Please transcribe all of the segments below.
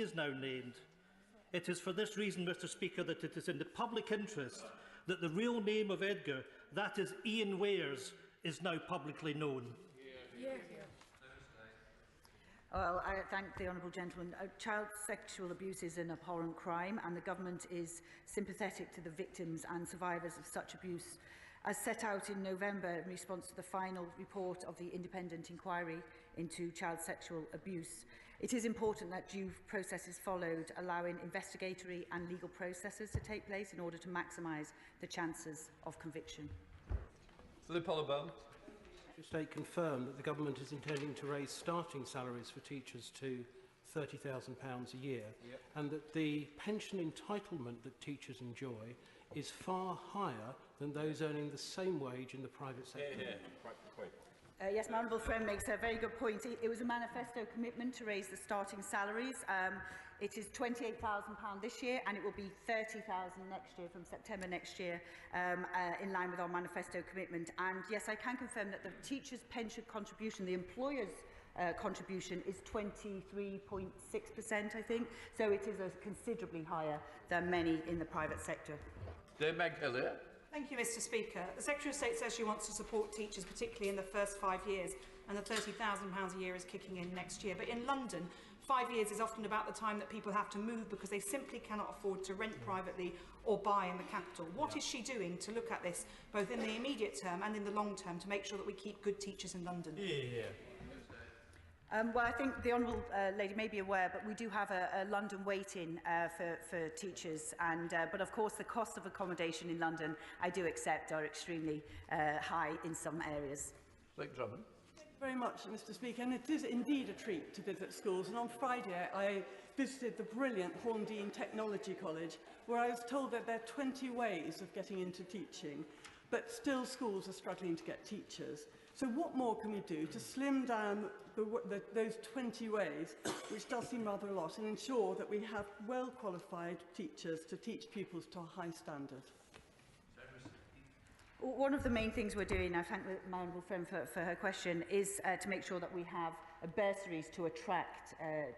is now named. It is for this reason, Mr Speaker, that it is in the public interest that the real name of Edgar, that is Ian Wares, is now publicly known. Well, I thank the honourable gentleman. Child sexual abuse is an abhorrent crime, and the government is sympathetic to the victims and survivors of such abuse. As set out in November in response to the final report of the independent inquiry into child sexual abuse, it is important that due process is followed, allowing investigatory and legal processes to take place in order to maximise the chances of conviction. For the Polyburn. The State confirmed that the Government is intending to raise starting salaries for teachers to £30,000 a year, and that the pension entitlement that teachers enjoy is far higher than those earning the same wage in the private sector. Yes, my honourable friend makes a very good point. It was a manifesto commitment to raise the starting salaries. It is £28,000 this year, and it will be £30,000 next year, from September next year, in line with our manifesto commitment. And yes, I can confirm that the teachers' pension contribution, the employers' contribution, is 23.6%, I think. So it is considerably higher than many in the private sector. Dave McHillier. Thank you, Mr Speaker. The Secretary of State says she wants to support teachers, particularly in the first 5 years, and the £30,000 a year is kicking in next year. But in London, 5 years is often about the time that people have to move because they simply cannot afford to rent privately or buy in the capital. What is she doing to look at this, both in the immediate term and in the long term, to make sure that we keep good teachers in London? Well, I think the honourable lady may be aware, but we do have a London wait-in for teachers, and but of course the cost of accommodation in London, I do accept, are extremely high in some areas. Thank you very much, Mr Speaker, and it is indeed a treat to visit schools. And on Friday I visited the brilliant Horndean Technology College, where I was told that there are 20 ways of getting into teaching, but still schools are struggling to get teachers. So what more can we do to slim down those 20 ways, which does seem rather a lot, and ensure that we have well-qualified teachers to teach pupils to a high standard? One of the main things we're doing, I thank my honourable friend for her question, is to make sure that we have bursaries to attract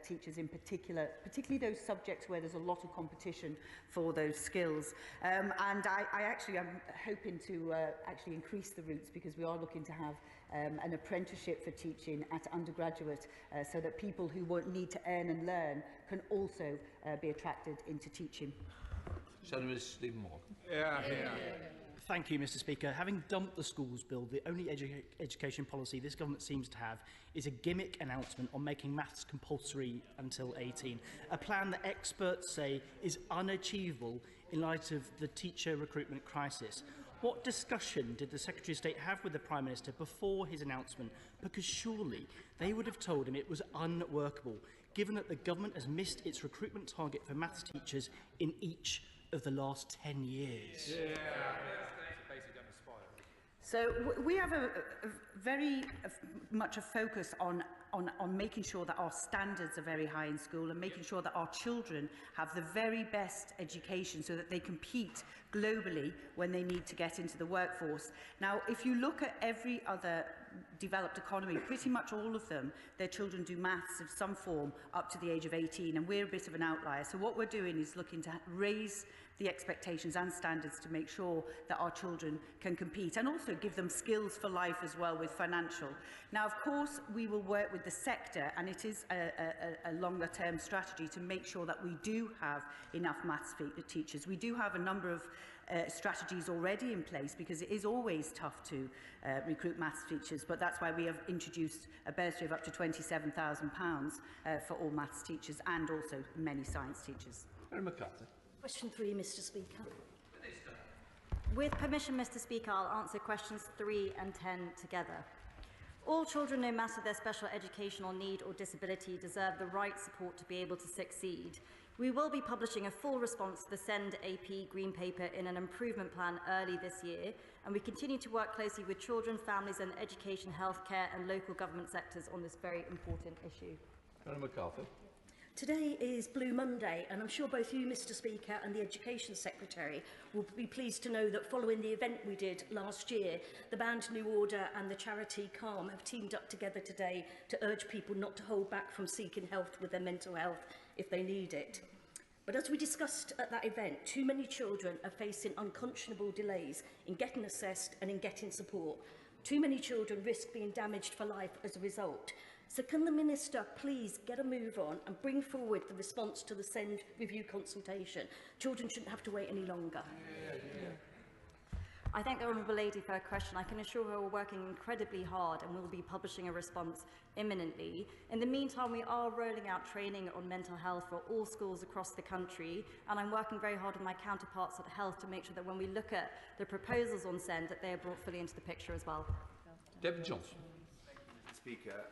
teachers in particular, particularly those subjects where there's a lot of competition for those skills. And I actually am hoping to actually increase the routes, because we are looking to have an apprenticeship for teaching at undergraduate, so that people who need to earn and learn can also be attracted into teaching. Senator Stephen Moore. Thank you, Mr Speaker. Having dumped the schools bill, the only education policy this government seems to have is a gimmick announcement on making maths compulsory until 18, a plan that experts say is unachievable in light of the teacher recruitment crisis. What discussion did the Secretary of State have with the Prime Minister before his announcement? Because surely they would have told him it was unworkable, given that the government has missed its recruitment target for maths teachers in each of the last 10 years. So we have very much a focus on making sure that our standards are very high in school, and making sure that our children have the very best education so that they compete globally when they need to get into the workforce. Now, if you look at every other developed economy, pretty much all of them, their children do maths of some form up to the age of 18, and we're a bit of an outlier. So what we're doing is looking to raise the expectations and standards to make sure that our children can compete, and also give them skills for life as well with financial. Now, of course, we will work with the sector, and it is a longer term strategy to make sure that we do have enough maths teachers. We do have a number of strategies already in place, because it is always tough to recruit maths teachers, but that's why we have introduced a bursary of up to £27,000 for all maths teachers, and also many science teachers. McCarthy. Question 3, Mr Speaker. With permission, Mr Speaker, I'll answer questions 3 and 10 together. All children, no matter their special educational need or disability, deserve the right support to be able to succeed. We will be publishing a full response to the SEND AP Green Paper in an improvement plan early this year, and we continue to work closely with children, families and education, healthcare and local government sectors on this very important issue. McCarthy. Today is Blue Monday, and I'm sure both you, Mr Speaker, and the Education Secretary will be pleased to know that following the event we did last year, the band New Order and the charity Calm have teamed up together today to urge people not to hold back from seeking help with their mental health if they need it. But as we discussed at that event, too many children are facing unconscionable delays in getting assessed and in getting support. Too many children risk being damaged for life as a result. So can the Minister please get a move on and bring forward the response to the SEND review consultation? Children shouldn't have to wait any longer. I thank the Honourable Lady for her question. I can assure her we're working incredibly hard and we'll be publishing a response imminently. In the meantime, we are rolling out training on mental health for all schools across the country, and I'm working very hard with my counterparts at Health to make sure that when we look at the proposals on SEND, that they are brought fully into the picture as well. David Johnson. Speaker,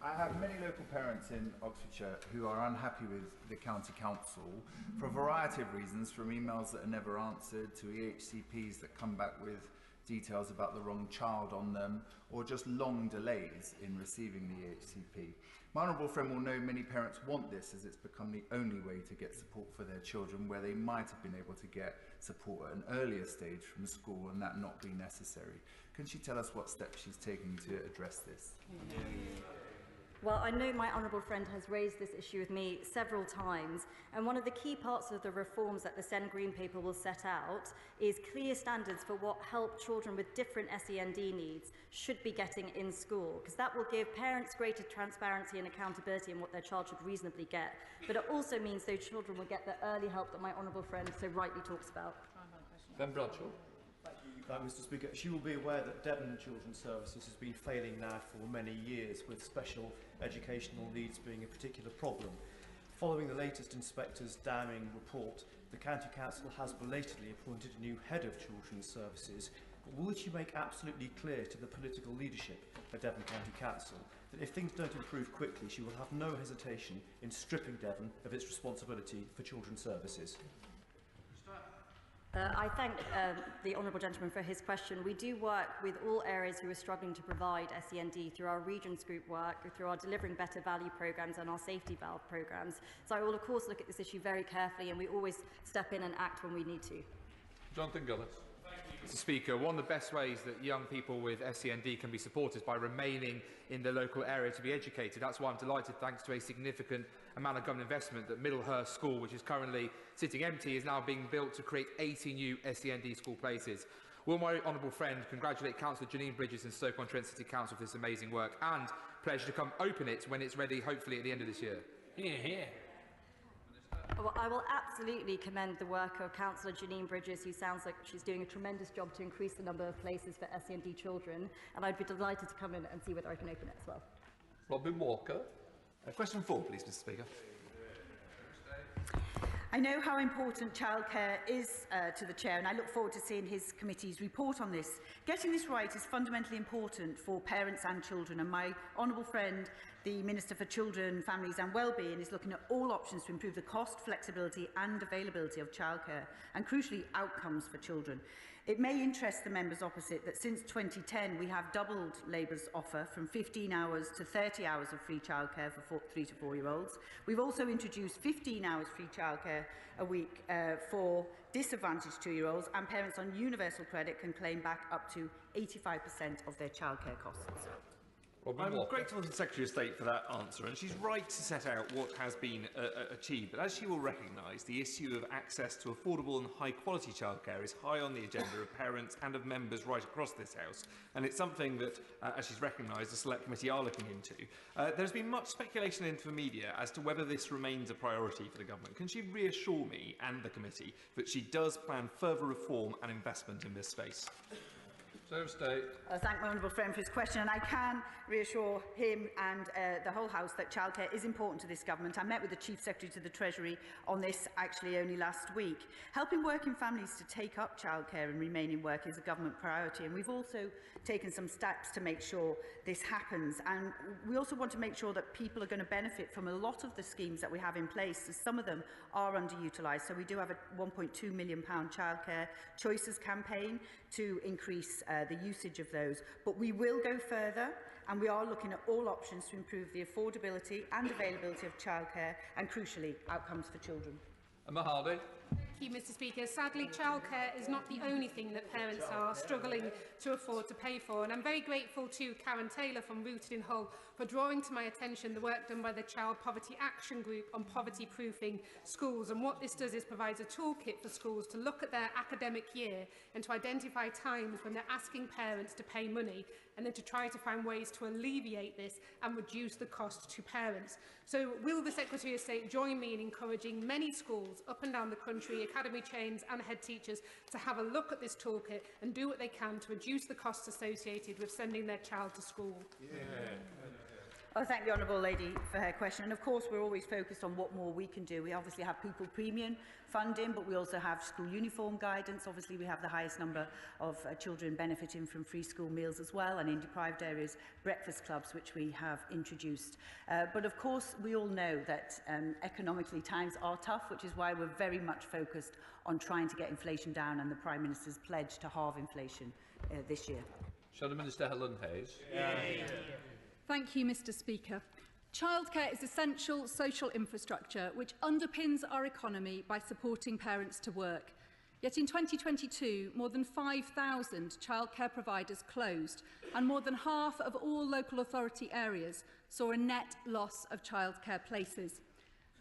I have many local parents in Oxfordshire who are unhappy with the County Council for a variety of reasons, from emails that are never answered to EHCPs that come back with details about the wrong child on them, or just long delays in receiving the EHCP. My honourable friend will know many parents want this, as it's become the only way to get support for their children where they might have been able to get support at an earlier stage from school and that not be necessary. Can she tell us what steps she's taking to address this? Well, I know my honourable friend has raised this issue with me several times, and one of the key parts of the reforms that the SEND Green Paper will set out is clear standards for what help children with different SEND needs should be getting in school, because that will give parents greater transparency and accountability in what their child should reasonably get. But it also means those children will get the early help that my honourable friend so rightly talks about. Ben Bradshaw. Mr Speaker, she will be aware that Devon Children's Services has been failing now for many years, with special educational needs being a particular problem. Following the latest inspector's damning report, the County Council has belatedly appointed a new head of Children's Services. But will she make absolutely clear to the political leadership at Devon County Council that if things don't improve quickly, she will have no hesitation in stripping Devon of its responsibility for children's services? I thank the honourable gentleman for his question. We do work with all areas who are struggling to provide SEND through our Regions Group work, through our Delivering Better Value programmes and our Safety Valve programmes. So I will of course look at this issue very carefully, and we always step in and act when we need to. Jonathan Gillis. Mr Speaker, one of the best ways that young people with SEND can be supported is by remaining in the local area to be educated. That's why I'm delighted, thanks to a significant amount of government investment, that Middlehurst School, which is currently sitting empty, is now being built to create 80 new SEND school places. Will my honourable friend congratulate Councillor Janine Bridges and Stoke-on-Trent City Council for this amazing work, and pledge to come open it when it's ready, hopefully at the end of this year? Hear, hear. Well, I will absolutely commend the work of Councillor Janine Bridges, who sounds like she's doing a tremendous job to increase the number of places for SEND children, and I'd be delighted to come in and see whether I can open it as well. Robin Walker. Question 4, please, Mr Speaker. I know how important childcare is to the Chair, and I look forward to seeing his committee's report on this. Getting this right is fundamentally important for parents and children, and my honourable friend, the Minister for Children, Families and Wellbeing, is looking at all options to improve the cost, flexibility and availability of childcare, and crucially outcomes for children. It may interest the members opposite that since 2010 we have doubled Labour's offer from 15 hours to 30 hours of free childcare for 3 to 4-year-olds. We've also introduced 15 hours free childcare a week for disadvantaged 2-year-olds, and parents on universal credit can claim back up to 85% of their childcare costs. I'm grateful to the Secretary of State for that answer, and she's right to set out what has been achieved. But as she will recognise, the issue of access to affordable and high-quality childcare is high on the agenda of parents and of members right across this House, and it's something that, as she's recognised, the Select Committee are looking into. There's been much speculation into the media as to whether this remains a priority for the Government. Can she reassure me and the Committee that she does plan further reform and investment in this space? I thank my honourable friend for his question, and I can reassure him and the whole House that childcare is important to this Government. I met with the Chief Secretary to the Treasury on this actually only last week. Helping working families to take up childcare and remain in work is a Government priority, and we've also taken some steps to make sure this happens. And we also want to make sure that people are going to benefit from a lot of the schemes that we have in place, as some of them are underutilised. So we do have a £1.2 million childcare choices campaign to increase the usage of those. But we will go further, and we are looking at all options to improve the affordability and availability of childcare and, crucially, outcomes for children. Emma Hardy. you, Mr Speaker. Sadly, childcare is not the only thing that parents are struggling to afford to pay for, and I'm very grateful to Karen Taylor from Rooted in Hull for drawing to my attention the work done by the Child Poverty Action Group on poverty-proofing schools. And what this does is provides a toolkit for schools to look at their academic year and to identify times when they're asking parents to pay money, and then to try to find ways to alleviate this and reduce the cost to parents. So will the Secretary of State join me in encouraging many schools up and down the country, academy chains and head teachers to have a look at this toolkit and do what they can to reduce the costs associated with sending their child to school? I thank the Honourable Lady for her question. And of course, we're always focused on what more we can do. We obviously have pupil premium funding, but we also have school uniform guidance. Obviously, we have the highest number of children benefiting from free school meals as well, and in deprived areas, breakfast clubs, which we have introduced. But of course, we all know that economically times are tough, which is why we're very much focused on trying to get inflation down, and the Prime Minister's pledge to halve inflation this year. Shadow Minister Helen Hayes. Thank you, Mr Speaker. Childcare is essential social infrastructure which underpins our economy by supporting parents to work. Yet in 2022, more than 5,000 childcare providers closed, and more than half of all local authority areas saw a net loss of childcare places.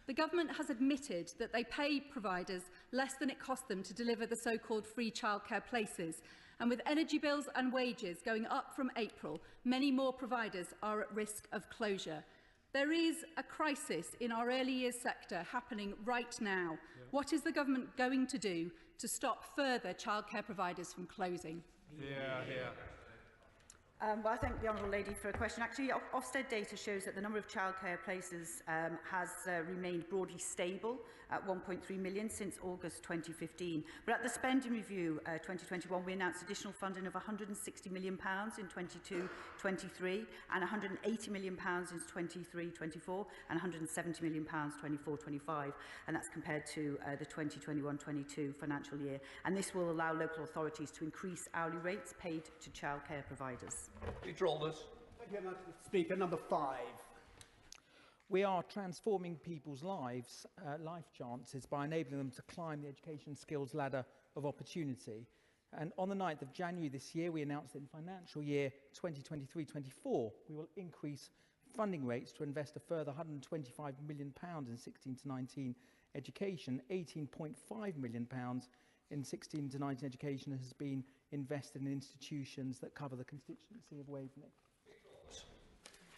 The government has admitted that they pay providers less than it costs them to deliver the so-called free childcare places, and with energy bills and wages going up from April, many more providers are at risk of closure. There is a crisis in our early years sector happening right now. What is the government going to do to stop further childcare providers from closing? Well, I thank the Honourable Lady for a question. Actually, Ofsted data shows that the number of childcare places has remained broadly stable at 1.3 million since August 2015. But at the spending review 2021, we announced additional funding of £160 million in 22-23 and £180 million in 23-24 and £170 million 24-25, and that's compared to the 2021-22 financial year. And this will allow local authorities to increase hourly rates paid to childcare providers. Thank you very much, Mr Speaker. Number 5. We are transforming people's life chances by enabling them to climb the education skills ladder of opportunity. And on the 9th of January this year, we announced that in financial year 2023-24, we will increase funding rates to invest a further £125 million in 16 to 19 education. £18.5 million in 16 to 19 education has been invested in institutions that cover the constituency of Waveney.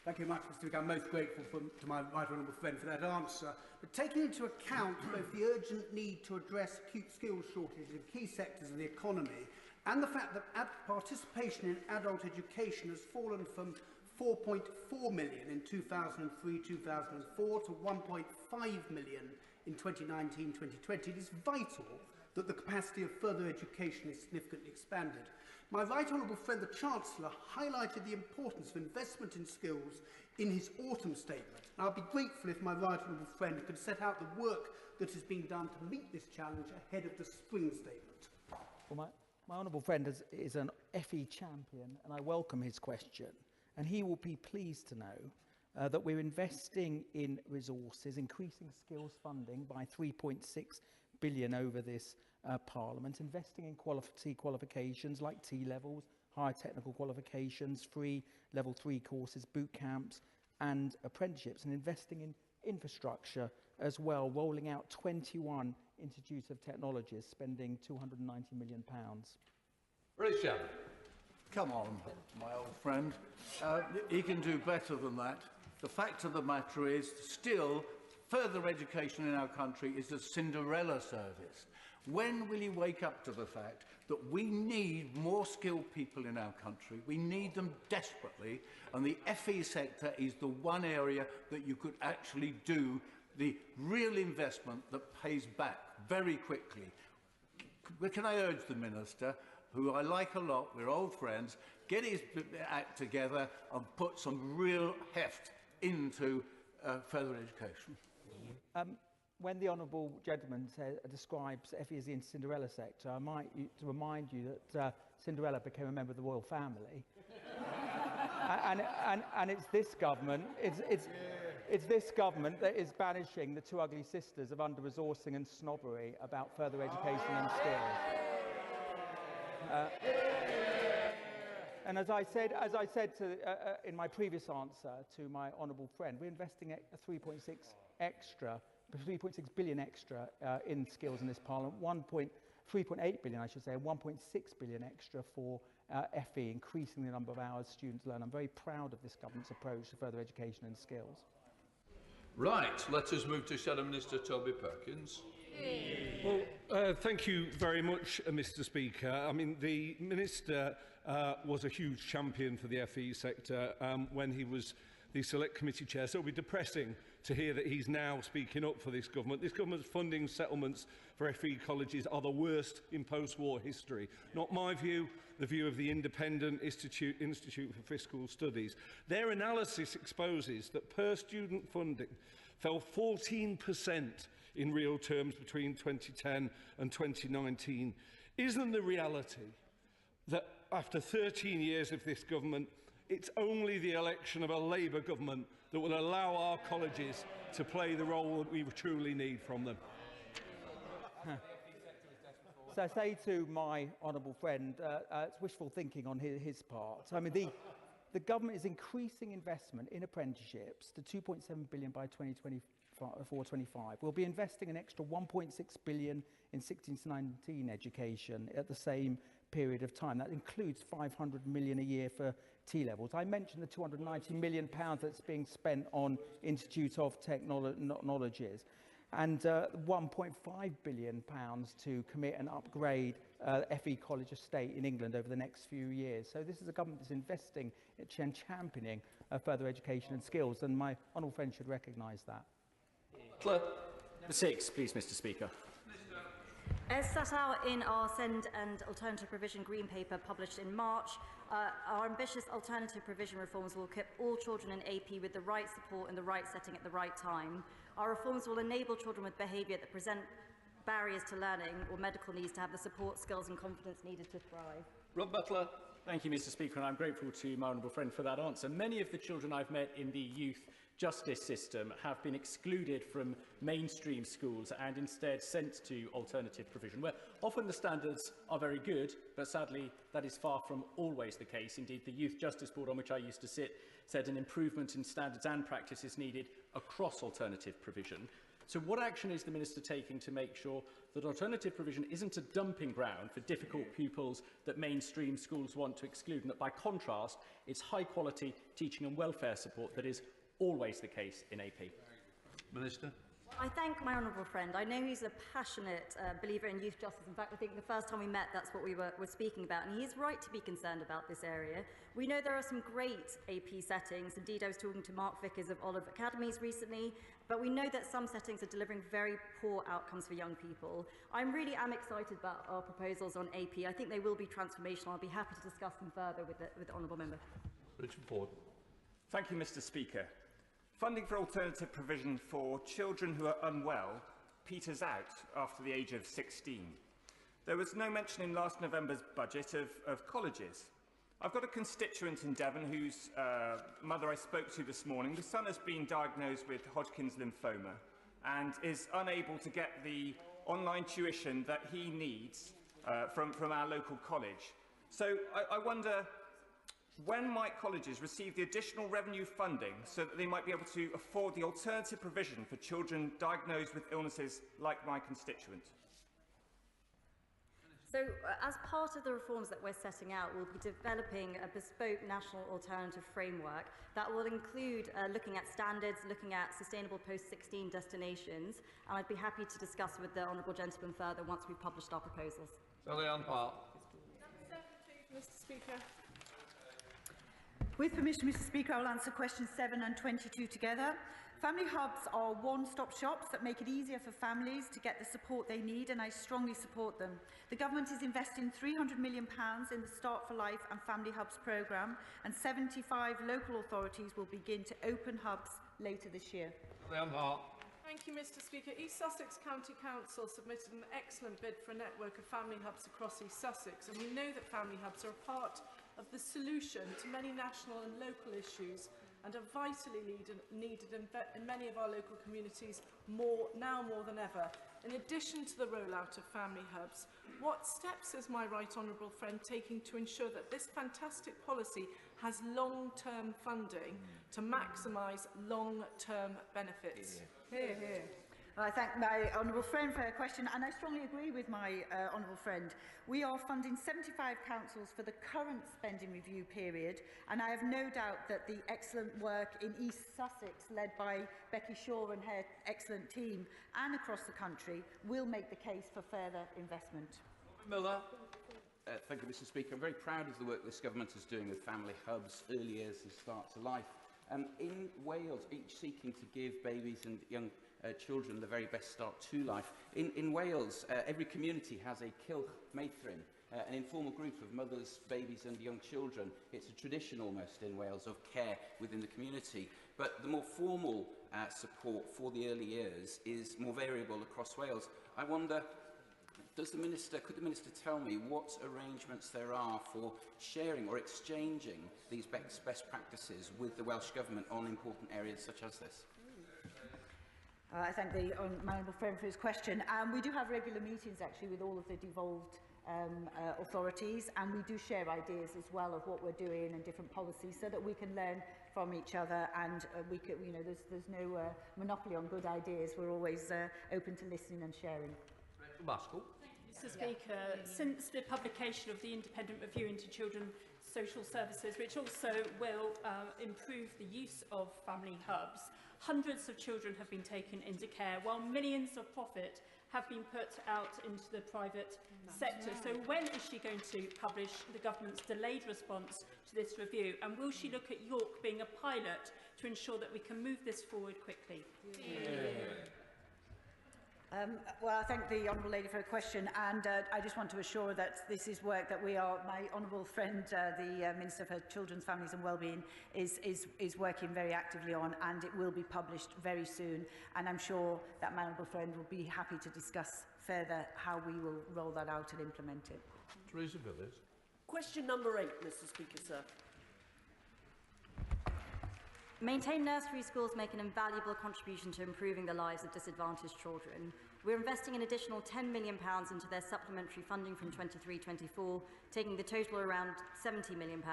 Thank you very much, Mr Speaker. I'm most grateful to my right honourable friend for that answer. But taking into account both the urgent need to address acute skills shortages in key sectors of the economy and the fact that participation in adult education has fallen from 4.4 million in 2003-2004 to 1.5 million in 2019-2020, it is vital that the capacity of further education is significantly expanded. My right honourable friend, the Chancellor, highlighted the importance of investment in skills in his autumn statement. And I'll be grateful if my right honourable friend could set out the work that has been done to meet this challenge ahead of the spring statement. Well, my honourable friend is an FE champion, and I welcome his question. And he will be pleased to know that we're investing in resources, increasing skills funding by 3.6 billion over this Parliament, investing in qualifications like T-levels, higher technical qualifications, free level 3 courses, boot camps and apprenticeships, and investing in infrastructure as well, rolling out 21 Institutes of Technologies, spending £290 million. Richard. Come on, my old friend. He can do better than that. The fact of the matter is, still, further education in our country is a Cinderella service. When will he wake up to the fact that we need more skilled people in our country? We need them desperately, and the FE sector is the one area that you could actually do the real investment that pays back very quickly. Can I urge the Minister, who I like a lot, we're old friends, get his act together and put some real heft into further education? When the honourable gentleman describes FE as the Cinderella sector, I might to remind you that Cinderella became a member of the royal family, and it's this government. It's this government that is banishing the two ugly sisters of under-resourcing and snobbery about further education and skills. And as I said in my previous answer to my honourable friend, we're investing a 3.6 billion extra in skills in this Parliament, 3.8 billion, I should say, and 1.6 billion extra for FE, increasing the number of hours students learn. I'm very proud of this government's approach to further education and skills. Right, let us move to Shadow Minister Toby Perkins. Well, thank you very much, Mr Speaker. I mean, the Minister was a huge champion for the FE sector when he was the Select Committee Chair, so it will be depressing to hear that he's now speaking up for this government. This government's funding settlements for FE colleges are the worst in post-war history. Not my view, the view of the Independent Institute for Fiscal Studies. Their analysis exposes that per-student funding fell 14% in real terms between 2010 and 2019. Isn't the reality that after 13 years of this government, it's only the election of a Labour government that will allow our colleges to play the role that we truly need from them? So I say to my honourable friend, it's wishful thinking on his part. I mean, the government is increasing investment in apprenticeships to 2.7 billion by 2024-25. We'll be investing an extra 1.6 billion in 16 to 19 education at the same period of time. That includes 500 million a year for T-levels. I mentioned the 290 million pounds that's being spent on Institute of Technologies, and 1.5 billion pounds to commit and upgrade FE College Estate in England over the next few years. So this is a government that's investing and championing further education and skills, and my honourable friend should recognise that. Number 6, please, Mr Speaker. As set out in our Send and Alternative Provision Green Paper published in March, our ambitious alternative provision reforms will equip all children in AP with the right support in the right setting at the right time. Our reforms will enable children with behaviour that present barriers to learning or medical needs to have the support, skills and confidence needed to thrive. Rob Butler. Thank you, Mr Speaker, and I'm grateful to my honourable friend for that answer. Many of the children I've met in the youth justice system have been excluded from mainstream schools and instead sent to alternative provision, where often the standards are very good, but sadly that is far from always the case. Indeed, the Youth Justice Board on which I used to sit said an improvement in standards and practice is needed across alternative provision. So what action is the Minister taking to make sure that alternative provision isn't a dumping ground for difficult pupils that mainstream schools want to exclude, and that by contrast it's high quality teaching and welfare support that is always the case in AP? Minister. I thank my honourable friend. I know he's a passionate believer in youth justice. In fact, I think the first time we met, that's what we were speaking about. And he is right to be concerned about this area. We know there are some great AP settings. Indeed, I was talking to Mark Vickers of Olive Academies recently. But we know that some settings are delivering very poor outcomes for young people. I really am excited about our proposals on AP. I think they will be transformational. I'll be happy to discuss them further with the honourable member. Richard Ford. Thank you, Mr Speaker. Funding for alternative provision for children who are unwell peters out after the age of 16. There was no mention in last November's budget of colleges. I've got a constituent in Devon whose mother I spoke to this morning. The son has been diagnosed with Hodgkin's lymphoma and is unable to get the online tuition that he needs from our local college. So I wonder, when might colleges receive the additional revenue funding so that they might be able to afford the alternative provision for children diagnosed with illnesses like my constituent? So, as part of the reforms that we're setting out, we'll be developing a bespoke national alternative framework that will include looking at standards, looking at sustainable post-16 destinations, and I'd be happy to discuss with the honourable gentleman further once we've published our proposals. Leanne Park. Mr Speaker. With permission, Mr Speaker, I will answer questions 7 and 22 together. Family hubs are one-stop shops that make it easier for families to get the support they need, and I strongly support them. The Government is investing £300 million in the Start for Life and Family Hubs programme, and 75 local authorities will begin to open hubs later this year. Thank you, Mr Speaker. East Sussex County Council submitted an excellent bid for a network of family hubs across East Sussex, and we know that family hubs are a part of the solution to many national and local issues and are vitally needed in many of our local communities now more than ever. In addition to the rollout of family hubs, what steps is my right honourable friend taking to ensure that this fantastic policy has long-term funding to maximise long-term benefits? Hear, hear. I thank my honourable friend for her question, and I strongly agree with my honourable friend. We are funding 75 councils for the current spending review period, and I have no doubt that the excellent work in East Sussex, led by Becky Shaw and her excellent team, and across the country, will make the case for further investment. Miller. Thank you, Mr Speaker. I'm very proud of the work this government is doing with family hubs, early years and start to life. In Wales, each seeking to give babies and young children the very best start to life. In Wales, every community has a Cilch Meithrin, an informal group of mothers, babies and young children. It's a tradition almost in Wales of care within the community. But the more formal support for the early years is more variable across Wales. I wonder, could the Minister tell me what arrangements there are for sharing or exchanging these best practices with the Welsh Government on important areas such as this? I thank the honourable friend for his question. We do have regular meetings actually with all of the devolved authorities, and we do share ideas as well of what we're doing and different policies so that we can learn from each other, and we can, there's no monopoly on good ideas. We're always open to listening and sharing. Mr Speaker, since the publication of the independent review into children's social services, which also will improve the use of family hubs, hundreds of children have been taken into care, while millions of profit have been put out into the private sector. So when is she going to publish the government's delayed response to this review? And will she look at York being a pilot to ensure that we can move this forward quickly? Well, I thank the honourable lady for her question, and I just want to assure that this is work that my honourable friend, the Minister for Children's, Families and Wellbeing, is working very actively on, and it will be published very soon. And I'm sure that my honourable friend will be happy to discuss further how we will roll that out and implement it. Teresa Villiers. Question number 8, Mr Speaker, sir. Maintained nursery schools make an invaluable contribution to improving the lives of disadvantaged children. We're investing an additional £10 million into their supplementary funding from 23-24, taking the total around £70 million,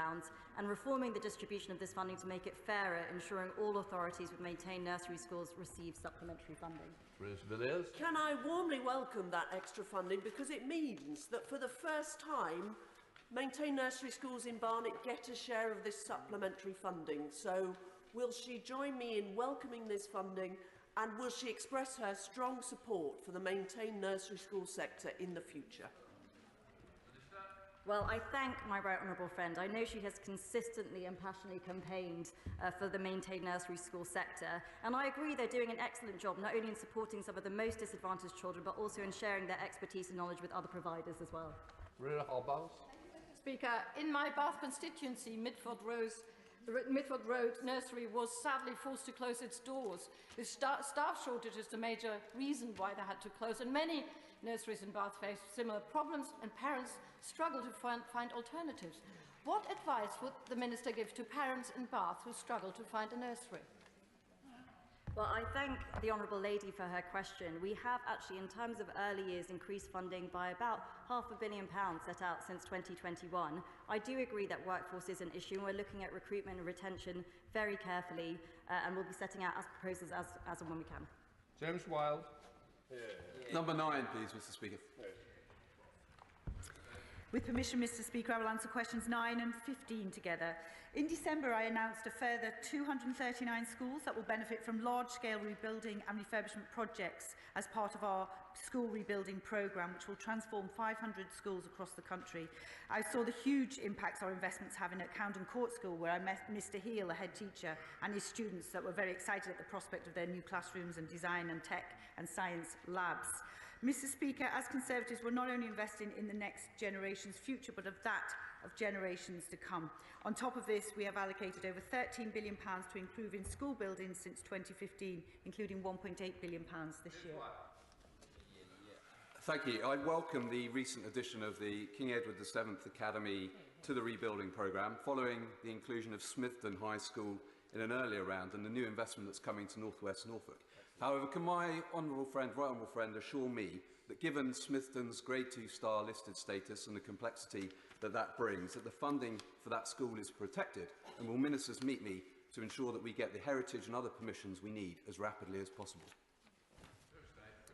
and reforming the distribution of this funding to make it fairer, ensuring all authorities with maintained nursery schools receive supplementary funding. Can I warmly welcome that extra funding, because it means that for the first time, maintained nursery schools in Barnet get a share of this supplementary funding. So will she join me in welcoming this funding, and will she express her strong support for the maintained nursery school sector in the future? Well, I thank my right honourable friend. I know she has consistently and passionately campaigned for the maintained nursery school sector, and I agree they're doing an excellent job, not only in supporting some of the most disadvantaged children, but also in sharing their expertise and knowledge with other providers as well. Speaker, in my Bath constituency, Midford Road Nursery was sadly forced to close its doors. The staff shortage is the major reason why they had to close, and many nurseries in Bath face similar problems, and parents struggle to find alternatives. What advice would the Minister give to parents in Bath who struggle to find a nursery? Well, I thank the honourable lady for her question. We have actually, in terms of early years, increased funding by about £500 million set out since 2021. I do agree that workforce is an issue, and we're looking at recruitment and retention very carefully, and we'll be setting out proposals as and when we can. James Wilde. Number 9, please, Mr Speaker. With permission, Mr Speaker, I will answer questions 9 and 15 together. In December, I announced a further 239 schools that will benefit from large-scale rebuilding and refurbishment projects as part of our school rebuilding programme, which will transform 500 schools across the country. I saw the huge impacts our investments having at Camden Court School, where I met Mr Heel, a head teacher, and his students that were very excited at the prospect of their new classrooms and design and tech and science labs. Mr Speaker, as Conservatives, we're not only investing in the next generation's future, but of generations to come. On top of this, we have allocated over £13 billion to improving school buildings since 2015, including £1.8 billion this year. Thank you. I welcome the recent addition of the King Edward VII Academy to the rebuilding programme, following the inclusion of Smithton High School in an earlier round and the new investment that's coming to North West Norfolk. However, can my right honourable friend assure me that given Smithton's Grade 2 star listed status and the complexity that that brings, that the funding for that school is protected, and will ministers meet me to ensure that we get the heritage and other permissions we need as rapidly as possible?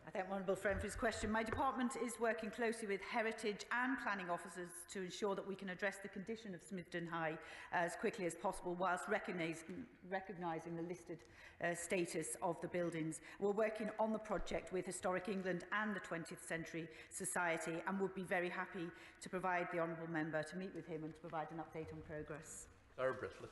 I thank the honourable friend for his question. My department is working closely with heritage and planning officers to ensure that we can address the condition of Smithton High as quickly as possible, whilst recognising the listed status of the buildings. We're working on the project with Historic England and the 20th Century Society, and would be very happy to provide the honourable member to meet with him and to provide an update on progress. Sarah Brisley.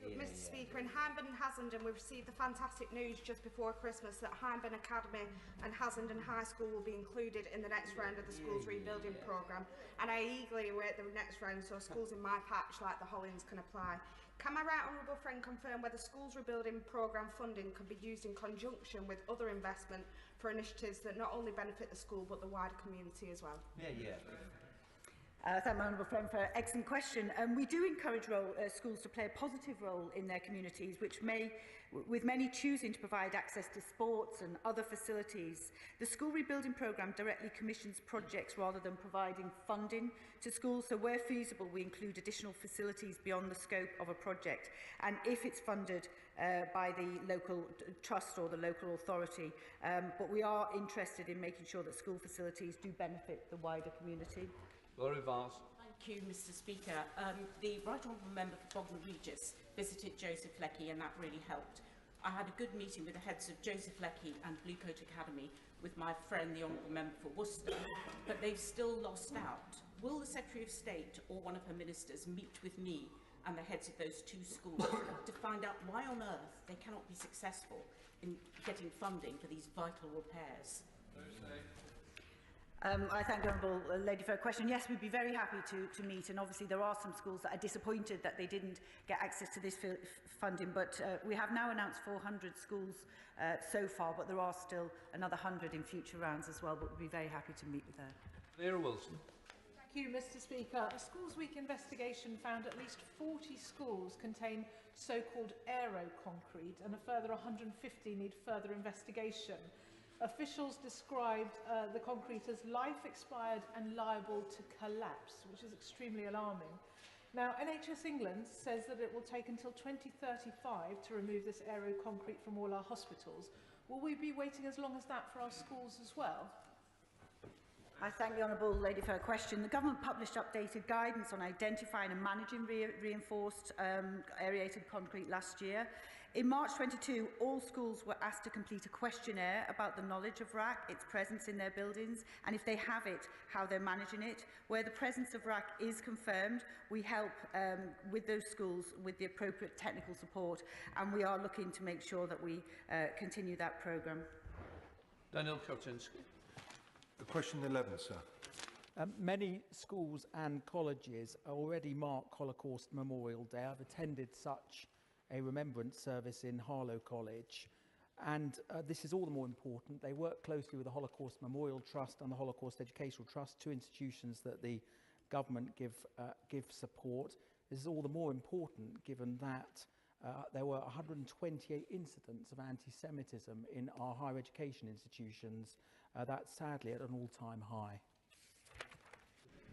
Mr Speaker, in Hyndburn and Hassenden we received the fantastic news just before Christmas that Hyndburn Academy and Hassenden High School will be included in the next round of the school's rebuilding programme, and I eagerly await the next round so schools in my patch like the Hollins can apply. Can my right honourable friend confirm whether schools rebuilding programme funding can be used in conjunction with other investment for initiatives that not only benefit the school but the wider community as well? Thank my honourable friend for an excellent question. We do encourage schools to play a positive role in their communities, with many choosing to provide access to sports and other facilities. The school rebuilding programme directly commissions projects rather than providing funding to schools, so where feasible we include additional facilities beyond the scope of a project, and if it's funded by the local trust or the local authority. But we are interested in making sure that school facilities do benefit the wider community. Laura Vance. Thank you, Mr Speaker. The Right Honourable Member for Bognor Regis visited Joseph Lecky and that really helped. I had a good meeting with the heads of Joseph Lecky and Bluecoat Academy with my friend, the Honourable Member for Worcester, but they've still lost out. Will the Secretary of State or one of her ministers meet with me and the heads of those two schools to find out why on earth they cannot be successful in getting funding for these vital repairs? I thank the Honourable Lady for her question. Yes, we'd be very happy to meet, and obviously there are some schools that are disappointed that they didn't get access to this funding, but we have now announced 400 schools so far, but there are still another 100 in future rounds as well, but we'd be very happy to meet with her. Vera Wilson. Thank you, Mr Speaker. A Schools Week investigation found at least 40 schools contain so-called aero concrete, and a further 150 need further investigation. Officials described the concrete as life expired and liable to collapse, which is extremely alarming. Now, NHS England says that it will take until 2035 to remove this aero concrete from all our hospitals. Will we be waiting as long as that for our schools as well? I thank the Honourable Lady for her question. The Government published updated guidance on identifying and managing reinforced aerated concrete last year. In March 22, all schools were asked to complete a questionnaire about the knowledge of RAC, its presence in their buildings, and if they have it, how they're managing it. Where the presence of RAC is confirmed, we help with those schools with the appropriate technical support, and we are looking to make sure that we continue that programme. Daniel Koczynski. Question 11, sir. Many schools and colleges already mark Holocaust Memorial Day. I've attended such a remembrance service in Harlow College, and this is all the more important. They work closely with the Holocaust Memorial Trust and the Holocaust Educational Trust, two institutions that the government give support. This is all the more important given that there were 128 incidents of anti-Semitism in our higher education institutions. That's sadly at an all-time high.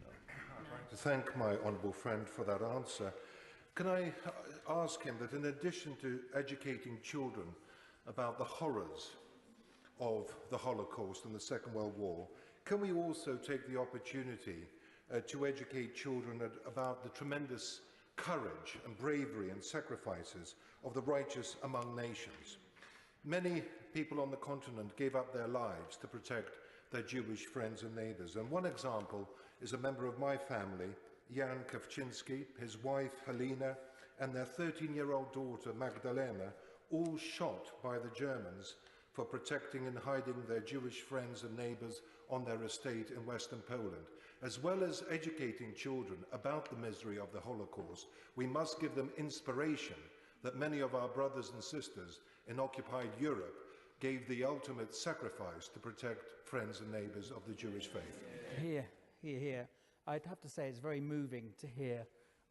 I'd like to thank my honourable friend for that answer. Can I ask him that in addition to educating children about the horrors of the Holocaust and the Second World War, can we also take the opportunity to educate children about the tremendous courage and bravery and sacrifices of the righteous among nations? Many people on the continent gave up their lives to protect their Jewish friends and neighbours, and one example is a member of my family, Jan Kawczynski, his wife Helena, and their 13-year-old daughter Magdalena, all shot by the Germans for protecting and hiding their Jewish friends and neighbours on their estate in Western Poland. As well as educating children about the misery of the Holocaust, we must give them inspiration that many of our brothers and sisters in occupied Europe gave the ultimate sacrifice to protect friends and neighbours of the Jewish faith. Here. I'd have to say it's very moving to hear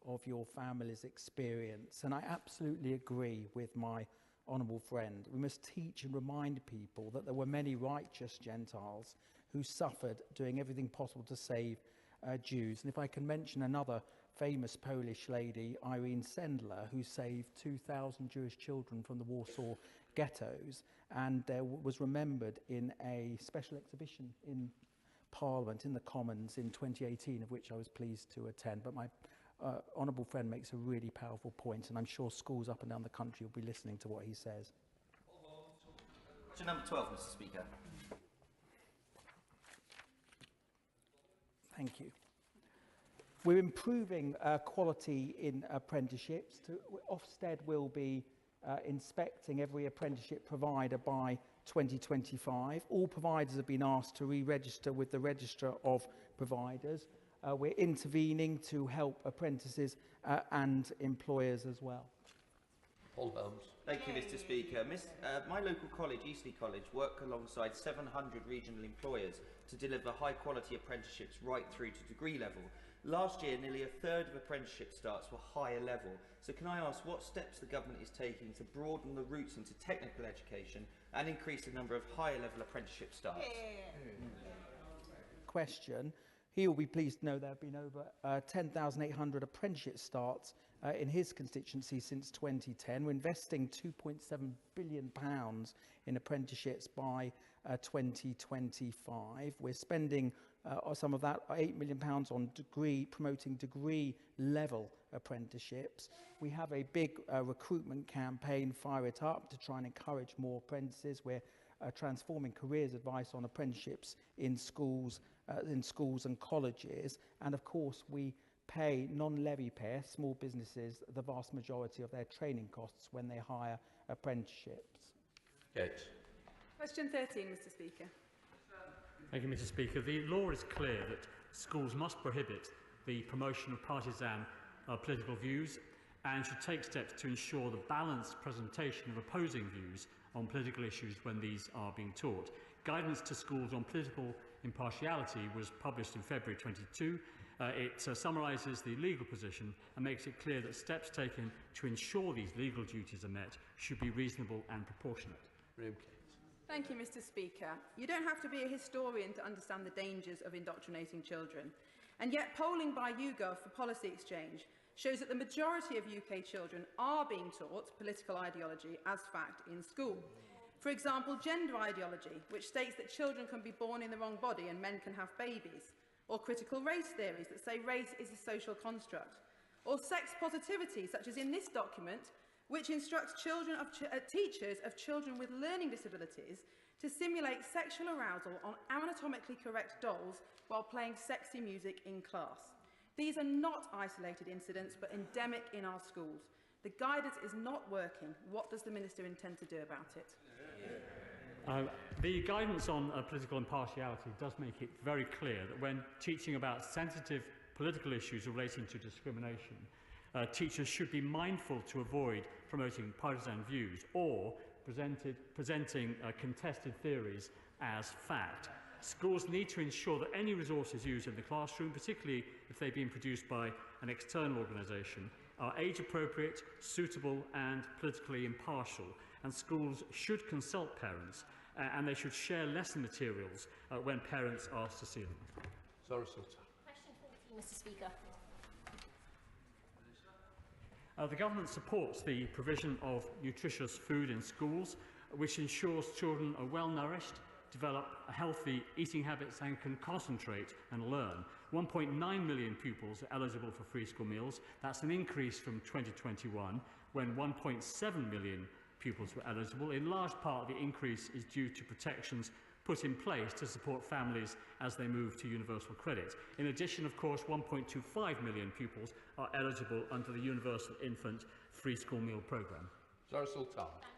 of your family's experience. And I absolutely agree with my honourable friend. We must teach and remind people that there were many righteous Gentiles who suffered doing everything possible to save Jews. And if I can mention another famous Polish lady, Irene Sendler, who saved 2,000 Jewish children from the Warsaw ghettos, and was remembered in a special exhibition in Parliament, in the Commons in 2018, of which I was pleased to attend. But my honourable friend makes a really powerful point, and I'm sure schools up and down the country will be listening to what he says. Question number 12, Mr Speaker. Thank you. We're improving quality in apprenticeships. Ofsted will be inspecting every apprenticeship provider by 2025. All providers have been asked to re-register with the Register of Providers. We're intervening to help apprentices and employers as well. Paul Holmes. Thank you, Mr Speaker. My local college, Eastleigh College, work alongside 700 regional employers to deliver high-quality apprenticeships right through to degree level. Last year, nearly a third of apprenticeship starts were higher level. So can I ask what steps the government is taking to broaden the routes into technical education and increase the number of higher level apprenticeship starts? Question. He will be pleased to know there have been over 10,800 apprenticeship starts in his constituency since 2010. We're investing £2.7 billion in apprenticeships by 2025. We're spending some of that, £8 million on promoting degree-level apprenticeships. We have a big recruitment campaign, Fire It Up, to try and encourage more apprentices. We're transforming careers advice on apprenticeships in schools and colleges. And of course, we pay non-levy pay small businesses the vast majority of their training costs when they hire apprenticeships. Yes. Question 13, Mr Speaker. Thank you, Mr Speaker. The law is clear that schools must prohibit the promotion of partisan political views and should take steps to ensure the balanced presentation of opposing views on political issues when these are being taught. Guidance to schools on political impartiality was published in February 22. It summarises the legal position and makes it clear that steps taken to ensure these legal duties are met should be reasonable and proportionate. Thank you, Mr Speaker. You don't have to be a historian to understand the dangers of indoctrinating children. And yet polling by YouGov for Policy Exchange shows that the majority of UK children are being taught political ideology as fact in school. For example, gender ideology, which states that children can be born in the wrong body and men can have babies, or critical race theories that say race is a social construct, or sex positivity, such as in this document, which instructs teachers of children with learning disabilities to simulate sexual arousal on anatomically correct dolls while playing sexy music in class. These are not isolated incidents, but endemic in our schools. The guidance is not working. What does the Minister intend to do about it? The guidance on political impartiality does make it very clear that when teaching about sensitive political issues relating to discrimination, teachers should be mindful to avoid promoting partisan views or presenting contested theories as fact. Schools need to ensure that any resources used in the classroom, particularly if they've been produced by an external organisation, are age-appropriate, suitable and politically impartial. And schools should consult parents and they should share lesson materials when parents are asked to see them. Question 14, Mr Speaker. The Government supports the provision of nutritious food in schools, which ensures children are well nourished, develop healthy eating habits and can concentrate and learn. 1.9 million pupils are eligible for free school meals. That's an increase from 2021, when 1.7 million pupils were eligible. In large part, the increase is due to protections put in place to support families as they move to universal credit. In addition, of course, 1.25 million pupils are eligible under the Universal Infant Free School Meal Programme. Thank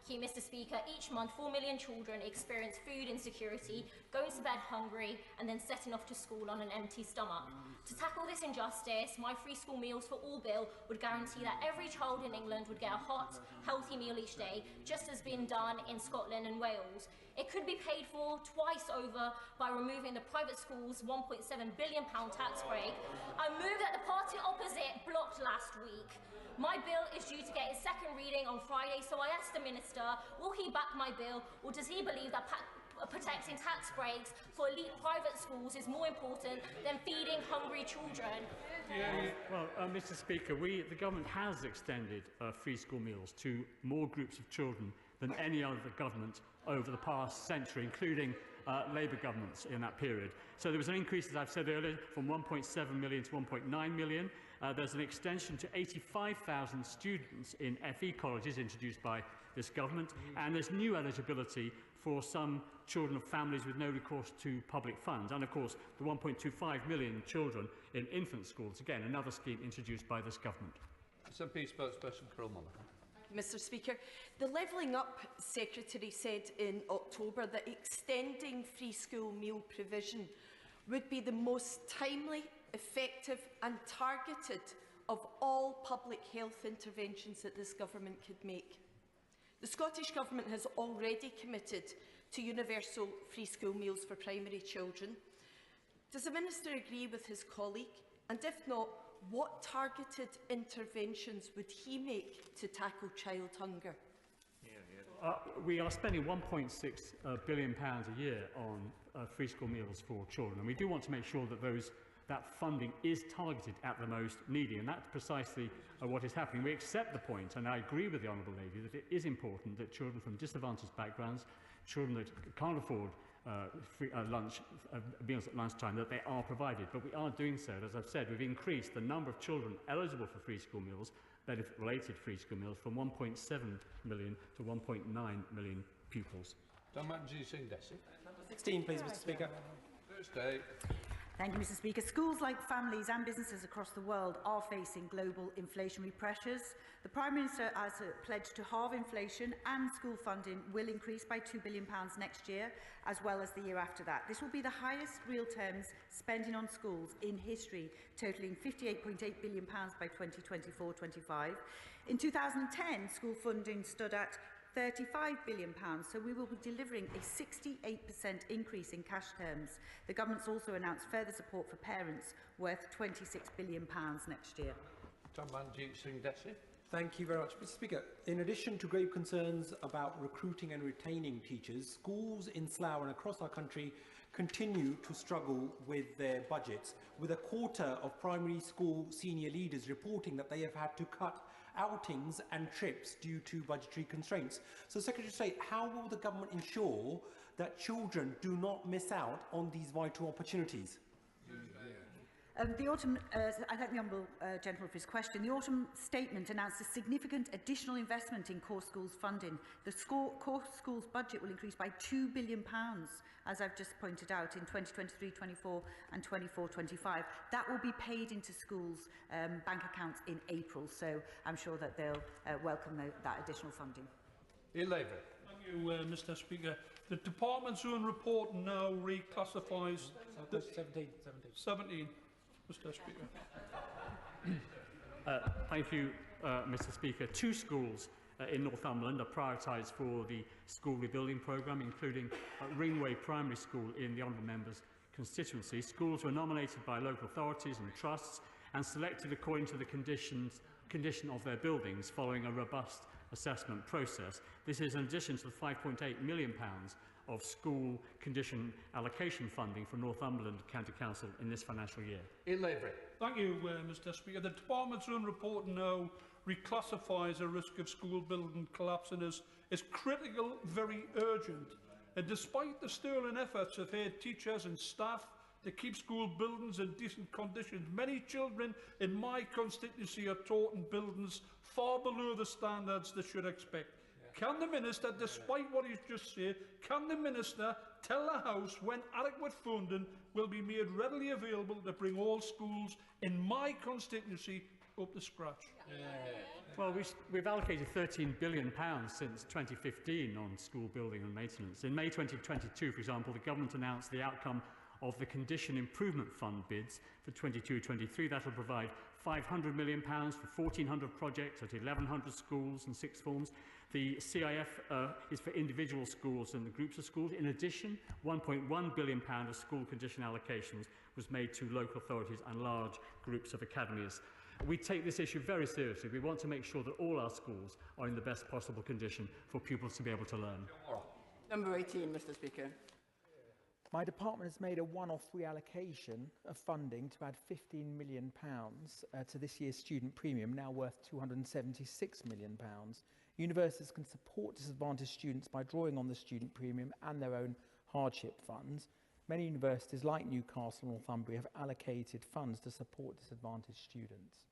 you, Mr Speaker. Each month, 4 million children experience food insecurity, going to bed hungry and then setting off to school on an empty stomach. To tackle this injustice, My Free School Meals for All bill would guarantee that every child in England would get a hot, healthy meal each day, just as been done in Scotland and Wales. It could be paid for twice over by removing the private schools' £1.7 billion tax break, a move that the party opposite blocked last week. My bill is due to get its second reading on Friday, so I asked the Minister, will he back my bill, or does he believe that protecting tax breaks for elite private schools is more important than feeding hungry children? Well, Mr Speaker, the government has extended free school meals to more groups of children than any other government over the past century, including Labour governments in that period. So there was an increase, as I've said earlier, from 1.7 million to 1.9 million. There's an extension to 85,000 students in FE colleges introduced by this government, and there's new eligibility for some children of families with no recourse to public funds, and of course the 1.25 million children in infant schools, again another scheme introduced by this government. SNP spokesperson Carol Muller. Mr Speaker, the Levelling Up Secretary said in October that extending free school meal provision would be the most timely, effective and targeted of all public health interventions that this government could make. The Scottish Government has already committed to universal free school meals for primary children. Does the Minister agree with his colleague? And if not, what targeted interventions would he make to tackle child hunger? We are spending £1.6 billion a year on free school meals for children, and we do want to make sure that that funding is targeted at the most needy, and that's precisely what is happening. We accept the point, and I agree with the Honourable Lady, that it is important that children from disadvantaged backgrounds, children that can't afford meals at lunchtime, that they are provided. But we are doing so. As I've said, we've increased the number of children eligible for free school meals, benefit-related free school meals, from 1.7 million to 1.9 million pupils. Number 16, please, Mr Speaker. Thursday. Thank you, Mr Speaker. Schools, like families and businesses across the world, are facing global inflationary pressures. The Prime Minister has pledged to halve inflation, and school funding will increase by £2 billion next year, as well as the year after that. This will be the highest real terms spending on schools in history, totalling £58.8 billion by 2024-25. In 2010, school funding stood at £35 billion, so we will be delivering a 68% increase in cash terms. The government's also announced further support for parents worth £26 billion next year. Thank you very much, Mr Speaker. In addition to grave concerns about recruiting and retaining teachers, schools in Slough and across our country continue to struggle with their budgets, with a quarter of primary school senior leaders reporting that they have had to cut outings and trips due to budgetary constraints. So, Secretary of State, how will the government ensure that children do not miss out on these vital opportunities? I thank the Honourable Gentleman for his question. The autumn statement announced a significant additional investment in core schools funding. The core schools budget will increase by £2 billion, as I've just pointed out, in 2023-24 and 24-25. That will be paid into schools' bank accounts in April, so I'm sure that they'll welcome that additional funding. Thank you, Mr Speaker. The Department's own report now reclassifies... 17. Mr Speaker. Thank you, Mr Speaker. 2 schools in Northumberland are prioritised for the school rebuilding programme, including Ringway Primary School in the Honourable Member's constituency. Schools were nominated by local authorities and trusts and selected according to the condition of their buildings following a robust assessment process. This is in addition to the £5.8 million of school condition allocation funding from Northumberland County Council in this financial year. Thank you, Mr Speaker. The Department's own report now reclassifies a risk of school building collapsing as critical, very urgent. And despite the sterling efforts of head teachers and staff to keep school buildings in decent conditions, many children in my constituency are taught in buildings far below the standards they should expect. Can the Minister, despite what he's just said, can the Minister tell the House when adequate funding will be made readily available to bring all schools in my constituency up to scratch? Well, we've allocated £13 billion since 2015 on school building and maintenance. In May 2022, for example, the government announced the outcome of the Condition Improvement Fund bids for 22-23. That will provide £500 million for 1,400 projects at 1,100 schools and sixth forms. The CIF is for individual schools and the groups of schools. In addition, £1.1 billion of school condition allocations was made to local authorities and large groups of academies. We take this issue very seriously. We want to make sure that all our schools are in the best possible condition for pupils to be able to learn. Number 18, Mr. Speaker. My department has made a one-off reallocation of funding to add £15 million to this year's student premium, now worth £276 million. Universities can support disadvantaged students by drawing on the student premium and their own hardship funds. Many universities, like Newcastle and Northumbria, have allocated funds to support disadvantaged students.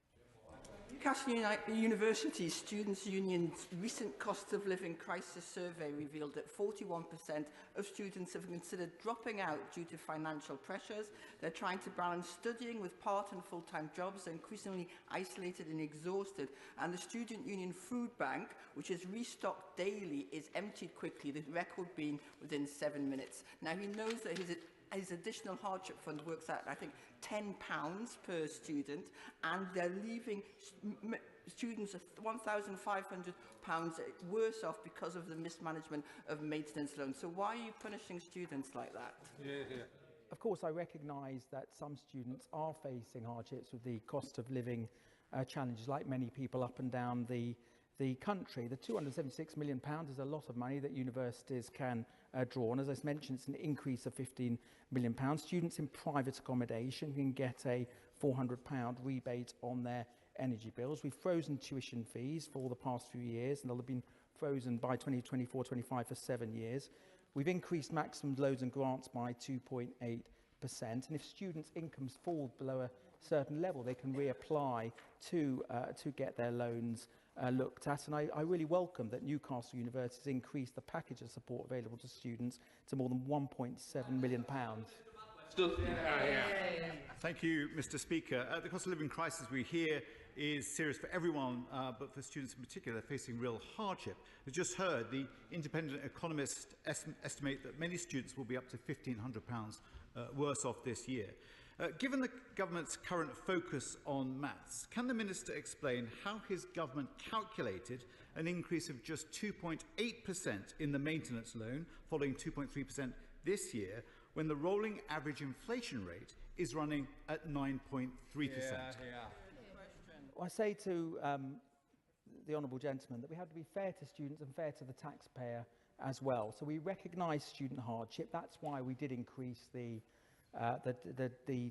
Newcastle University Students' Union's recent cost of living crisis survey revealed that 41% of students have considered dropping out due to financial pressures. They're trying to balance studying with part and full-time jobs. They're increasingly isolated and exhausted. And the Student Union Food Bank, which is restocked daily, is emptied quickly, the record being within 7 minutes. Now, he knows that his additional hardship fund works out, I think, £10 per student, and they're leaving students £1,500 worse off because of the mismanagement of maintenance loans. So why are you punishing students like that? Of course, I recognise that some students are facing hardships with the cost of living challenges, like many people up and down the country. The £276 million is a lot of money that universities can draw on. As I mentioned, it's an increase of £15 million. Students in private accommodation can get a £400 rebate on their energy bills. We've frozen tuition fees for the past few years, and they'll have been frozen by 2024-25 for 7 years. We've increased maximum loans and grants by 2.8%, and if students' incomes fall below a certain level, they can reapply to get their loans looked at. And I really welcome that Newcastle University has increased the package of support available to students to more than £1.7 million. Thank you, Mr. Speaker. The cost of living crisis we hear is serious for everyone, but for students in particular, they're facing real hardship. As just heard, the independent economists estimate that many students will be up to £1,500 worse off this year. Given the government's current focus on maths, can the Minister explain how his government calculated an increase of just 2.8% in the maintenance loan, following 2.3% this year, when the rolling average inflation rate is running at 9.3%? Well, I say to the honourable gentleman that we have to be fair to students and fair to the taxpayer as well. So we recognise student hardship. That's why we did increase the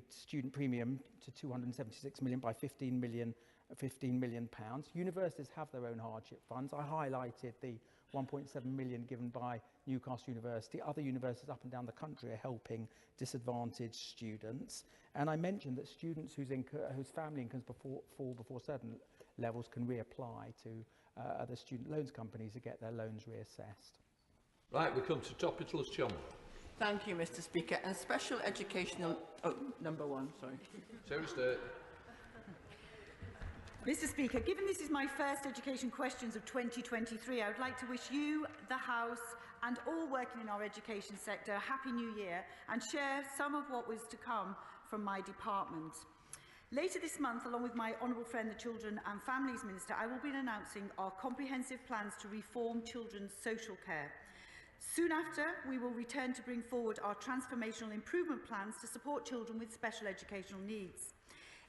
student premium to £276 million by £15 million. Universities have their own hardship funds. I highlighted the £1.7 million given by Newcastle University. Other universities up and down the country are helping disadvantaged students. And I mentioned that students whose family incomes fall before certain levels can reapply to other student loans companies to get their loans reassessed. Right, we come to Topital's Chum. Thank you, Mr. Speaker. And special educational... Oh, number one, sorry. Tuesday. Mr. Speaker, given this is my first education questions of 2023, I would like to wish you, the House, and all working in our education sector a Happy New Year and share some of what was to come from my department. Later this month, along with my honourable friend, the Children and Families Minister, I will be announcing our comprehensive plans to reform children's social care. Soon after, we will return to bring forward our transformational improvement plans to support children with special educational needs.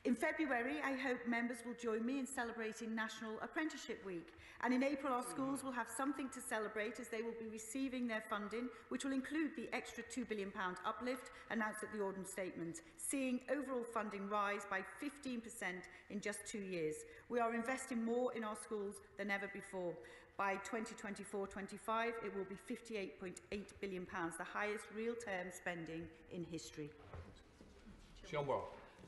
In February, I hope members will join me in celebrating National Apprenticeship Week. And in April, our schools will have something to celebrate as they will be receiving their funding, which will include the extra £2 billion uplift announced at the Autumn Statement, seeing overall funding rise by 15% in just 2 years. We are investing more in our schools than ever before. By 2024-25, it will be £58.8 billion, the highest real-term spending in history.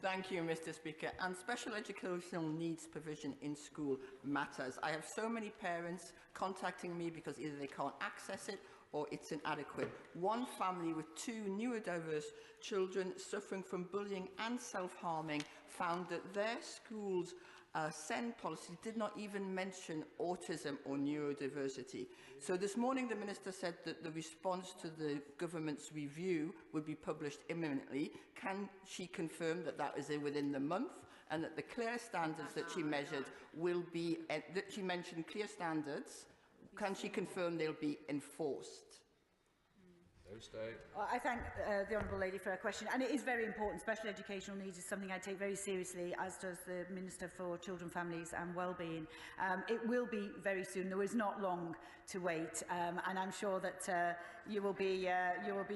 Thank you, Mr. Speaker. And special educational needs provision in school matters. I have so many parents contacting me because either they can't access it or it's inadequate. One family with 2 neurodiverse children suffering from bullying and self-harming found that their schools SEND policy did not even mention autism or neurodiversity. So this morning the Minister said that the response to the government's review would be published imminently. Can she confirm that that is within the month, and that the clear standards that she measured will be, that she mentioned clear standards, can she confirm they'll be enforced? I thank the Honourable Lady for her question, and it is very important. Special educational needs is something I take very seriously, as does the Minister for Children, Families and Wellbeing. It will be very soon. There is not long to wait, and I'm sure that you will be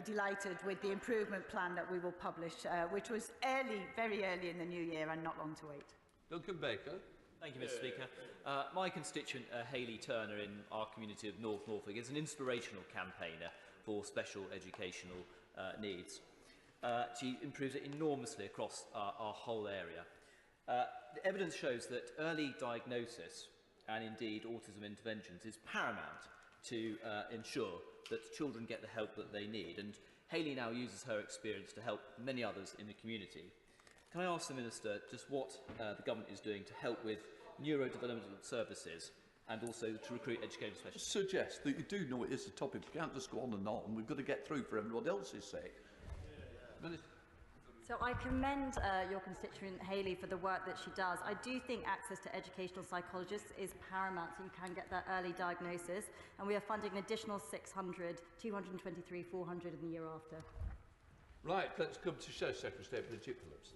delighted with the improvement plan that we will publish, which was very early in the new year, and not long to wait. Duncan Baker. Thank you, Mr Speaker. My constituent, Hayley Turner, in our community of North Norfolk, is an inspirational campaigner for special educational needs. She improves it enormously across our whole area. The evidence shows that early diagnosis and indeed autism interventions is paramount to ensure that children get the help that they need, and Hayley now uses her experience to help many others in the community. Can I ask the Minister just what the Government is doing to help with neurodevelopmental services and also to recruit educational specialists? I suggest that you do know it is a topic. We can't just go on and on. We've got to get through for everyone else's sake. So I commend your constituent Hayley for the work that she does. I do think access to educational psychologists is paramount, so you can get that early diagnosis, and we are funding an additional 600, 223, 400 in the year after. Right, let's come to Show Secretary State Bridget Phillips.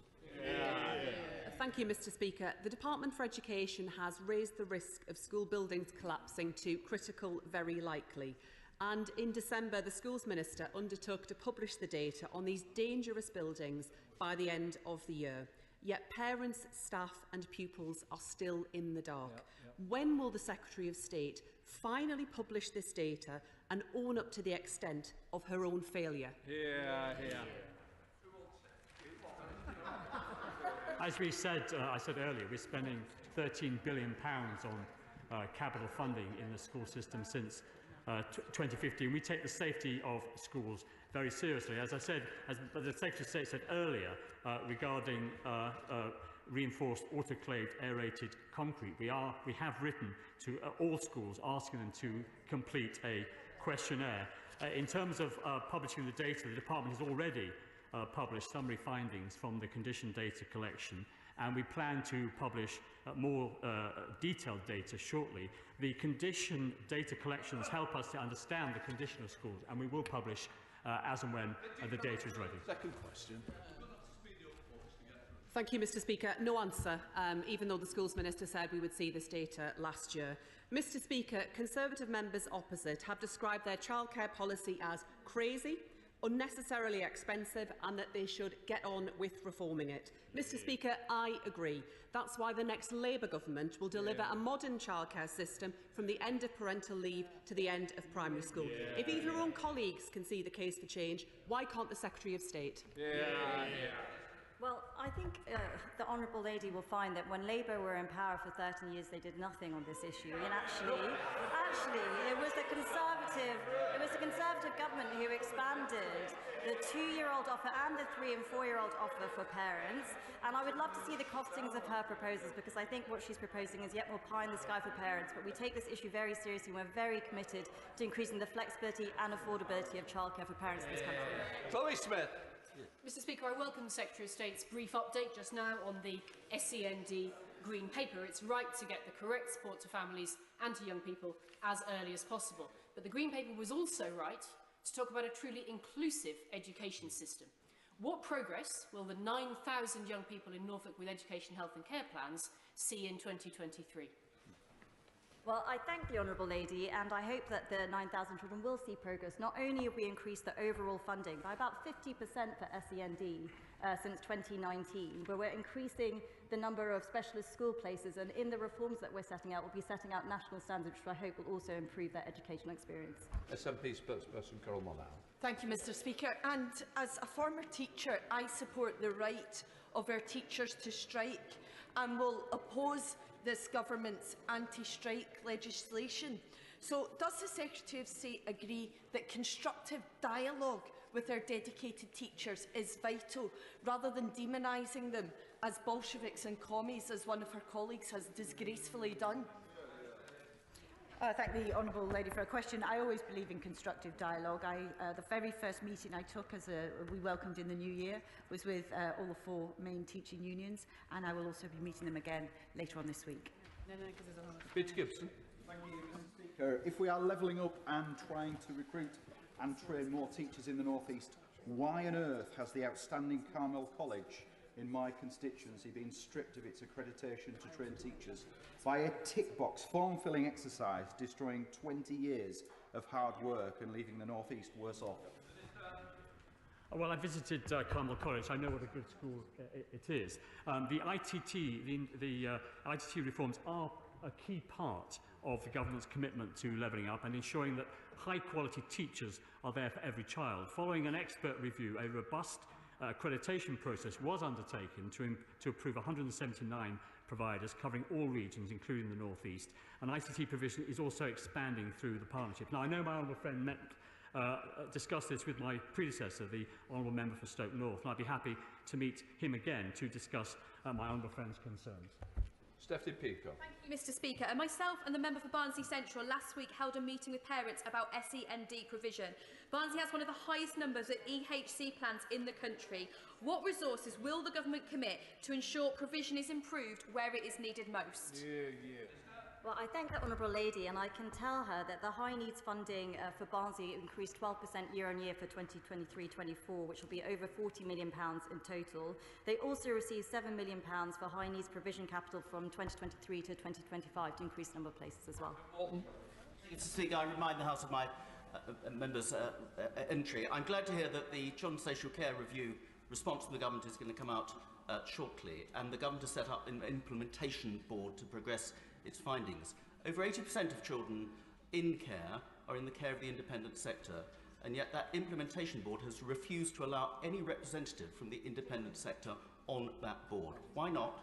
Thank you, Mr Speaker. The Department for Education has raised the risk of school buildings collapsing to critical very likely. And in December, the Schools Minister undertook to publish the data on these dangerous buildings by the end of the year. Yet parents, staff and pupils are still in the dark. When will the Secretary of State finally publish this data and own up to the extent of her own failure? As we said, I said earlier, we're spending £13 billion on capital funding in the school system since 2015. We take the safety of schools very seriously. As I said, as the Secretary of State said earlier, regarding reinforced autoclaved aerated concrete, we have written to all schools asking them to complete a questionnaire. In terms of publishing the data, the Department has already published summary findings from the condition data collection, and we plan to publish more detailed data shortly. The condition data collections help us to understand the condition of schools, and we will publish as and when the data is ready. Second question. Thank you, Mr Speaker. No answer, even though the Schools Minister said we would see this data last year. Mr Speaker, Conservative members opposite have described their childcare policy as crazy, unnecessarily expensive, and that they should get on with reforming it. Mr Speaker, I agree. That's why the next Labour government will deliver a modern childcare system from the end of parental leave to the end of primary school. If even your own colleagues can see the case for change, why can't the Secretary of State? Well, I think the Honourable Lady will find that when Labour were in power for 13 years, they did nothing on this issue. And actually, it was the Conservative government who expanded the 2-year-old offer and the 3- and 4-year-old offer for parents. And I would love to see the costings of her proposals, because I think what she's proposing is yet more pie in the sky for parents. But we take this issue very seriously, and we're very committed to increasing the flexibility and affordability of childcare for parents in this country. Chloe Smith. Mr Speaker, I welcome the Secretary of State's brief update just now on the SEND Green Paper. It's right to get the correct support to families and to young people as early as possible. But the Green Paper was also right to talk about a truly inclusive education system. What progress will the 9,000 young people in Norfolk with education, health and care plans see in 2023? Well, I thank the Honourable Lady, and I hope that the 9,000 children will see progress. Not only have we increased the overall funding by about 50% for SEND since 2019, but we're increasing the number of specialist school places, and in the reforms that we're setting out, we'll be setting out national standards, which I hope will also improve their educational experience. SNP spokesperson Carol Monaghan. Thank you, Mr Speaker. And as a former teacher, I support the right of our teachers to strike and will oppose this government's anti-strike legislation. So does the Secretary of State agree that constructive dialogue with our dedicated teachers is vital, rather than demonising them as Bolsheviks and commies, as one of her colleagues has disgracefully done. Thank the Honourable Lady for a question. I always believe in constructive dialogue. The very first meeting I took as we welcomed in the new year was with all the 4 main teaching unions, and I will also be meeting them again later on this week. Peter Gibson. Thank you, Mr. Speaker. If we are levelling up and trying to recruit and train more teachers in the North East, why on earth has the outstanding Carmel College in my constituency been stripped of its accreditation to train teachers by a tick-box form-filling exercise, destroying 20 years of hard work and leaving the North East worse off? Well, I visited Carmel College. I know what a good school it is. The ITT reforms are a key part of the government's commitment to levelling up and ensuring that high-quality teachers are there for every child. Following an expert review, a robust accreditation process was undertaken to approve 179 providers covering all regions, including the North East. And ICT provision is also expanding through the partnership. Now, I know my honourable friend discussed this with my predecessor, the honourable member for Stoke North, and I'd be happy to meet him again to discuss my honourable friend's concerns. Stephanie Peacock. Thank you, Mr. Speaker. And myself and the member for Barnsley Central last week held a meeting with parents about SEND provision. Barnsley has one of the highest numbers of EHC plans in the country. What resources will the government commit to ensure provision is improved where it is needed most? Well, I thank the Honourable Lady, and I can tell her that the high needs funding for Barnsley increased 12% year on year for 2023-24, which will be over £40 million in total. They also received £7 million for high needs provision capital from 2023 to 2025 to increase the number of places as well. Mr. Speaker, I remind the House of my members' entry. I'm glad to hear that the Children's Social Care Review response from the government is going to come out shortly, and the government has set up an implementation board to progress its findings. Over 80% of children in care are in the care of the independent sector, and yet that implementation board has refused to allow any representative from the independent sector on that board. Why not?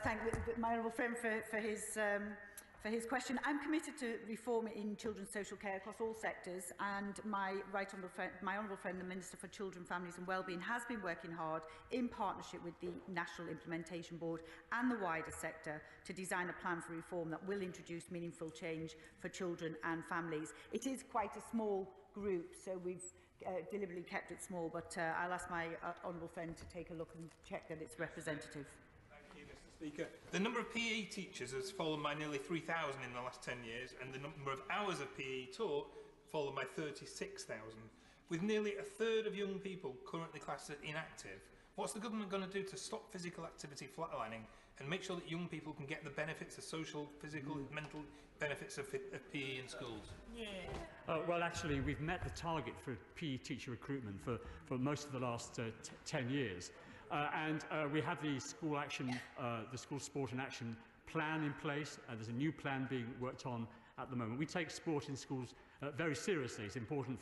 Thank my honourable friend for his question. I'm committed to reform in children's social care across all sectors, and my honourable friend, the Minister for Children, Families and Wellbeing, has been working hard in partnership with the National Implementation Board and the wider sector to design a plan for reform that will introduce meaningful change for children and families. It is quite a small group, so we've deliberately kept it small, but I'll ask my honourable friend to take a look and check that it's representative. Speaker, the number of PE teachers has fallen by nearly 3,000 in the last 10 years, and the number of hours of PE taught fallen by 36,000. With nearly a third of young people currently classed as inactive, what's the government going to do to stop physical activity flatlining and make sure that young people can get the benefits of social, physical, and mental benefits of PE in schools? Well, actually, we've met the target for PE teacher recruitment for most of the last 10 years. And we have the school sport and action plan in place. There's a new plan being worked on at the moment. We take sport in schools very seriously. It's important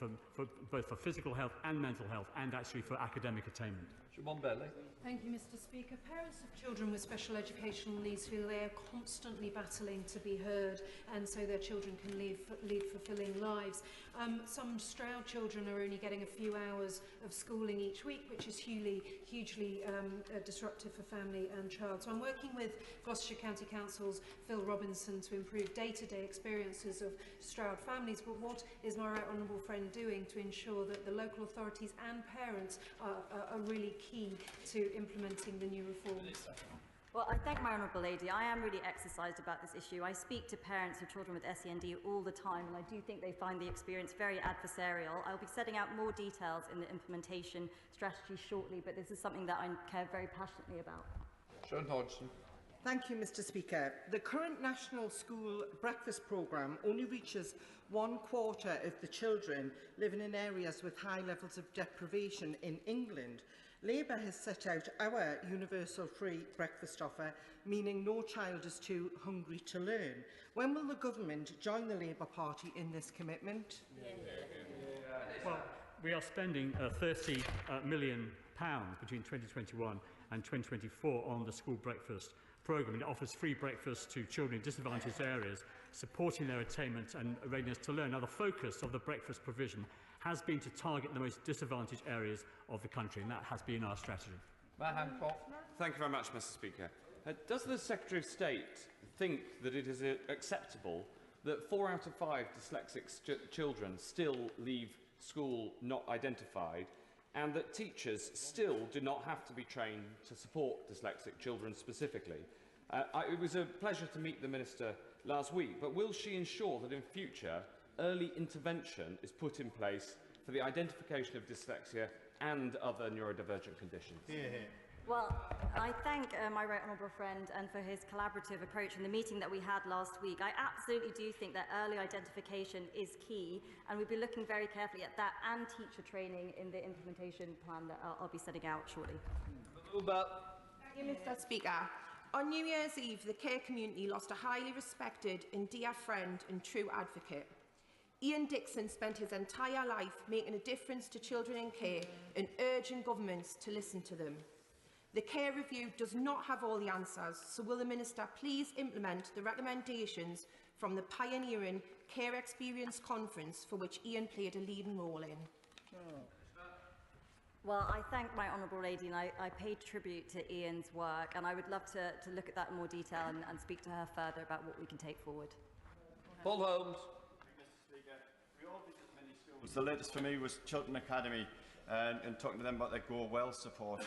both for physical health and mental health, and actually for academic attainment. Siobhan Bailey. Thank you, Mr. Speaker. Parents of children with special educational needs feel they are constantly battling to be heard, and so their children can lead fulfilling lives. Some Stroud children are only getting a few hours of schooling each week, which is hugely disruptive for family and child. So I'm working with Gloucestershire County Council's Phil Robinson to improve day-to-day experiences of Stroud families. But what is my right honourable friend doing to ensure that the local authorities and parents are really key to implementing the new reforms? Well, I thank my honourable lady. I am really exercised about this issue. I speak to parents of children with SEND all the time, and I do think they find the experience very adversarial. I'll be setting out more details in the implementation strategy shortly, but this is something that I care very passionately about. Sharon Hodgson. Thank you, Mr. Speaker. The current National School Breakfast Programme only reaches 1/4 of the children living in areas with high levels of deprivation in England. Labour has set out our universal free breakfast offer, meaning no child is too hungry to learn. When will the government join the Labour Party in this commitment? Well, we are spending £30 million between 2021 and 2024 on the school breakfast programme. It offers free breakfast to children in disadvantaged areas, supporting their attainment and readiness to learn. Now, the focus of the breakfast provision has been to target the most disadvantaged areas of the country, and that has been our strategy. Thank you very much, Mr. Speaker. Does the Secretary of State think that it is acceptable that 4 out of 5 dyslexic children still leave school not identified, and that teachers still do not have to be trained to support dyslexic children specifically? It was a pleasure to meet the Minister last week, but will she ensure that in future early intervention is put in place for the identification of dyslexia and other neurodivergent conditions? Well, I thank my right honourable friend and for his collaborative approach in the meeting that we had last week. I absolutely do think that early identification is key, and we'll be looking very carefully at that and teacher training in the implementation plan that I'll be setting out shortly. Thank you, Mr. Speaker. On New Year's Eve, the care community lost a highly respected and dear friend and true advocate. Ian Dixon spent his entire life making a difference to children in care and urging governments to listen to them. The care review does not have all the answers, so will the Minister please implement the recommendations from the pioneering Care Experience Conference, for which Ian played a leading role in? Well, I thank my honourable lady, and I paid tribute to Ian's work, and I would love to look at that in more detail and speak to her further about what we can take forward. Paul Holmes. Mr. Speaker, we all visit many schools. The latest for me was Chiltern Academy, and talking to them about their Go Well support.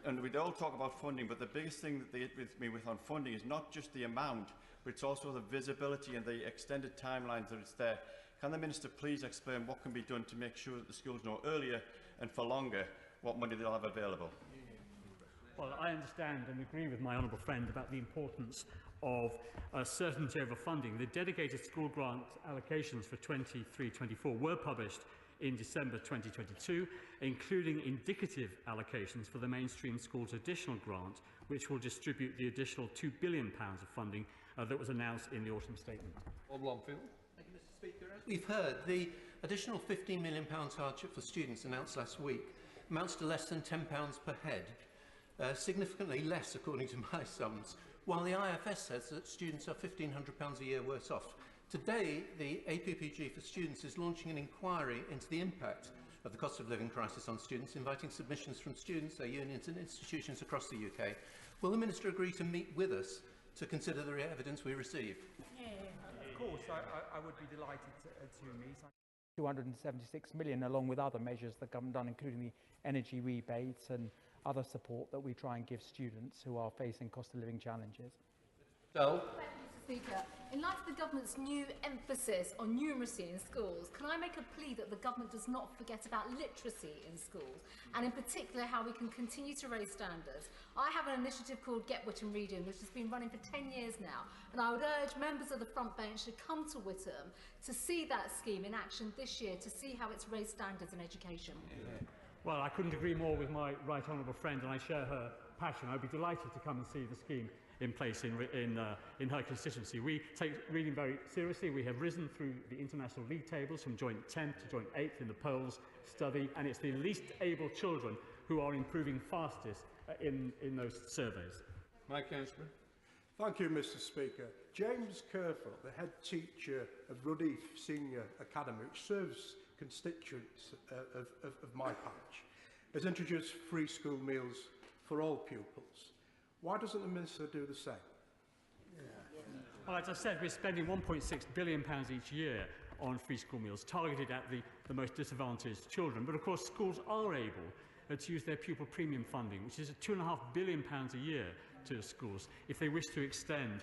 And we'd all talk about funding, but the biggest thing that they hit with me with on funding is not just the amount, but it's also the visibility and the extended timelines that it's there. Can the Minister please explain what can be done to make sure that the schools know earlier and for longer what money they'll have available? Well, I understand and agree with my honourable friend about the importance of certainty over funding. The dedicated school grant allocations for 23-24 were published in December 2022, including indicative allocations for the mainstream schools additional grant, which will distribute the additional £2 billion of funding that was announced in the autumn statement. Thank you, Mr. Speaker. As we've heard, the additional £15 million hardship for students announced last week amounts to less than £10 per head, significantly less according to my sums, while the IFS says that students are £1,500 a year worse off. Today, the APPG for Students is launching an inquiry into the impact of the cost of living crisis on students, inviting submissions from students, their unions and institutions across the UK. Will the Minister agree to meet with us to consider the evidence we receive? Of course, I would be delighted to meet. 276 million, along with other measures the government done, including the energy rebates and other support that we try and give students who are facing cost of living challenges. So, Thank you, Mr. Speaker. In light of the government's new emphasis on numeracy in schools, can I make a plea that the government does not forget about literacy in schools, and in particular how we can continue to raise standards? I have an initiative called Get Whittam Reading, which has been running for 10 years now, and I would urge members of the front bench to come to Whittam to see that scheme in action this year, to see how it's raised standards in education. Well, I couldn't agree more with my right honourable friend, and I share her passion. I'd be delighted to come and see the scheme in place in her constituency. We take reading very seriously. We have risen through the international league tables from joint 10th to joint 8th in the polls study, and it's the least able children who are improving fastest in those surveys. Mike Hansman. Thank you, Mr. Speaker. James Kerfoot, the head teacher of Ruddy Senior Academy, which serves constituents of my parish, has introduced free school meals for all pupils. Why doesn't the Minister do the same? Well, as I said, we're spending £1.6 billion each year on free school meals, targeted at the most disadvantaged children. But of course, schools are able to use their pupil premium funding, which is £2.5 billion a year to schools, if they wish to extend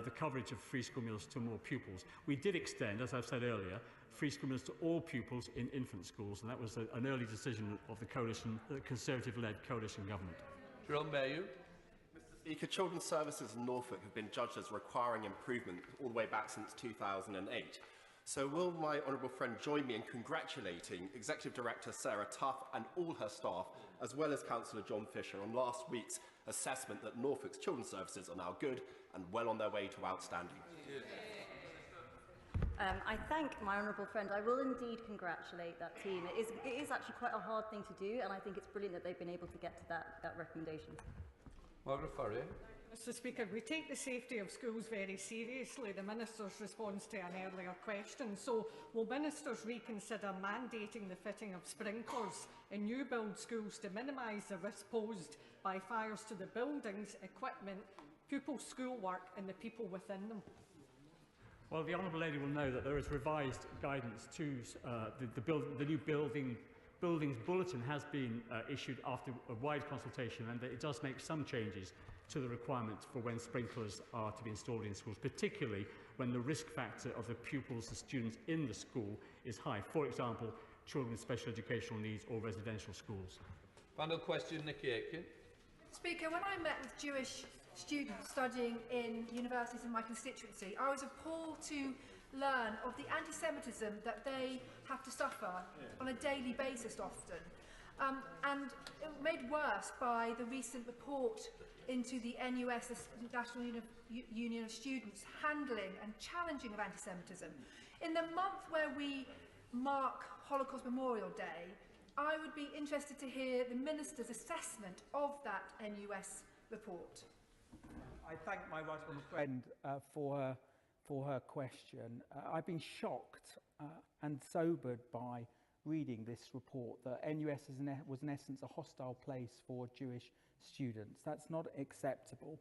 the coverage of free school meals to more pupils. We did extend, as I've said earlier, free school meals to all pupils in infant schools, and that was an early decision of the coalition, the Conservative-led coalition government. Jerome Mayu. Mr. Speaker, children's services in Norfolk have been judged as requiring improvement all the way back since 2008. So will my honourable friend join me in congratulating Executive Director Sarah Tuff and all her staff, as well as Councillor John Fisher, on last week's assessment that Norfolk's children's services are now good and well on their way to outstanding? I thank my honourable friend. I will indeed congratulate that team. It is actually quite a hard thing to do, and I think it's brilliant that they've been able to get to that recommendation. Margaret Farrier. Mr Speaker, we take the safety of schools very seriously, the Minister's response to an earlier question. So, will Ministers reconsider mandating the fitting of sprinklers in new build schools to minimise the risk posed by fires to the buildings, equipment, pupils' schoolwork and the people within them? Well, the Honourable Lady will know that there is revised guidance to the new Buildings Bulletin has been issued after a wide consultation, and it does make some changes to the requirements for when sprinklers are to be installed in schools, particularly when the risk factor of the pupils and students in the school is high. For example, children with special educational needs or residential schools. Final question, Nikki Aitken. Speaker, when I met with Jewish students studying in universities in my constituency, I was appalled to learn of the anti-Semitism that they have to suffer on a daily basis often. And it was made worse by the recent report into the NUS, the National Union of Students, handling and challenging of anti-Semitism. In the month where we mark Holocaust Memorial Day, I would be interested to hear the Minister's assessment of that NUS report. I thank my right honourable friend for her question. I've been shocked and sobered by reading this report that NUS was in essence a hostile place for Jewish students. That's not acceptable.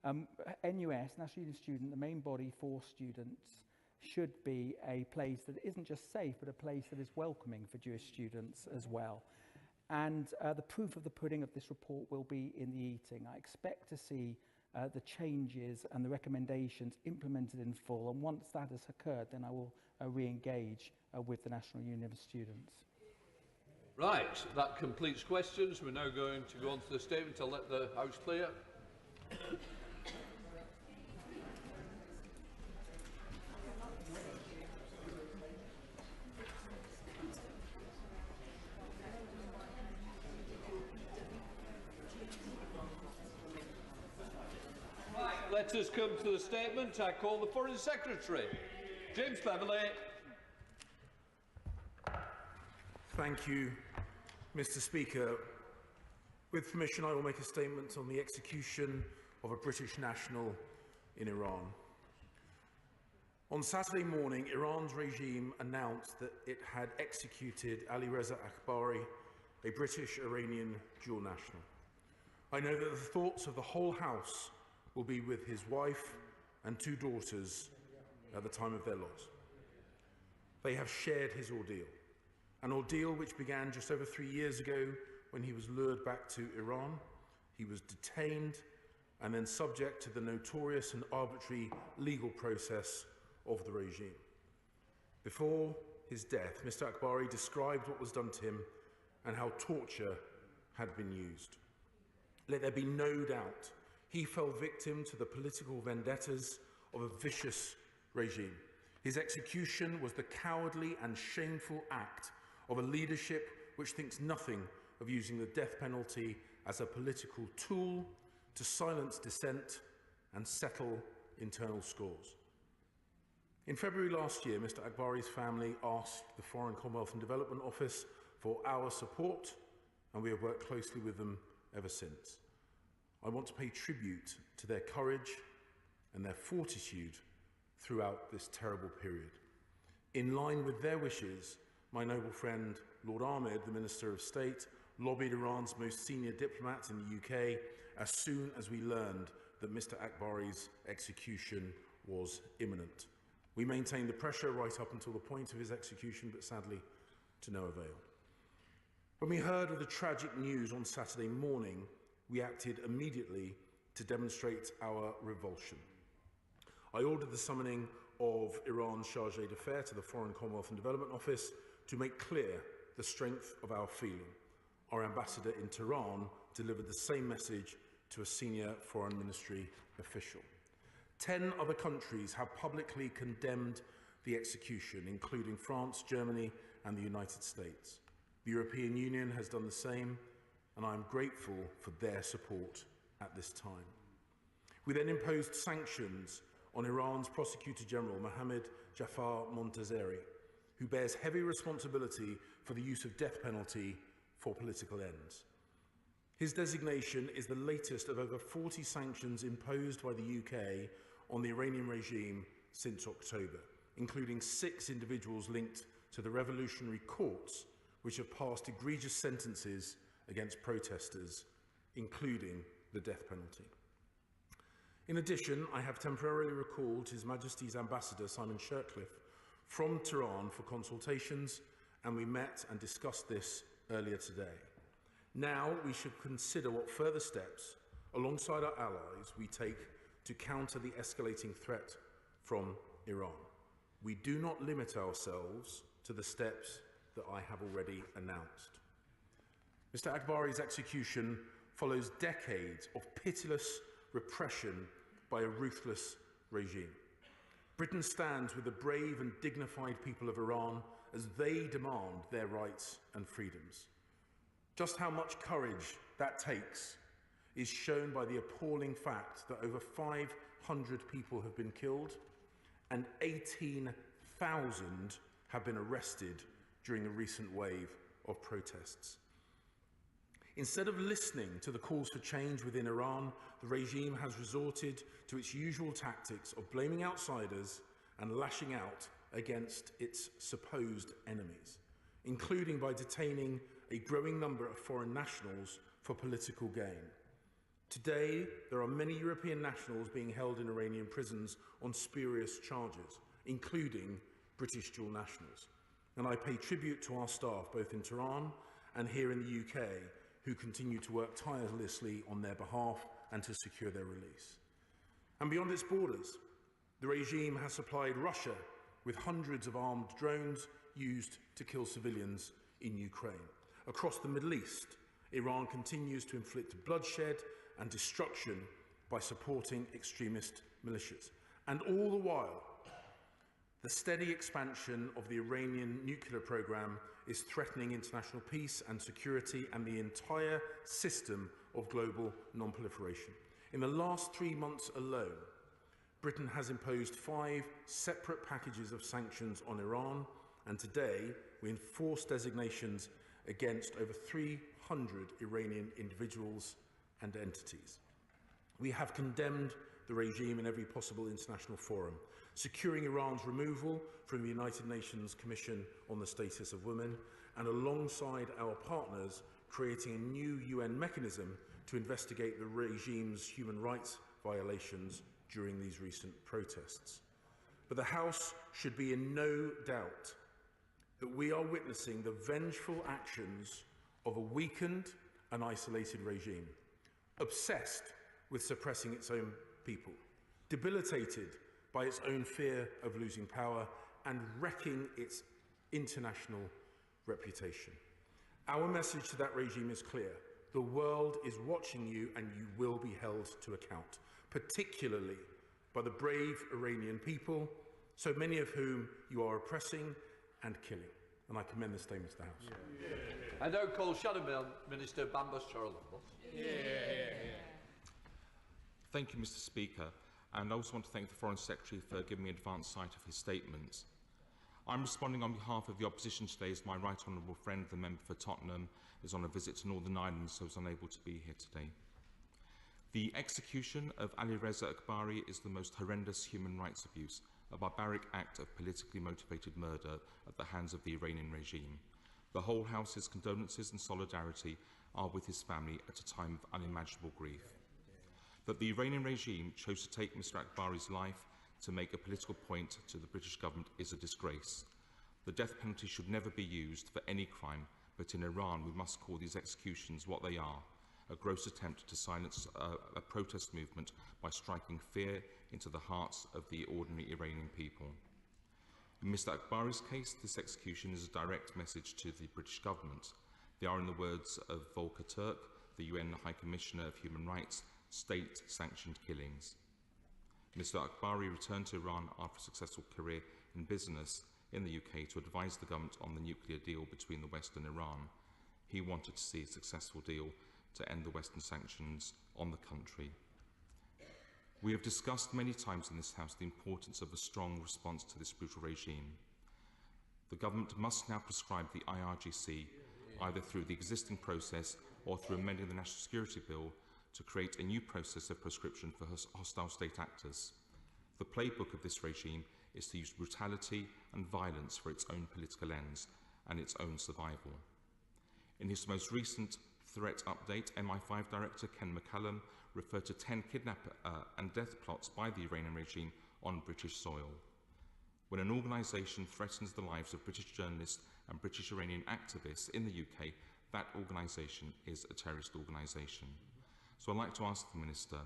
NUS, National Union of Students, the main body for students, should be a place that isn't just safe, but a place that is welcoming for Jewish students as well. And the proof of the pudding of this report will be in the eating. I expect to see the changes and the recommendations implemented in full, and once that has occurred, then I will re-engage with the National Union of Students. Right, that completes questions. We're now going to go on to the statement. I'll let the House clear. Let us come to the statement. I call the Foreign Secretary, James Beverley. Thank you, Mr Speaker. With permission, I will make a statement on the execution of a British national in Iran. On Saturday morning, Iran's regime announced that it had executed Ali Reza Akbari, a British-Iranian dual national. I know that the thoughts of the whole House will be with his wife and 2 daughters at the time of their loss. They have shared his ordeal, an ordeal which began just over 3 years ago when he was lured back to Iran. He was detained and then subject to the notorious and arbitrary legal process of the regime. Before his death, Mr Akbari described what was done to him and how torture had been used. Let there be no doubt, he fell victim to the political vendettas of a vicious regime. His execution was the cowardly and shameful act of a leadership which thinks nothing of using the death penalty as a political tool to silence dissent and settle internal scores. In February last year, Mr Akbari's family asked the Foreign Commonwealth and Development Office for our support, and we have worked closely with them ever since. I want to pay tribute to their courage and their fortitude throughout this terrible period. In line with their wishes, my noble friend Lord Ahmed, the Minister of State, lobbied Iran's most senior diplomat in the UK as soon as we learned that Mr Akbari's execution was imminent. We maintained the pressure right up until the point of his execution, but sadly to no avail. When we heard of the tragic news on Saturday morning, we acted immediately to demonstrate our revulsion. I ordered the summoning of Iran's Chargé d'Affaires to the Foreign Commonwealth and Development Office to make clear the strength of our feeling. Our ambassador in Tehran delivered the same message to a senior foreign ministry official. 10 other countries have publicly condemned the execution, including France, Germany, and the United States. The European Union has done the same, and I am grateful for their support at this time. We then imposed sanctions on Iran's Prosecutor General, Mohammad Jafar Montazeri, who bears heavy responsibility for the use of death penalty for political ends. His designation is the latest of over 40 sanctions imposed by the UK on the Iranian regime since October, including 6 individuals linked to the revolutionary courts, which have passed egregious sentences against protesters, including the death penalty. In addition, I have temporarily recalled His Majesty's Ambassador Simon Shirtcliffe from Tehran for consultations, and we met and discussed this earlier today. Now we should consider what further steps, alongside our allies, we take to counter the escalating threat from Iran. We do not limit ourselves to the steps that I have already announced. Mr. Akbari's execution follows decades of pitiless repression by a ruthless regime. Britain stands with the brave and dignified people of Iran as they demand their rights and freedoms. Just how much courage that takes is shown by the appalling fact that over 500 people have been killed and 18,000 have been arrested during the recent wave of protests. Instead of listening to the calls for change within Iran, the regime has resorted to its usual tactics of blaming outsiders and lashing out against its supposed enemies, including by detaining a growing number of foreign nationals for political gain. Today, there are many European nationals being held in Iranian prisons on spurious charges, including British dual nationals. And I pay tribute to our staff, both in Tehran and here in the UK, who continue to work tirelessly on their behalf and to secure their release. And beyond its borders, the regime has supplied Russia with hundreds of armed drones used to kill civilians in Ukraine. Across the Middle East, Iran continues to inflict bloodshed and destruction by supporting extremist militias. And all the while, the steady expansion of the Iranian nuclear program is threatening international peace and security and the entire system of global non-proliferation. In the last 3 months alone, Britain has imposed 5 separate packages of sanctions on Iran, and today we enforce designations against over 300 Iranian individuals and entities. We have condemned the regime in every possible international forum, securing Iran's removal from the United Nations Commission on the Status of Women, and alongside our partners, creating a new UN mechanism to investigate the regime's human rights violations during these recent protests. But the House should be in no doubt that we are witnessing the vengeful actions of a weakened and isolated regime, obsessed with suppressing its own people, debilitated by its own fear of losing power and wrecking its international reputation. Our message to that regime is clear. The world is watching you and you will be held to account, particularly by the brave Iranian people, so many of whom you are oppressing and killing. And I commend the statement to the House. I now call Shadow Minister Bambas Charles. Thank you, Mr. Speaker, and I also want to thank the Foreign Secretary for giving me advance sight of his statements. I'm responding on behalf of the opposition today as my right honourable friend, the member for Tottenham, is on a visit to Northern Ireland, so is unable to be here today. The execution of Ali Reza Akbari is the most horrendous human rights abuse, a barbaric act of politically motivated murder at the hands of the Iranian regime. The whole House's condolences and solidarity are with his family at a time of unimaginable grief. That the Iranian regime chose to take Mr. Akbari's life to make a political point to the British government is a disgrace. The death penalty should never be used for any crime, but in Iran we must call these executions what they are, a gross attempt to silence a protest movement by striking fear into the hearts of the ordinary Iranian people. In Mr. Akbari's case, this execution is a direct message to the British government. They are, in the words of Volker Turk, the UN High Commissioner of Human Rights, state-sanctioned killings. Mr. Akbari returned to Iran after a successful career in business in the UK to advise the government on the nuclear deal between the West and Iran. He wanted to see a successful deal to end the Western sanctions on the country. We have discussed many times in this House the importance of a strong response to this brutal regime. The government must now prescribe the IRGC either through the existing process or through amending the National Security Bill to create a new process of proscription for hostile state actors. The playbook of this regime is to use brutality and violence for its own political ends and its own survival. In his most recent threat update, MI5 Director Ken McCallum referred to 10 kidnap and death plots by the Iranian regime on British soil. When an organisation threatens the lives of British journalists and British Iranian activists in the UK, that organisation is a terrorist organisation. So I'd like to ask the Minister,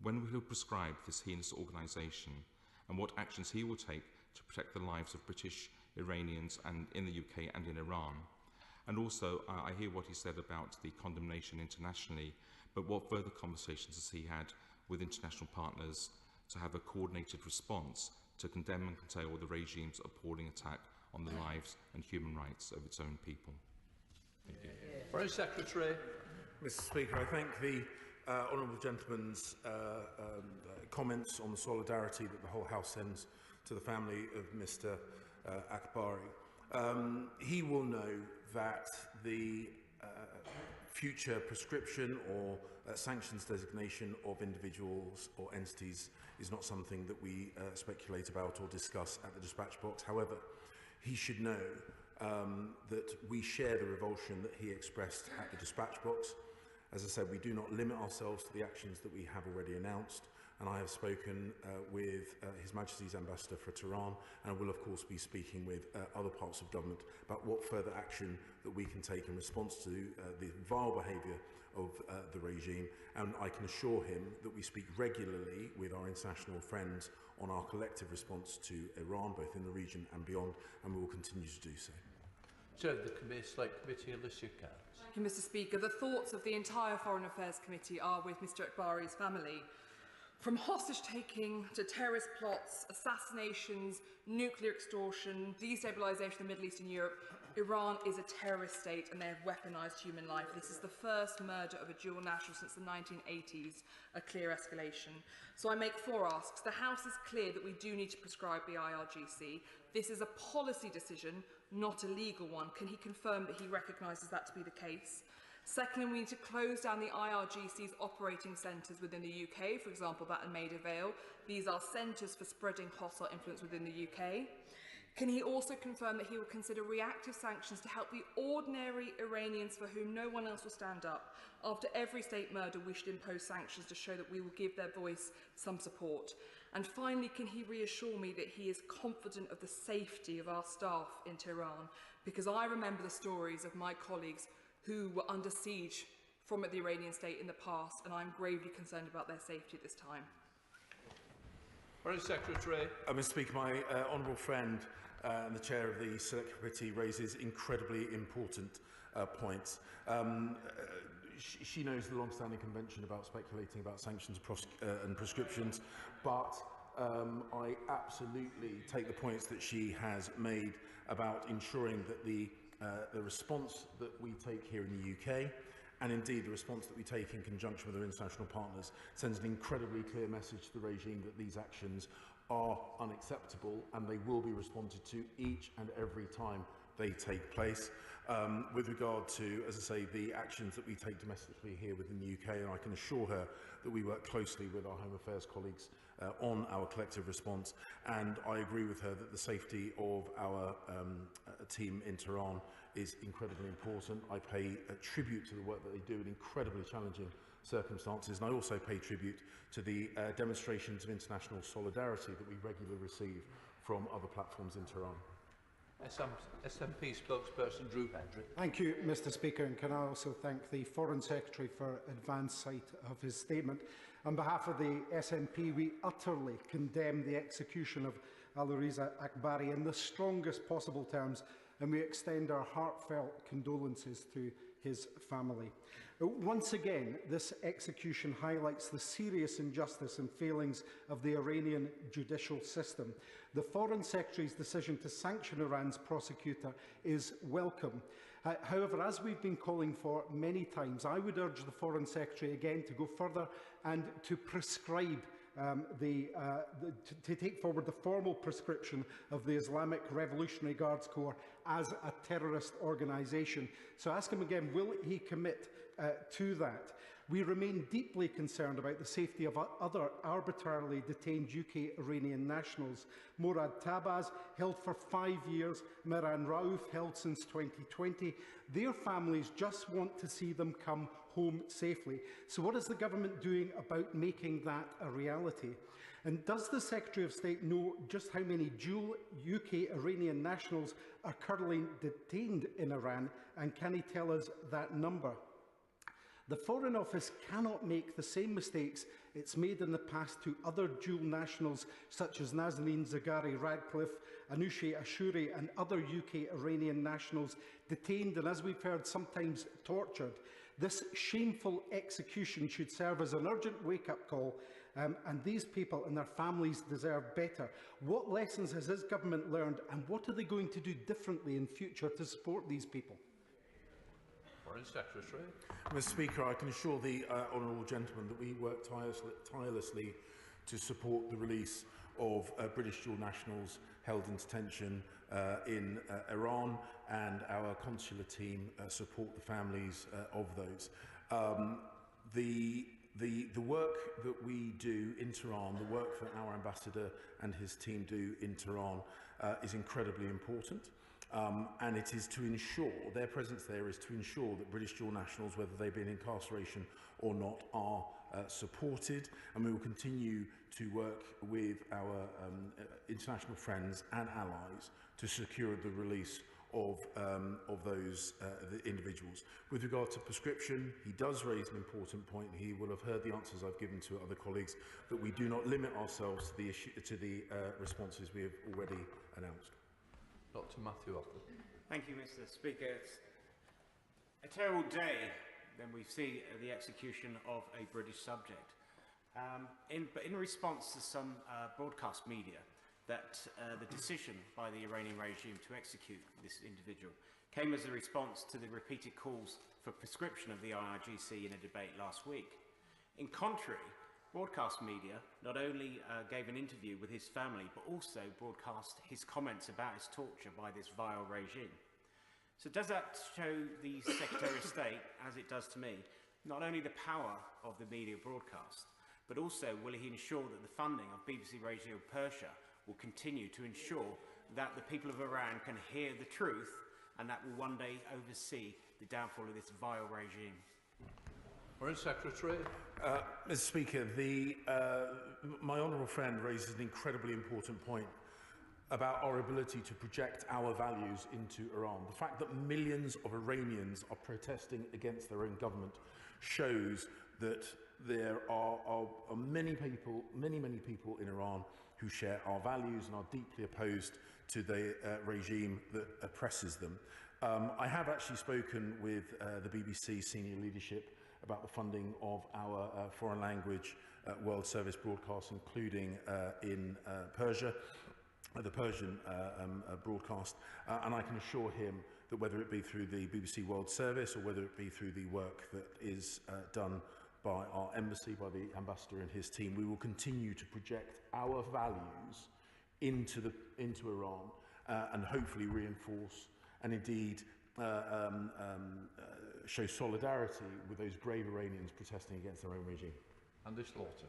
when will he prescribe this heinous organisation and what actions he will take to protect the lives of British Iranians and in the UK and in Iran? And also, I hear what he said about the condemnation internationally, but what further conversations has he had with international partners to have a coordinated response to condemn and curtail the regime's appalling attack on the lives and human rights of its own people? Thank you. Foreign Secretary. Mr. Speaker, I thank the honourable gentleman's comments on the solidarity that the whole House sends to the family of Mr. Akbari. He will know that the future prescription or sanctions designation of individuals or entities is not something that we speculate about or discuss at the dispatch box. However, he should know that we share the revulsion that he expressed at the dispatch box. As I said, we do not limit ourselves to the actions that we have already announced, and I have spoken with His Majesty's Ambassador for Tehran, and will of course be speaking with other parts of government about what further action that we can take in response to the vile behaviour of the regime, and I can assure him that we speak regularly with our international friends on our collective response to Iran, both in the region and beyond, and we will continue to do so. Chair of the Select Committee, Alicia Cairns. Thank you, Mr. Speaker. The thoughts of the entire Foreign Affairs Committee are with Mr. Akbari's family. From hostage-taking to terrorist plots, assassinations, nuclear extortion, destabilisation of the Middle East and Europe, Iran is a terrorist state and they have weaponised human life. This is the first murder of a dual national since the 1980s, a clear escalation. So I make 4 asks. The House is clear that we do need to prescribe the IRGC. This is a policy decision, not a legal one. Can he confirm that he recognises that to be the case? Secondly, we need to close down the IRGC's operating centres within the UK, for example, that in Maida Vale. These are centres for spreading hostile influence within the UK. Can he also confirm that he will consider reactive sanctions to help the ordinary Iranians for whom no one else will stand up? After every state murder, we should impose sanctions to show that we will give their voice some support. And finally, can he reassure me that he is confident of the safety of our staff in Tehran? Because I remember the stories of my colleagues who were under siege from the Iranian state in the past, and I'm gravely concerned about their safety at this time. Foreign Secretary. Mr. Speaker, my honourable friend and the chair of the Select Committee raises incredibly important points. She knows the long-standing convention about speculating about sanctions and prescriptions, but I absolutely take the points that she has made about ensuring that the response that we take here in the UK, and indeed the response that we take in conjunction with our international partners, sends an incredibly clear message to the regime that these actions are unacceptable and they will be responded to each and every time they take place. With regard to, as I say, the actions that we take domestically here within the UK, and I can assure her that we work closely with our Home Affairs colleagues on our collective response, and I agree with her that the safety of our team in Tehran is incredibly important. I pay tribute to the work that they do in incredibly challenging circumstances, and I also pay tribute to the demonstrations of international solidarity that we regularly receive from other platforms in Tehran. SNP spokesperson Drew Hendry. Thank you, Mr. Speaker, and can I also thank the Foreign Secretary for advance sight of his statement. On behalf of the SNP, we utterly condemn the execution of Alireza Akbari in the strongest possible terms, and we extend our heartfelt condolences to his family. Once again, this execution highlights the serious injustice and failings of the Iranian judicial system. The Foreign Secretary's decision to sanction Iran's prosecutor is welcome. However, as we've been calling for many times, I would urge the Foreign Secretary again to go further and to prescribe to take forward the formal prescription of the Islamic Revolutionary Guards Corps as a terrorist organisation. So I ask him again, will he commit to that? We remain deeply concerned about the safety of other arbitrarily detained UK Iranian nationals. Morad Tabaz, held for 5 years, Miran Rauf, held since 2020. Their families just want to see them come home safely. So what is the government doing about making that a reality? And does the Secretary of State know just how many dual UK Iranian nationals are currently detained in Iran, and can he tell us that number? The Foreign Office cannot make the same mistakes it's made in the past to other dual nationals such as Nazanin Zaghari Radcliffe, Anousheh Ashuri and other UK Iranian nationals detained and, as we've heard, sometimes tortured. This shameful execution should serve as an urgent wake-up call, and these people and their families deserve better. What lessons has his government learned, and what are they going to do differently in future to support these people? Foreign Secretary. Mr. Speaker, I can assure the honourable gentleman that we work tirelessly to support the release of British dual nationals held in detention in Iran, and our consular team support the families of those. The work that we do in Tehran, the work that our ambassador and his team do in Tehran is incredibly important. And it is to ensure, their presence there is to ensure that British dual nationals, whether they be in incarceration or not, are supported. And we will continue to work with our international friends and allies to secure the release of those the individuals. With regard to prescription, he does raise an important point. He will have heard the answers I've given to other colleagues, that we do not limit ourselves to the issue, to the responses we have already announced. Dr. Matthew Upton. Thank you, Mr. Speaker. It's a terrible day when we see the execution of a British subject. In response to some broadcast media, that the decision by the Iranian regime to execute this individual came as a response to the repeated calls for prescription of the IRGC in a debate last week. In contrary, broadcast media not only gave an interview with his family, but also broadcast his comments about his torture by this vile regime. So does that show the Secretary of State, as it does to me, not only the power of the media broadcast, but also will he ensure that the funding of BBC Radio Persia will continue to ensure that the people of Iran can hear the truth, and that will one day oversee the downfall of this vile regime? Foreign Secretary. Mr. Speaker, my honourable friend raises an incredibly important point about our ability to project our values into Iran. The fact that millions of Iranians are protesting against their own government shows that there are many people in Iran who share our values and are deeply opposed to the regime that oppresses them. I have actually spoken with the BBC senior leadership about the funding of our foreign language world service broadcasts, including in Persia, the Persian broadcast, and I can assure him that whether it be through the BBC World Service or whether it be through the work that is done by our embassy, by the ambassador and his team, we will continue to project our values into Iran and hopefully reinforce and indeed show solidarity with those brave Iranians protesting against their own regime. Andy Slaughter.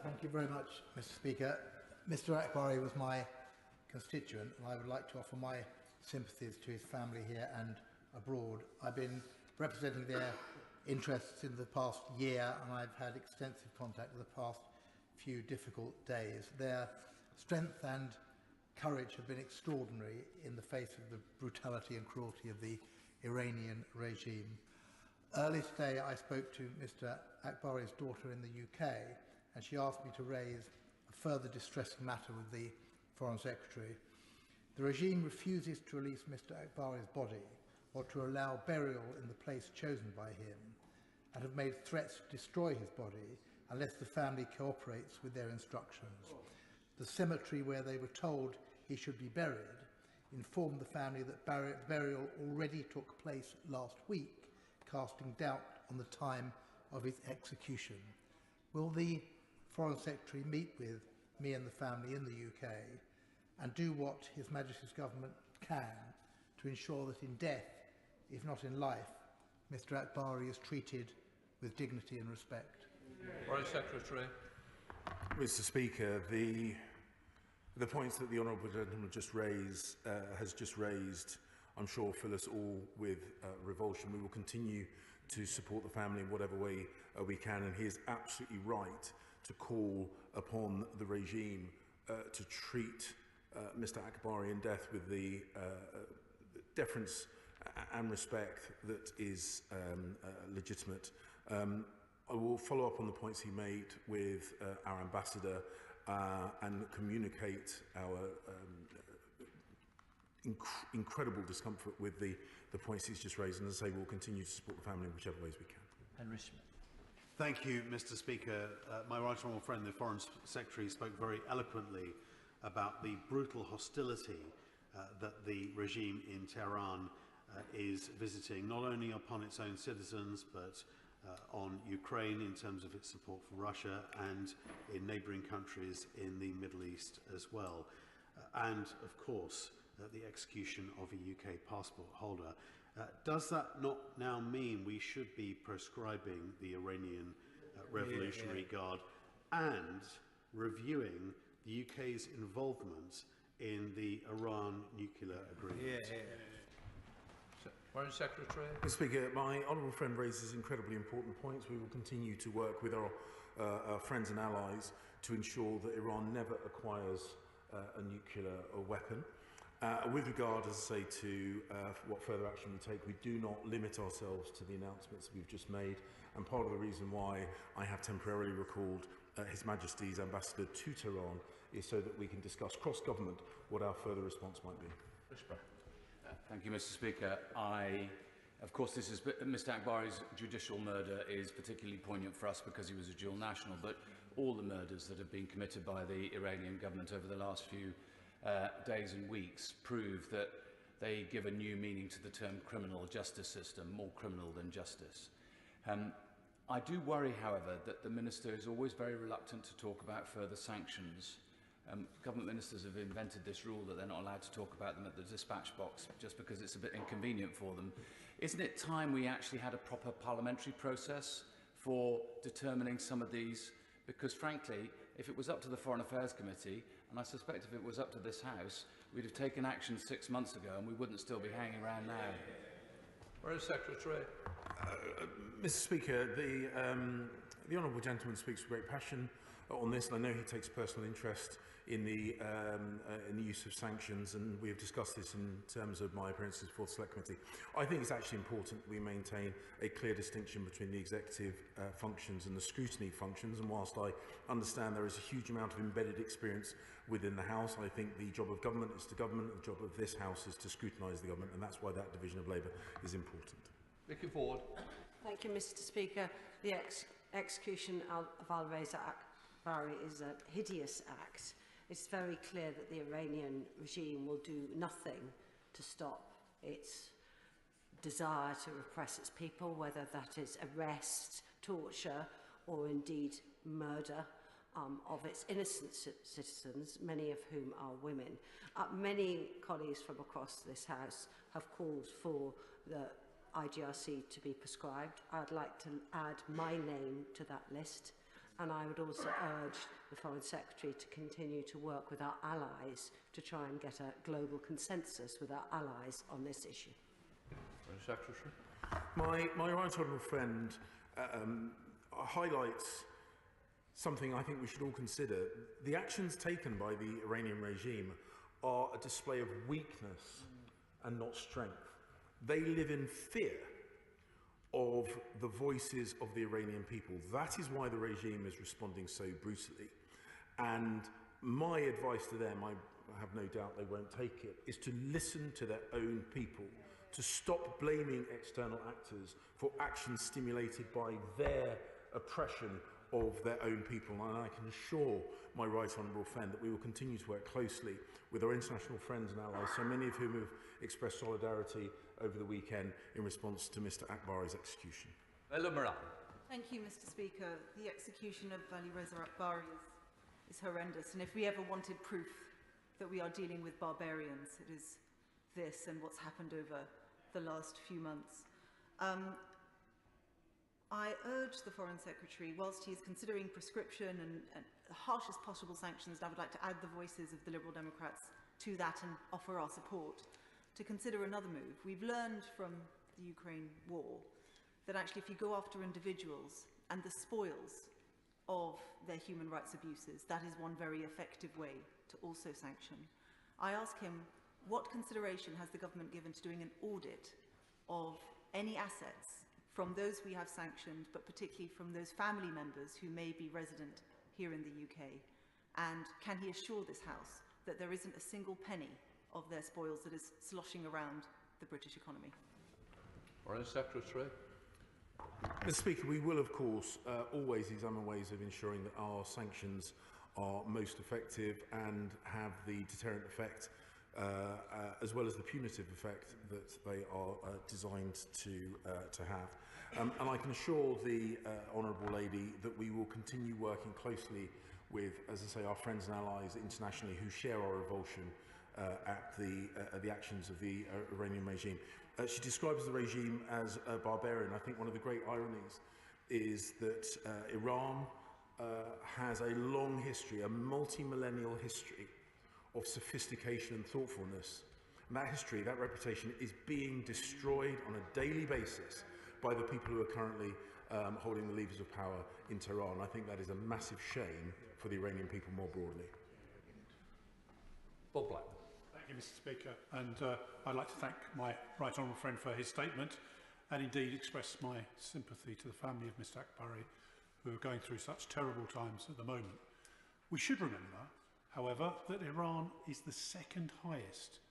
Thank you very much, Mr. Speaker. Mr. Akbari was my constituent, and I would like to offer my sympathies to his family here and abroad. I've been representing their interests in the past year, and I've had extensive contact with the past few difficult days. Their strength and courage have been extraordinary in the face of the brutality and cruelty of the Iranian regime. Earlier today, I spoke to Mr. Akbari's daughter in the UK, and she asked me to raise a further distressing matter with the Foreign Secretary. The regime refuses to release Mr. Akbari's body or to allow burial in the place chosen by him, and have made threats to destroy his body unless the family cooperates with their instructions. The cemetery where they were told he should be buried informed the family that burial already took place last week, casting doubt on the time of his execution. Will the Foreign Secretary meet with me and the family in the UK and do what His Majesty's government can to ensure that in death, if not in life, Mr Akbari is treated with dignity and respect. Foreign Secretary. Mr Speaker, the points that the honourable gentleman has just raised, I'm sure fill us all with revulsion. We will continue to support the family in whatever way we can, and he is absolutely right to call upon the regime to treat Mr Akbari in death with the deference and respect that is legitimate. I will follow up on the points he made with our ambassador and communicate our incredible discomfort with the points he's just raised, and as I say, we'll continue to support the family in whichever ways we can. Henry Smith. Thank you, Mr Speaker. My right honourable friend, the Foreign Secretary, spoke very eloquently about the brutal hostility that the regime in Tehran is visiting, not only upon its own citizens, but on Ukraine in terms of its support for Russia and in neighbouring countries in the Middle East as well. And, of course, the execution of a UK passport holder. Does that not now mean we should be proscribing the Iranian Revolutionary Guard and reviewing the UK's involvement in the Iran nuclear agreement? Foreign Secretary. Mr Speaker, my honourable friend raises incredibly important points. We will continue to work with our friends and allies to ensure that Iran never acquires a nuclear weapon. With regard, as I say, to what further action we take, we do not limit ourselves to the announcements we've just made, and part of the reason why I have temporarily recalled His Majesty's Ambassador to Tehran is so that we can discuss cross-government what our further response might be. Thank you, Mr Speaker. Of course, Mr Akbari's judicial murder is particularly poignant for us because he was a dual national, but all the murders that have been committed by the Iranian government over the last few days and weeks prove that they give a new meaning to the term criminal justice system, more criminal than justice. I do worry, however, that the Minister is always very reluctant to talk about further sanctions. Government ministers have invented this rule that they're not allowed to talk about them at the dispatch box just because it's a bit inconvenient for them. Isn't it time we actually had a proper parliamentary process for determining some of these? Because frankly, if it was up to the Foreign Affairs Committee, and I suspect if it was up to this House, we'd have taken action 6 months ago and we wouldn't still be hanging around now. Foreign Secretary. Mr Speaker, the honourable gentleman speaks with great passion on this, and I know he takes personal interest in the use of sanctions, and we have discussed this in terms of my appearances before the Select Committee. I think it's actually important that we maintain a clear distinction between the executive functions and the scrutiny functions, and whilst I understand there is a huge amount of embedded experience within the House, I think the job of government is to government, the job of this House is to scrutinise the government, and that's why that division of labour is important. Vicky Ford. Thank you, Mr Speaker. The execution of Alireza Akbari is a hideous act. It's very clear that the Iranian regime will do nothing to stop its desire to repress its people, whether that is arrest, torture, or indeed murder of its innocent citizens, many of whom are women. Many colleagues from across this House have called for the IGRC to be prescribed. I'd like to add my name to that list, and I would also urge the Foreign Secretary to continue to work with our allies to try and get a global consensus with our allies on this issue. Foreign Secretary. My right honourable friend highlights something I think we should all consider. The actions taken by the Iranian regime are a display of weakness and not strength. They live in fear of the voices of the Iranian people. That is why the regime is responding so brutally. And my advice to them, I have no doubt they won't take it, is to listen to their own people, to stop blaming external actors for actions stimulated by their oppression of their own people. And I can assure my right honourable friend that we will continue to work closely with our international friends and allies, so many of whom have expressed solidarity over the weekend in response to Mr Akbari's execution. Ella Moran. Thank you, Mr. Speaker. The execution of Ali Reza Akbari is horrendous, and if we ever wanted proof that we are dealing with barbarians, it is this and what's happened over the last few months. I urge the Foreign Secretary, whilst he is considering prescription and the harshest possible sanctions, and I would like to add the voices of the Liberal Democrats to that and offer our support, to consider another move. We've learned from the Ukraine war that actually if you go after individuals and the spoils of their human rights abuses, that is one very effective way to also sanction. I ask him, what consideration has the government given to doing an audit of any assets from those we have sanctioned, but particularly from those family members who may be resident here in the UK? And can he assure this House that there isn't a single penny of their spoils that is sloshing around the British economy? Foreign Secretary. Mr. Speaker, we will, of course, always examine ways of ensuring that our sanctions are most effective and have the deterrent effect, as well as the punitive effect that they are designed to have. And I can assure the Honourable Lady that we will continue working closely with, as I say, our friends and allies internationally who share our revulsion at the actions of the Iranian regime. She describes the regime as barbarian. I think one of the great ironies is that Iran has a long history, a multi-millennial history of sophistication and thoughtfulness. And that history, that reputation, is being destroyed on a daily basis by the people who are currently holding the levers of power in Tehran. I think that is a massive shame for the Iranian people more broadly. Bob Black. Thank you, Mr. Speaker. And I'd like to thank my right honourable friend for his statement and indeed express my sympathy to the family of Mr Akbari, who are going through such terrible times at the moment. We should remember, however, that Iran is the second highest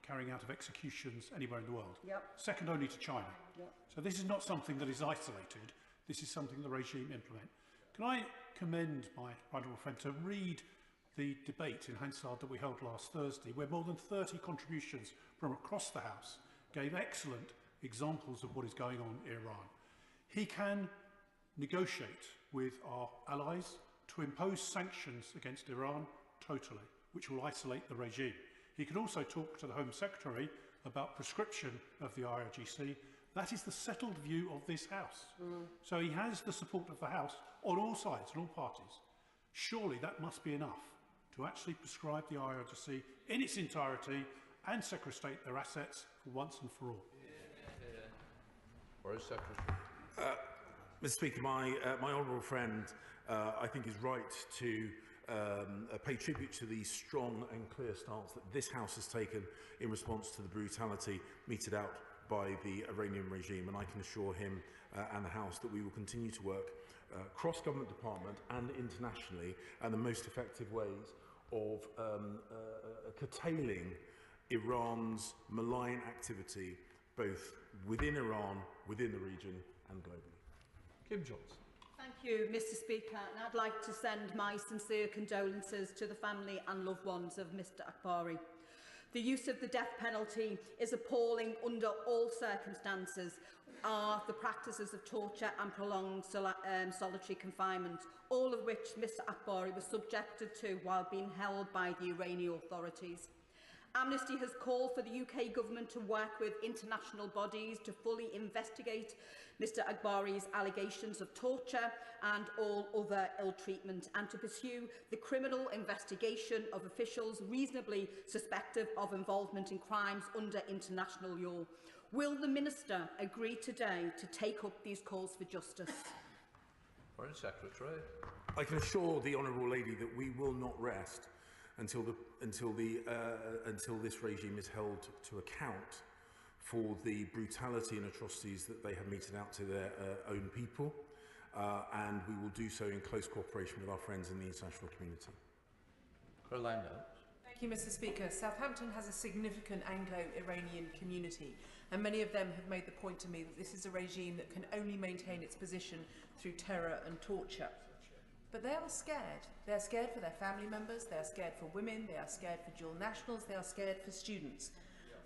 carrying out of executions anywhere in the world. Second only to China. So this is not something that is isolated. This is something the regime implement. Can I commend my honourable friend to read the debate in Hansard that we held last Thursday, where more than 30 contributions from across the House gave excellent examples of what is going on in Iran. He can negotiate with our allies to impose sanctions against Iran totally, which will isolate the regime. He can also talk to the Home Secretary about prescription of the IRGC. That is the settled view of this House. So he has the support of the House on all sides, on all parties. Surely that must be enough to actually prescribe the IRGC in its entirety and sequestrate their assets for once and for all. Foreign Secretary. Mr. Speaker, my honourable friend, I think, is right to pay tribute to the strong and clear stance that this House has taken in response to the brutality meted out by the Iranian regime, and I can assure him and the House that we will continue to work cross-government department and internationally and the most effective ways of curtailing Iran's malign activity both within Iran, within the region and globally. Kim Johnson. Thank you, Mr. Speaker, and I'd like to send my sincere condolences to the family and loved ones of Mr Akbari. The use of the death penalty is appalling under all circumstances. Are the practices of torture and prolonged solitary confinement, all of which Mr Akbari was subjected to while being held by the Iranian authorities. Amnesty has called for the UK government to work with international bodies to fully investigate Mr Akbari's allegations of torture and all other ill treatment, and to pursue the criminal investigation of officials reasonably suspected of involvement in crimes under international law. Will the Minister agree today to take up these calls for justice? Foreign Secretary. I can assure the Honourable Lady that we will not rest until this regime is held to account for the brutality and atrocities that they have meted out to their own people, and we will do so in close cooperation with our friends in the international community. Caroline. Thank you, Mr. Speaker. Southampton has a significant Anglo-Iranian community, and many of them have made the point to me that this is a regime that can only maintain its position through terror and torture. But they are scared. They are scared for their family members, they are scared for women, they are scared for dual nationals, they are scared for students.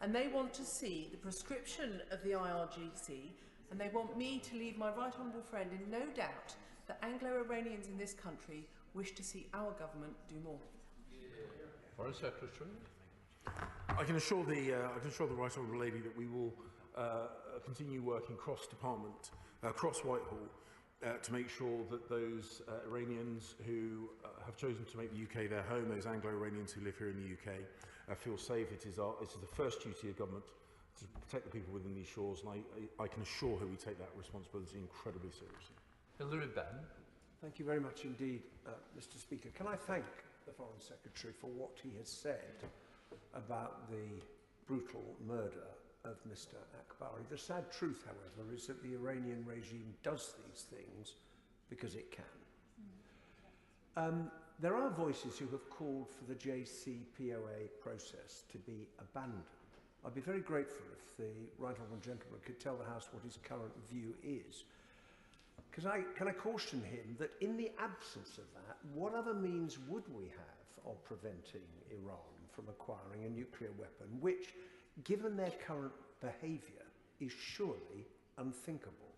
And they want to see the prescription of the IRGC and they want me to leave my right honourable friend in no doubt that Anglo-Iranians in this country wish to see our government do more. Foreign Secretary. I can assure the right honourable lady that we will continue working cross-department, across Whitehall, to make sure that those Iranians who have chosen to make the UK their home, those Anglo-Iranians who live here in the UK, feel safe. It is the first duty of government to protect the people within these shores, and I can assure her we take that responsibility incredibly seriously. Hilary Benn. Thank you very much indeed, Mr. Speaker. Can I thank the Foreign Secretary for what he has said about the brutal murder of Mr. Akbari. The sad truth, however, is that the Iranian regime does these things because it can. There are voices who have called for the JCPOA process to be abandoned. I'd be very grateful if the right honourable gentleman could tell the House what his current view is. Can I caution him that in the absence of that, what other means would we have of preventing Iran from acquiring a nuclear weapon, which, given their current behaviour, is surely unthinkable?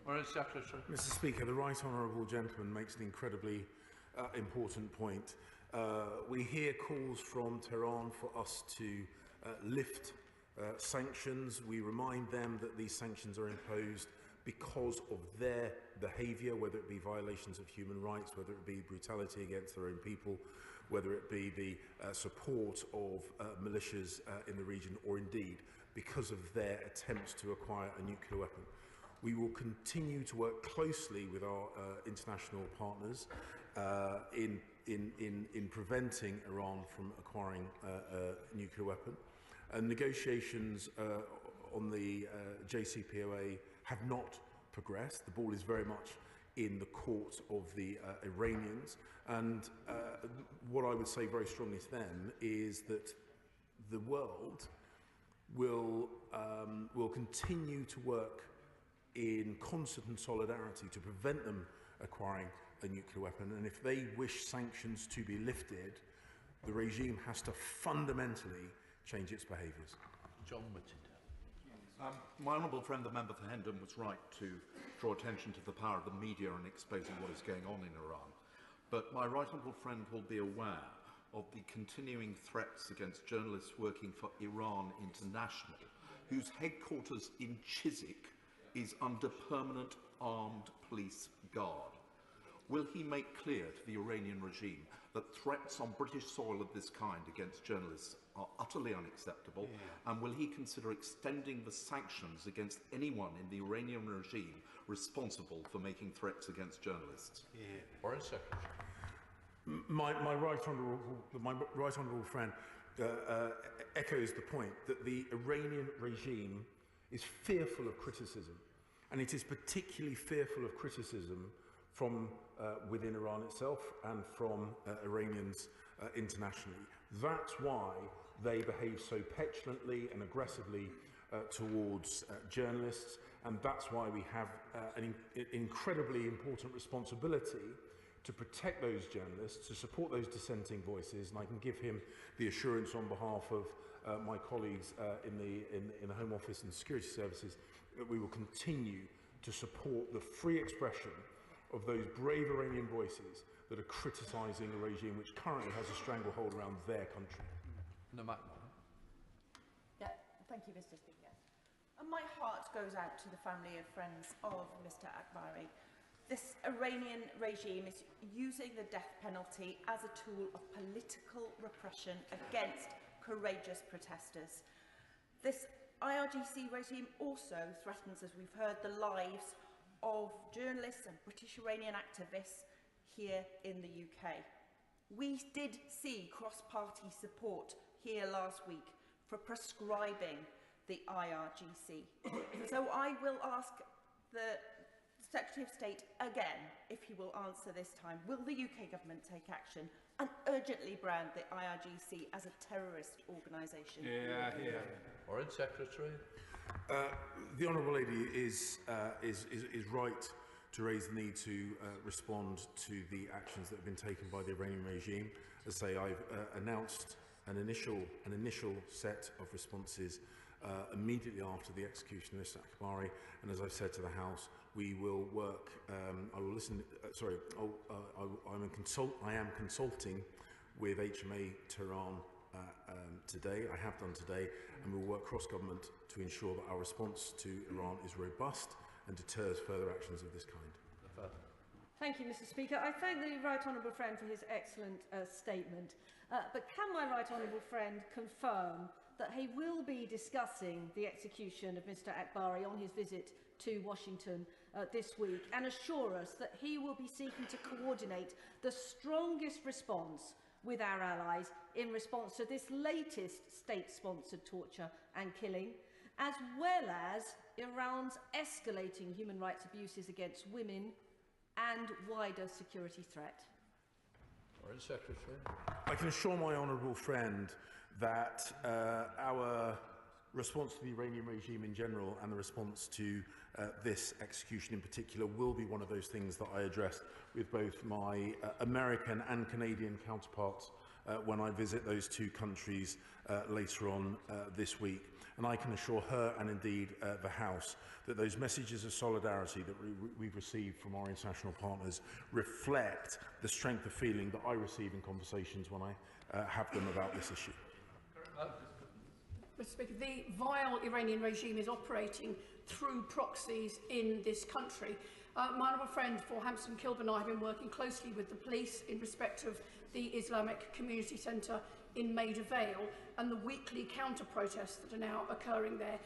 Mr. Speaker, the right honourable gentleman makes an incredibly important point. We hear calls from Tehran for us to lift sanctions. We remind them that these sanctions are imposed because of their behaviour, whether it be violations of human rights, whether it be brutality against their own people, whether it be the support of militias in the region, or indeed because of their attempts to acquire a nuclear weapon. We will continue to work closely with our international partners in preventing Iran from acquiring a nuclear weapon. Negotiations on the JCPOA have not progressed. The ball is very much in the court of the Iranians, and what I would say very strongly to them is that the world will continue to work in concert and solidarity to prevent them acquiring a nuclear weapon, and if they wish sanctions to be lifted, the regime has to fundamentally change its behaviours. John Whittington. My honourable friend, the member for Hendon, was right to draw attention to the power of the media in exposing what is going on in Iran. But my right honourable friend will be aware of the continuing threats against journalists working for Iran International, whose headquarters in Chiswick is under permanent armed police guard. Will he make clear to the Iranian regime that threats on British soil of this kind against journalists are utterly unacceptable, and will he consider extending the sanctions against anyone in the Iranian regime responsible for making threats against journalists? Foreign Secretary. My right honourable friend echoes the point that the Iranian regime is fearful of criticism, and it is particularly fearful of criticism from within Iran itself and from Iranians internationally. That's why they behave so petulantly and aggressively towards journalists, and that's why we have an incredibly important responsibility to protect those journalists, to support those dissenting voices, and I can give him the assurance on behalf of my colleagues in the Home Office and Security Services that we will continue to support the free expression of those brave Iranian voices that are criticising a regime which currently has a stranglehold around their country. No, yeah, thank you, Mr. Speaker. And my heart goes out to the family and friends of Mr. Akbari. This Iranian regime is using the death penalty as a tool of political repression against courageous protesters. This IRGC regime also threatens, as we've heard, the lives of journalists and British Iranian activists here in the UK. We did see cross-party support here last week for prescribing the IRGC. So I will ask the Secretary of State again, if he will answer this time, will the UK government take action and urgently brand the IRGC as a terrorist organisation? Foreign Secretary. The Honourable Lady is right to raise the need to respond to the actions that have been taken by the Iranian regime. As I say, I've announced an initial set of responses immediately after the execution of Mr Akbari, and as I said to the House, we will work, I will listen, I am consulting with HMA Tehran today, I have done today, and we'll work cross-government to ensure that our response to Iran is robust and deters further actions of this kind. Thank you, Mr Speaker. I thank the Right Honourable Friend for his excellent statement. But can my Right Honourable Friend confirm that he will be discussing the execution of Mr Akbari on his visit to Washington this week, and assure us that he will be seeking to coordinate the strongest response with our allies in response to this latest state-sponsored torture and killing, as well as Iran's escalating human rights abuses against women and wider security threat? Foreign Secretary. I can assure my honourable friend that our response to the Iranian regime in general and the response to this execution in particular will be one of those things that I address with both my American and Canadian counterparts when I visit those two countries later on this week. And I can assure her and indeed the House that those messages of solidarity that we've received from our international partners reflect the strength of feeling that I receive in conversations when I have them about this issue. Mr Speaker, the vile Iranian regime is operating through proxies in this country. My honourable friend for Hampstead and Kilburn and I have been working closely with the police in respect of the Islamic Community Centre in Maida Vale and the weekly counter-protests that are now occurring there.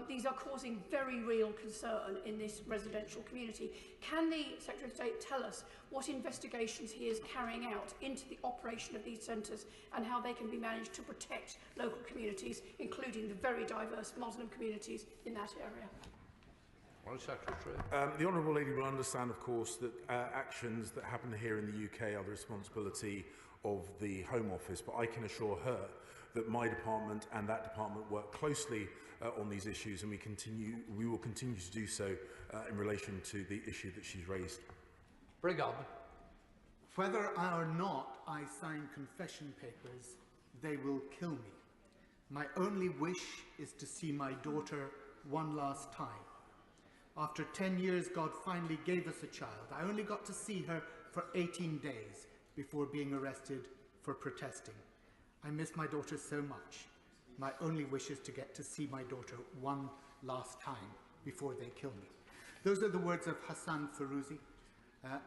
These are causing very real concern in this residential community. Can the Secretary of State tell us what investigations he is carrying out into the operation of these centres and how they can be managed to protect local communities, including the very diverse Muslim communities in that area? Secretary. The Honourable Lady will understand, of course, that actions that happen here in the UK are the responsibility of the Home Office, but I can assure her that my department and that department work closely on these issues, and we will continue to do so in relation to the issue that she's raised. Bring on. Whether or not I sign confession papers, they will kill me. My only wish is to see my daughter one last time. After 10 years, God finally gave us a child. I only got to see her for 18 days before being arrested for protesting. I miss my daughter so much. My only wish is to get to see my daughter one last time before they kill me. Those are the words of Hassan Fairouzi,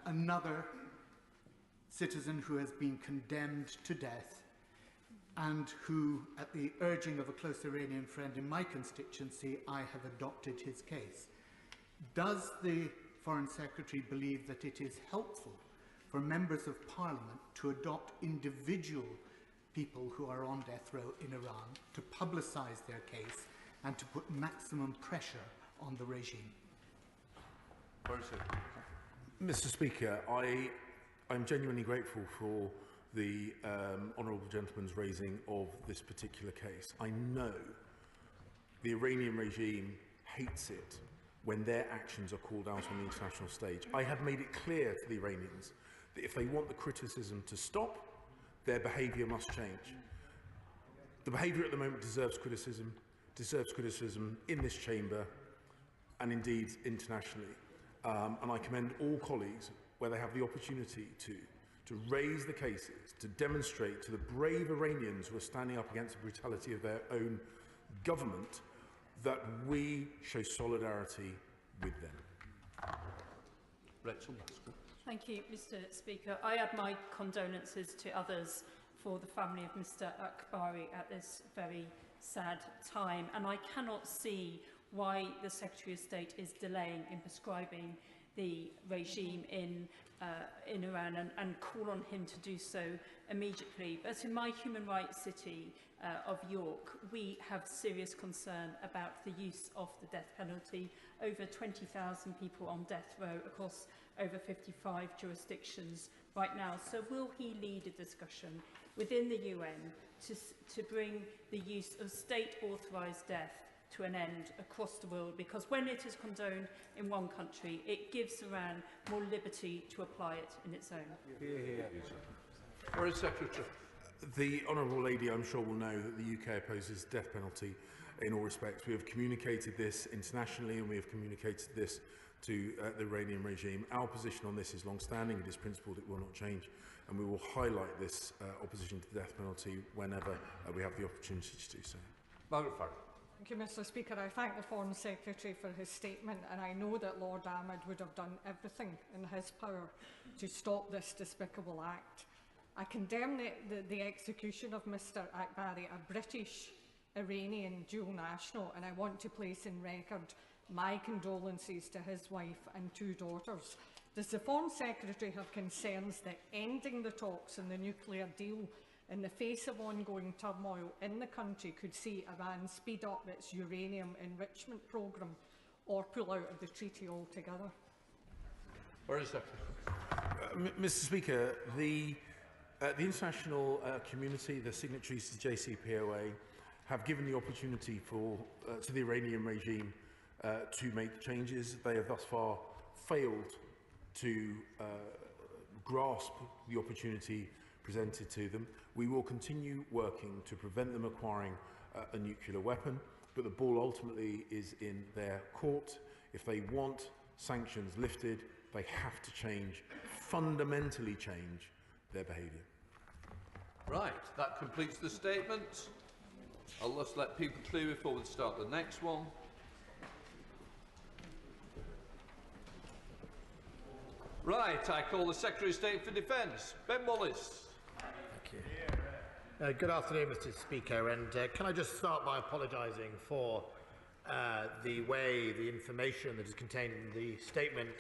another citizen who has been condemned to death and who, at the urging of a close Iranian friend in my constituency, I have adopted his case. Does the Foreign Secretary believe that it is helpful for members of Parliament to adopt individual people who are on death row in Iran, to publicise their case and to put maximum pressure on the regime? Mr Speaker, I'm genuinely grateful for the honourable gentleman's raising of this particular case. I know the Iranian regime hates it when their actions are called out on the international stage. I have made it clear to the Iranians that if they want the criticism to stop, their behaviour must change. The behaviour at the moment deserves criticism in this chamber and indeed internationally. And I commend all colleagues where they have the opportunity to raise the cases, to demonstrate to the brave Iranians who are standing up against the brutality of their own government that we show solidarity with them. Thank you, Mr Speaker. I add my condolences to others for the family of Mr Akbari at this very sad time, and I cannot see why the Secretary of State is delaying in prescribing the regime in Iran and call on him to do so immediately. But in my human rights city of York, we have serious concern about the use of the death penalty. Over 20,000 people on death row across over 55 jurisdictions right now. So will he lead a discussion within the UN to bring the use of state-authorised death to an end across the world? Because when it is condoned in one country, it gives Iran more liberty to apply it in its own. Foreign Secretary. The Honourable Lady, I'm sure, will know that the UK opposes death penalty in all respects. We have communicated this internationally, and we have communicated this to the Iranian regime. Our position on this is long-standing. It is principled. It will not change, and we will highlight this opposition to the death penalty whenever we have the opportunity to do so. Margaret Farrell. Thank you, Mr Speaker. I thank the Foreign Secretary for his statement, and I know that Lord Ahmed would have done everything in his power to stop this despicable act. I condemn the execution of Mr Akbari, a British Iranian dual national, and I want to place in record my condolences to his wife and 2 daughters. Does the Foreign Secretary have concerns that ending the talks on the nuclear deal in the face of ongoing turmoil in the country could see Iran speed up its uranium enrichment programme or pull out of the treaty altogether? Where is that? Mr Speaker, the international community, the signatories to the JCPOA, have given the opportunity to the Iranian regime to make changes. They have thus far failed to grasp the opportunity presented to them. We will continue working to prevent them acquiring a nuclear weapon, but the ball ultimately is in their court. If they want sanctions lifted, they have to change, fundamentally change their behaviour. Right, that completes the statement. I'll just let people clear before we start the next one. Right, I call the Secretary of State for Defence, Ben Wallace. Thank you. Good afternoon, Mr Speaker, and can I just start by apologising for the way the information that is contained in the statement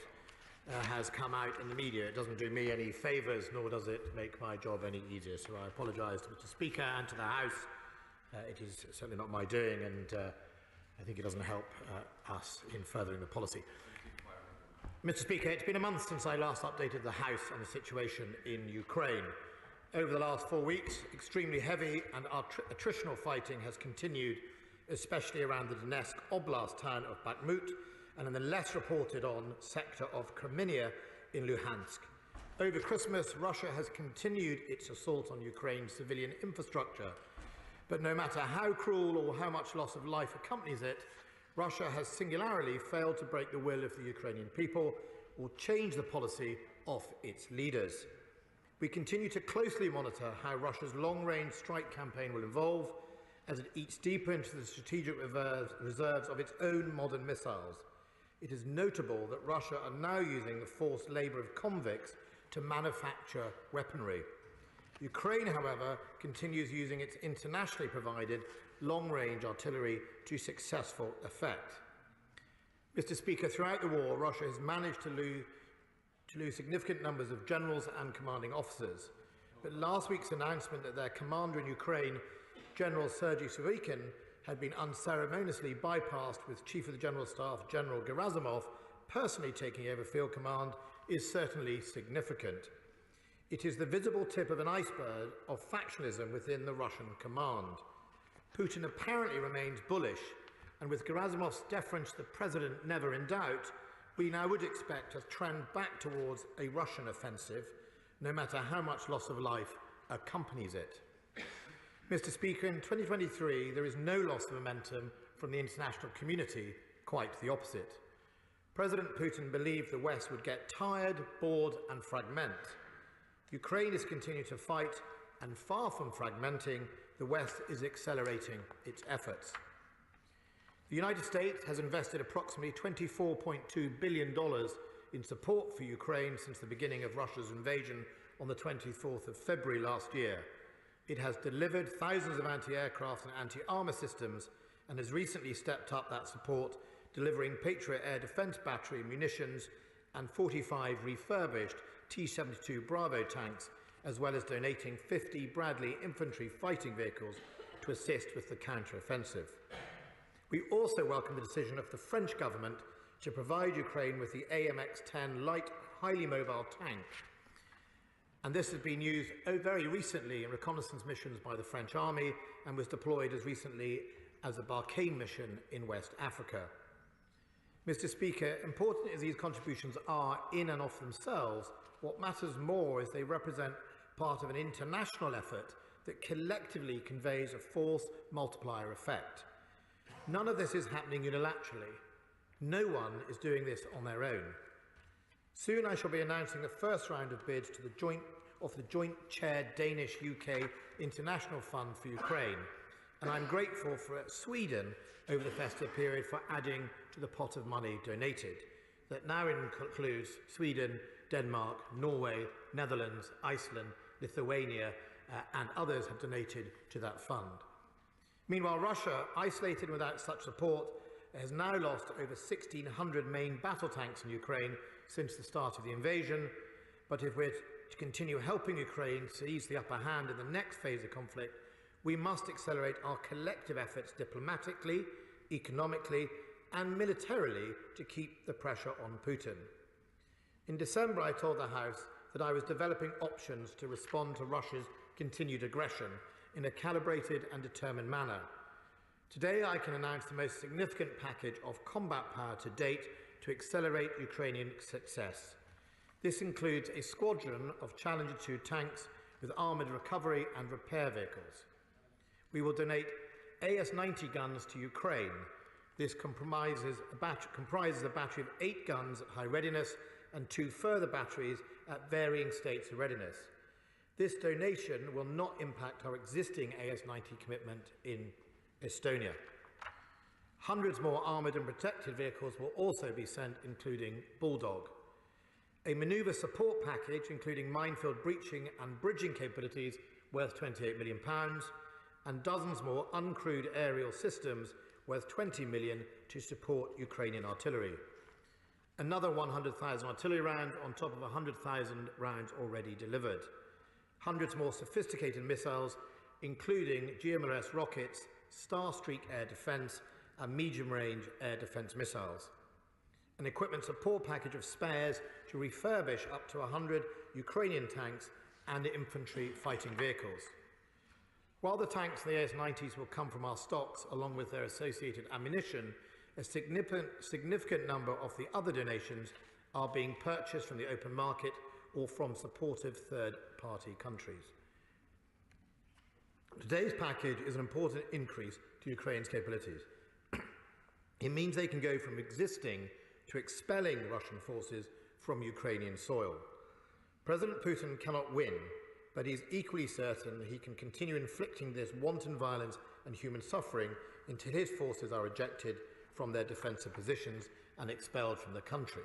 has come out in the media. It doesn't do me any favours, nor does it make my job any easier, so I apologise to Mr Speaker and to the House. It is certainly not my doing, and I think it doesn't help us in furthering the policy. Mr Speaker, it's been a month since I last updated the House on the situation in Ukraine. Over the last 4 weeks, extremely heavy and attritional fighting has continued, especially around the Donetsk Oblast town of Bakhmut and in the less reported on sector of Crimea in Luhansk. Over Christmas, Russia has continued its assault on Ukraine's civilian infrastructure. But no matter how cruel or how much loss of life accompanies it, Russia has singularly failed to break the will of the Ukrainian people or change the policy of its leaders. We continue to closely monitor how Russia's long-range strike campaign will evolve as it eats deeper into the strategic reserves of its own modern missiles. It is notable that Russia are now using the forced labour of convicts to manufacture weaponry. Ukraine, however, continues using its internationally provided long-range artillery to successful effect. Mr Speaker, throughout the war, Russia has managed to lose significant numbers of generals and commanding officers. But last week's announcement that their commander in Ukraine, General Sergei Surovikin, had been unceremoniously bypassed with Chief of the General Staff, General Gerasimov, personally taking over field command is certainly significant. It is the visible tip of an iceberg of factionalism within the Russian command. Putin apparently remains bullish, and with Gerasimov's deference to the president never in doubt, we now would expect a trend back towards a Russian offensive, no matter how much loss of life accompanies it. Mr Speaker, in 2023 there is no loss of momentum from the international community, quite the opposite. President Putin believed the West would get tired, bored and fragment. Ukraine is continuing to fight, and far from fragmenting, the West is accelerating its efforts. The United States has invested approximately $24.2 billion in support for Ukraine since the beginning of Russia's invasion on the 24th of February last year. It has delivered thousands of anti-aircraft and anti-armour systems and has recently stepped up that support, delivering Patriot air defence battery munitions and 45 refurbished T-72 Bravo tanks, as well as donating 50 Bradley infantry fighting vehicles to assist with the counter-offensive. We also welcome the decision of the French government to provide Ukraine with the AMX-10 light, highly mobile tank. And this has been used very recently in reconnaissance missions by the French army and was deployed as recently as a Barkhane mission in West Africa. Mr Speaker, important as these contributions are in and of themselves, what matters more is they represent part of an international effort that collectively conveys a force multiplier effect. None of this is happening unilaterally. No one is doing this on their own. Soon I shall be announcing the first round of bids to the joint-chaired Danish-UK International Fund for Ukraine, and I'm grateful for Sweden over the festive period for adding to the pot of money donated. That now includes Sweden, Denmark, Norway, Netherlands, Iceland, Lithuania, and others have donated to that fund. Meanwhile, Russia, isolated without such support, has now lost over 1,600 main battle tanks in Ukraine since the start of the invasion. But if we're to continue helping Ukraine seize the upper hand in the next phase of conflict, we must accelerate our collective efforts diplomatically, economically, and militarily to keep the pressure on Putin. In December, I told the House that I was developing options to respond to Russia's continued aggression in a calibrated and determined manner. Today, I can announce the most significant package of combat power to date to accelerate Ukrainian success. This includes a squadron of Challenger 2 tanks with armoured recovery and repair vehicles. We will donate AS-90 guns to Ukraine. This comprises a battery of 8 guns at high readiness and 2 further batteries at varying states of readiness. This donation will not impact our existing AS-90 commitment in Estonia. Hundreds more armoured and protected vehicles will also be sent, including Bulldog. A manoeuvre support package, including minefield breaching and bridging capabilities, worth £28 million, and dozens more uncrewed aerial systems, worth £20 million, to support Ukrainian artillery. Another 100,000 artillery rounds on top of 100,000 rounds already delivered. Hundreds more sophisticated missiles, including GMLRS rockets, Starstreak air defence, and medium-range air defence missiles. An equipment support package of spares to refurbish up to 100 Ukrainian tanks and infantry fighting vehicles. While the tanks and the AS-90s will come from our stocks along with their associated ammunition, a significant number of the other donations are being purchased from the open market or from supportive third-party countries. Today's package is an important increase to Ukraine's capabilities. It means they can go from existing to expelling Russian forces from Ukrainian soil. President Putin cannot win, but he is equally certain he can continue inflicting this wanton violence and human suffering until his forces are ejected from their defensive positions and expelled from the country.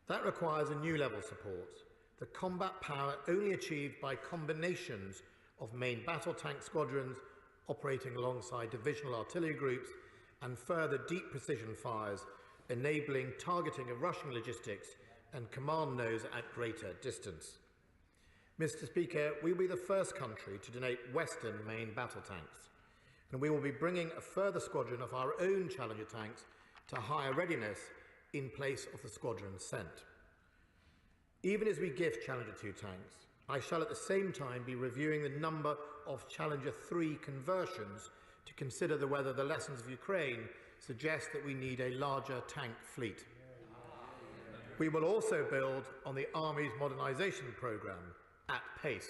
That requires a new level of support, the combat power only achieved by combinations of main battle tank squadrons operating alongside divisional artillery groups and further deep precision fires, enabling targeting of Russian logistics and command nodes at greater distance. Mr. Speaker, we will be the first country to donate Western main battle tanks, and we will be bringing a further squadron of our own Challenger tanks to higher readiness in place of the squadrons sent. Even as we gift Challenger 2 tanks, I shall at the same time be reviewing the number of Challenger 3 conversions to consider whether the lessons of Ukraine suggest that we need a larger tank fleet. We will also build on the Army's modernisation programme at pace,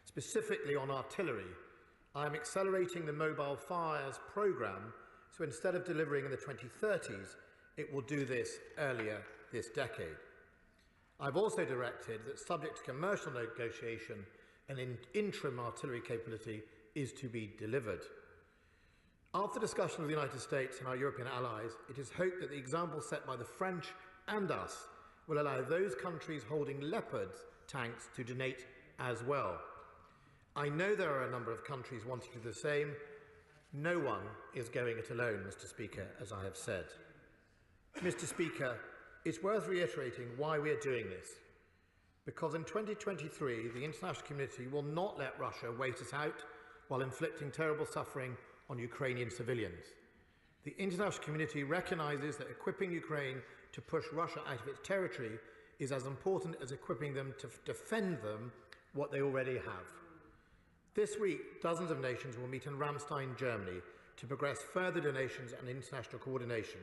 specifically on artillery. I am accelerating the mobile fires programme, so instead of delivering in the 2030s, it will do this earlier this decade. I've also directed that, subject to commercial negotiation, an interim artillery capability is to be delivered. After discussion with the United States and our European allies, it is hoped that the example set by the French and us will allow those countries holding Leopard tanks to donate as well. I know there are a number of countries wanting to do the same. No one is going it alone, Mr. Speaker, as I have said. Mr. Speaker, it's worth reiterating why we are doing this. Because in 2023, the international community will not let Russia wait us out while inflicting terrible suffering on Ukrainian civilians. The international community recognises that equipping Ukraine to push Russia out of its territory is as important as equipping them to defend them what they already have. This week, dozens of nations will meet in Ramstein, Germany, to progress further donations and international coordination.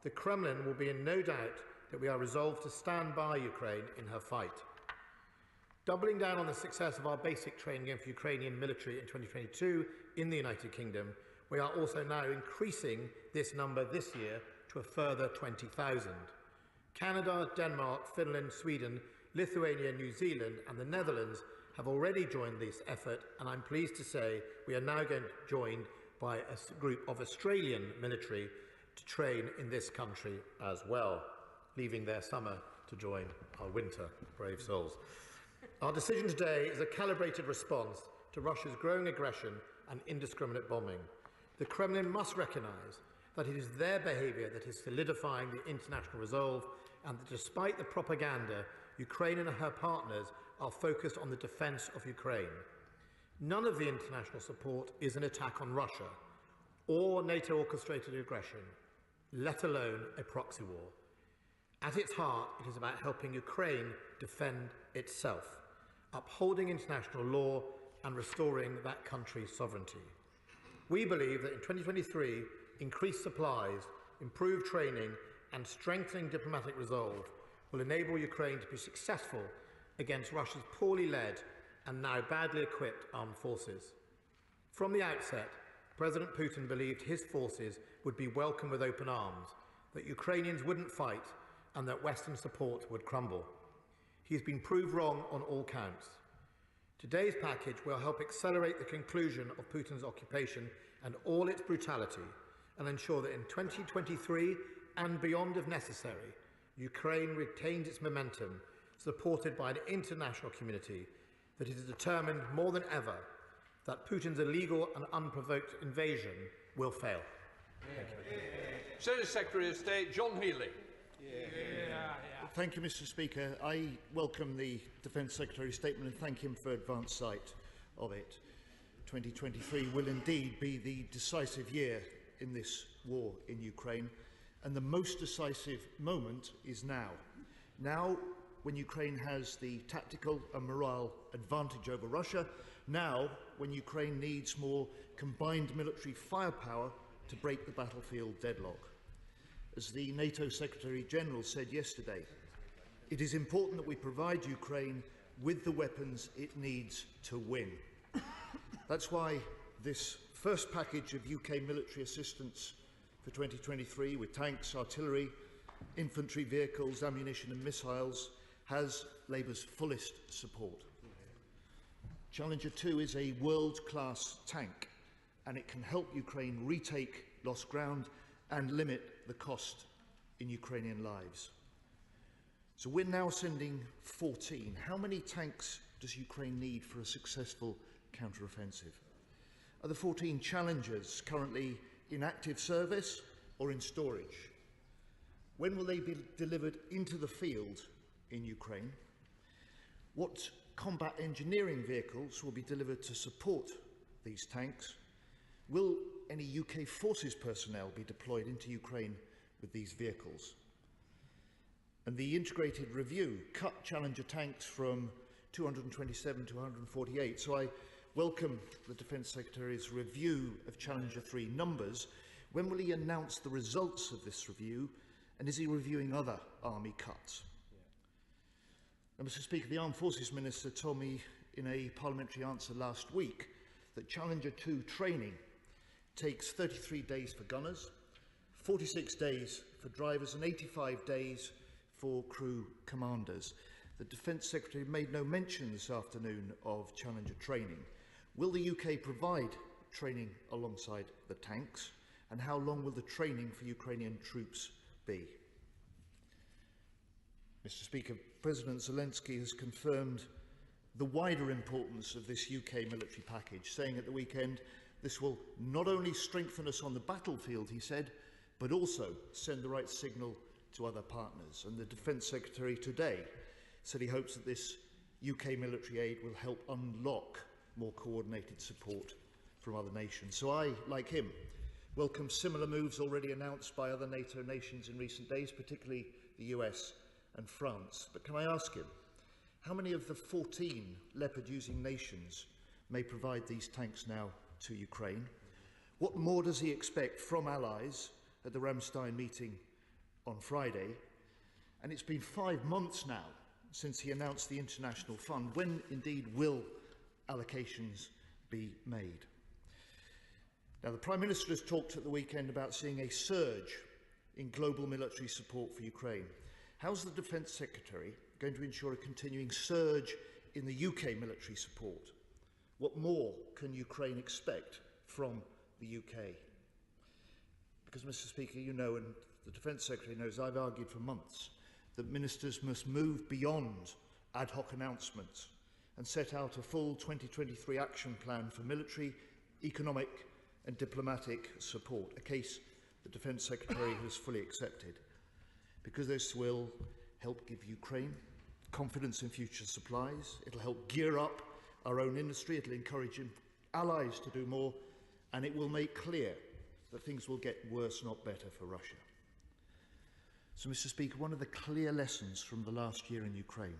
The Kremlin will be in no doubt that we are resolved to stand by Ukraine in her fight. Doubling down on the success of our basic training of Ukrainian military in 2022 in the United Kingdom, We are also now increasing this number this year to a further 20,000. Canada, Denmark, Finland, Sweden, Lithuania, New Zealand and the Netherlands have already joined this effort, and I'm pleased to say we are now going to be joined by a group of Australian military to train in this country as well, leaving their summer to join our winter, brave souls. Our decision today is a calibrated response to Russia's growing aggression and indiscriminate bombing. The Kremlin must recognise that it is their behaviour that is solidifying the international resolve, and that despite the propaganda, Ukraine and her partners are focused on the defence of Ukraine. None of the international support is an attack on Russia or NATO-orchestrated aggression, let alone a proxy war. At its heart, it is about helping Ukraine defend itself, upholding international law and restoring that country's sovereignty. We believe that in 2023, increased supplies, improved training and strengthening diplomatic resolve will enable Ukraine to be successful against Russia's poorly led and now badly equipped armed forces. From the outset, President Putin believed his forces would be welcomed with open arms, that Ukrainians wouldn't fight and that Western support would crumble. He has been proved wrong on all counts. Today's package will help accelerate the conclusion of Putin's occupation and all its brutality, and ensure that in 2023 and beyond if necessary, Ukraine retains its momentum, supported by an international community that is determined more than ever that Putin's illegal and unprovoked invasion will fail. Senate Secretary of State John Healey. Thank you, Mr. Speaker. I welcome the Defence Secretary's statement and thank him for advance sight of it. 2023 will indeed be the decisive year in this war in Ukraine, and the most decisive moment is now. Now, when Ukraine has the tactical and morale advantage over Russia, now when Ukraine needs more combined military firepower to break the battlefield deadlock. As the NATO Secretary-General said yesterday, it is important that we provide Ukraine with the weapons it needs to win. That's why this first package of UK military assistance for 2023, with tanks, artillery, infantry vehicles, ammunition and missiles, has Labour's fullest support. Challenger 2 is a world-class tank, and it can help Ukraine retake lost ground and limit the cost in Ukrainian lives. So we're now sending 14. How many tanks does Ukraine need for a successful counter-offensive? Are the 14 Challengers currently in active service or in storage? When will they be delivered into the field in Ukraine? What combat engineering vehicles will be delivered to support these tanks? Will any UK forces personnel be deployed into Ukraine with these vehicles? And the integrated review cut Challenger tanks from 227 to 148, so I welcome the Defence Secretary's review of Challenger 3 numbers. When will he announce the results of this review, and is he reviewing other army cuts? Now, Mr. Speaker, the Armed Forces Minister told me in a parliamentary answer last week that Challenger 2 training takes 33 days for gunners, 46 days for drivers and 85 days for crew commanders. The Defence Secretary made no mention this afternoon of Challenger training. Will the UK provide training alongside the tanks, and how long will the training for Ukrainian troops be? Mr. Speaker, President Zelensky has confirmed the wider importance of this UK military package, saying at the weekend, this will not only strengthen us on the battlefield, he said, but also send the right signal to other partners. And the Defence Secretary today said he hopes that this UK military aid will help unlock more coordinated support from other nations. So I, like him, welcome similar moves already announced by other NATO nations in recent days, particularly the US and France. But can I ask him, how many of the 14 Leopard-using nations may provide these tanks now to Ukraine? What more does he expect from allies at the Ramstein meeting on Friday? And it's been 5 months now since he announced the international fund. When indeed will allocations be made? Now, the Prime Minister has talked at the weekend about seeing a surge in global military support for Ukraine. How's the Defence Secretary going to ensure a continuing surge in the UK military support? What more can Ukraine expect from the UK? Because, Mr. Speaker, you know, and the Defence Secretary knows, I've argued for months that ministers must move beyond ad hoc announcements and set out a full 2023 action plan for military, economic and diplomatic support, a case the Defence Secretary has fully accepted, because this will help give Ukraine confidence in future supplies, it'll help gear up our own industry, it'll encourage allies to do more, and it will make clear that things will get worse, not better, for Russia. So, Mr. Speaker, one of the clear lessons from the last year in Ukraine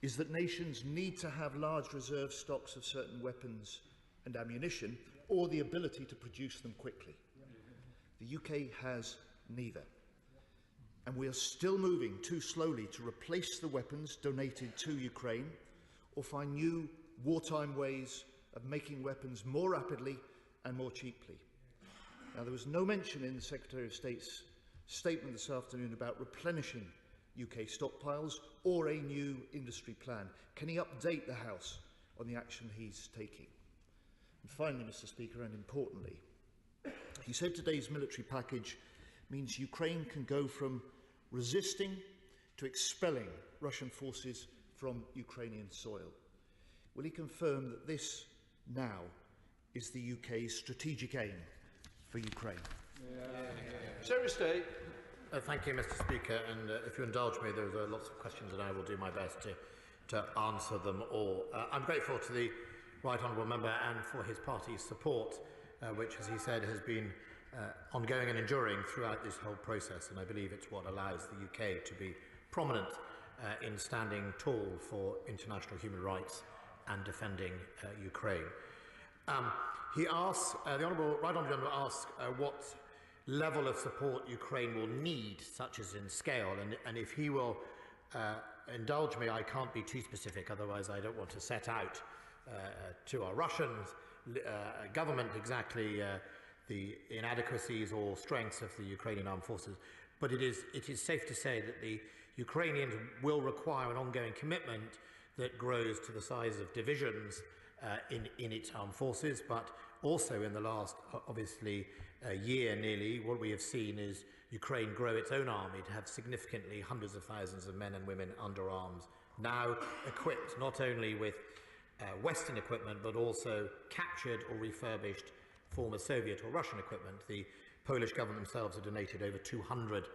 is that nations need to have large reserve stocks of certain weapons and ammunition, or the ability to produce them quickly. The UK has neither. And we are still moving too slowly to replace the weapons donated to Ukraine or find new wartime ways of making weapons more rapidly and more cheaply. Now, there was no mention in the Secretary of State's statement this afternoon about replenishing UK stockpiles or a new industry plan. Can he update the House on the action he's taking? And finally, Mr. Speaker, and importantly, he said today's military package means Ukraine can go from resisting to expelling Russian forces from Ukrainian soil. Will he confirm that this now is the UK's strategic aim for Ukraine? Secretary of State. Thank you, Mr. Speaker, and if you indulge me, there are lots of questions and I will do my best to answer them all. I'm grateful to the Right Honourable Member and for his party's support, which, as he said, has been ongoing and enduring throughout this whole process, and I believe it's what allows the UK to be prominent in standing tall for international human rights and defending Ukraine. He asks, the Right Honourable Member asks what level of support Ukraine will need, such as in scale, and if he will indulge me, I can't be too specific, otherwise I don't want to set out to our Russian government exactly the inadequacies or strengths of the Ukrainian armed forces. But it is safe to say that the Ukrainians will require an ongoing commitment that grows to the size of divisions in its armed forces, but also in the last, obviously, year nearly, what we have seen is Ukraine grow its own army to have significantly hundreds of thousands of men and women under arms, now equipped not only with Western equipment, but also captured or refurbished former Soviet or Russian equipment. The Polish government themselves have donated over 200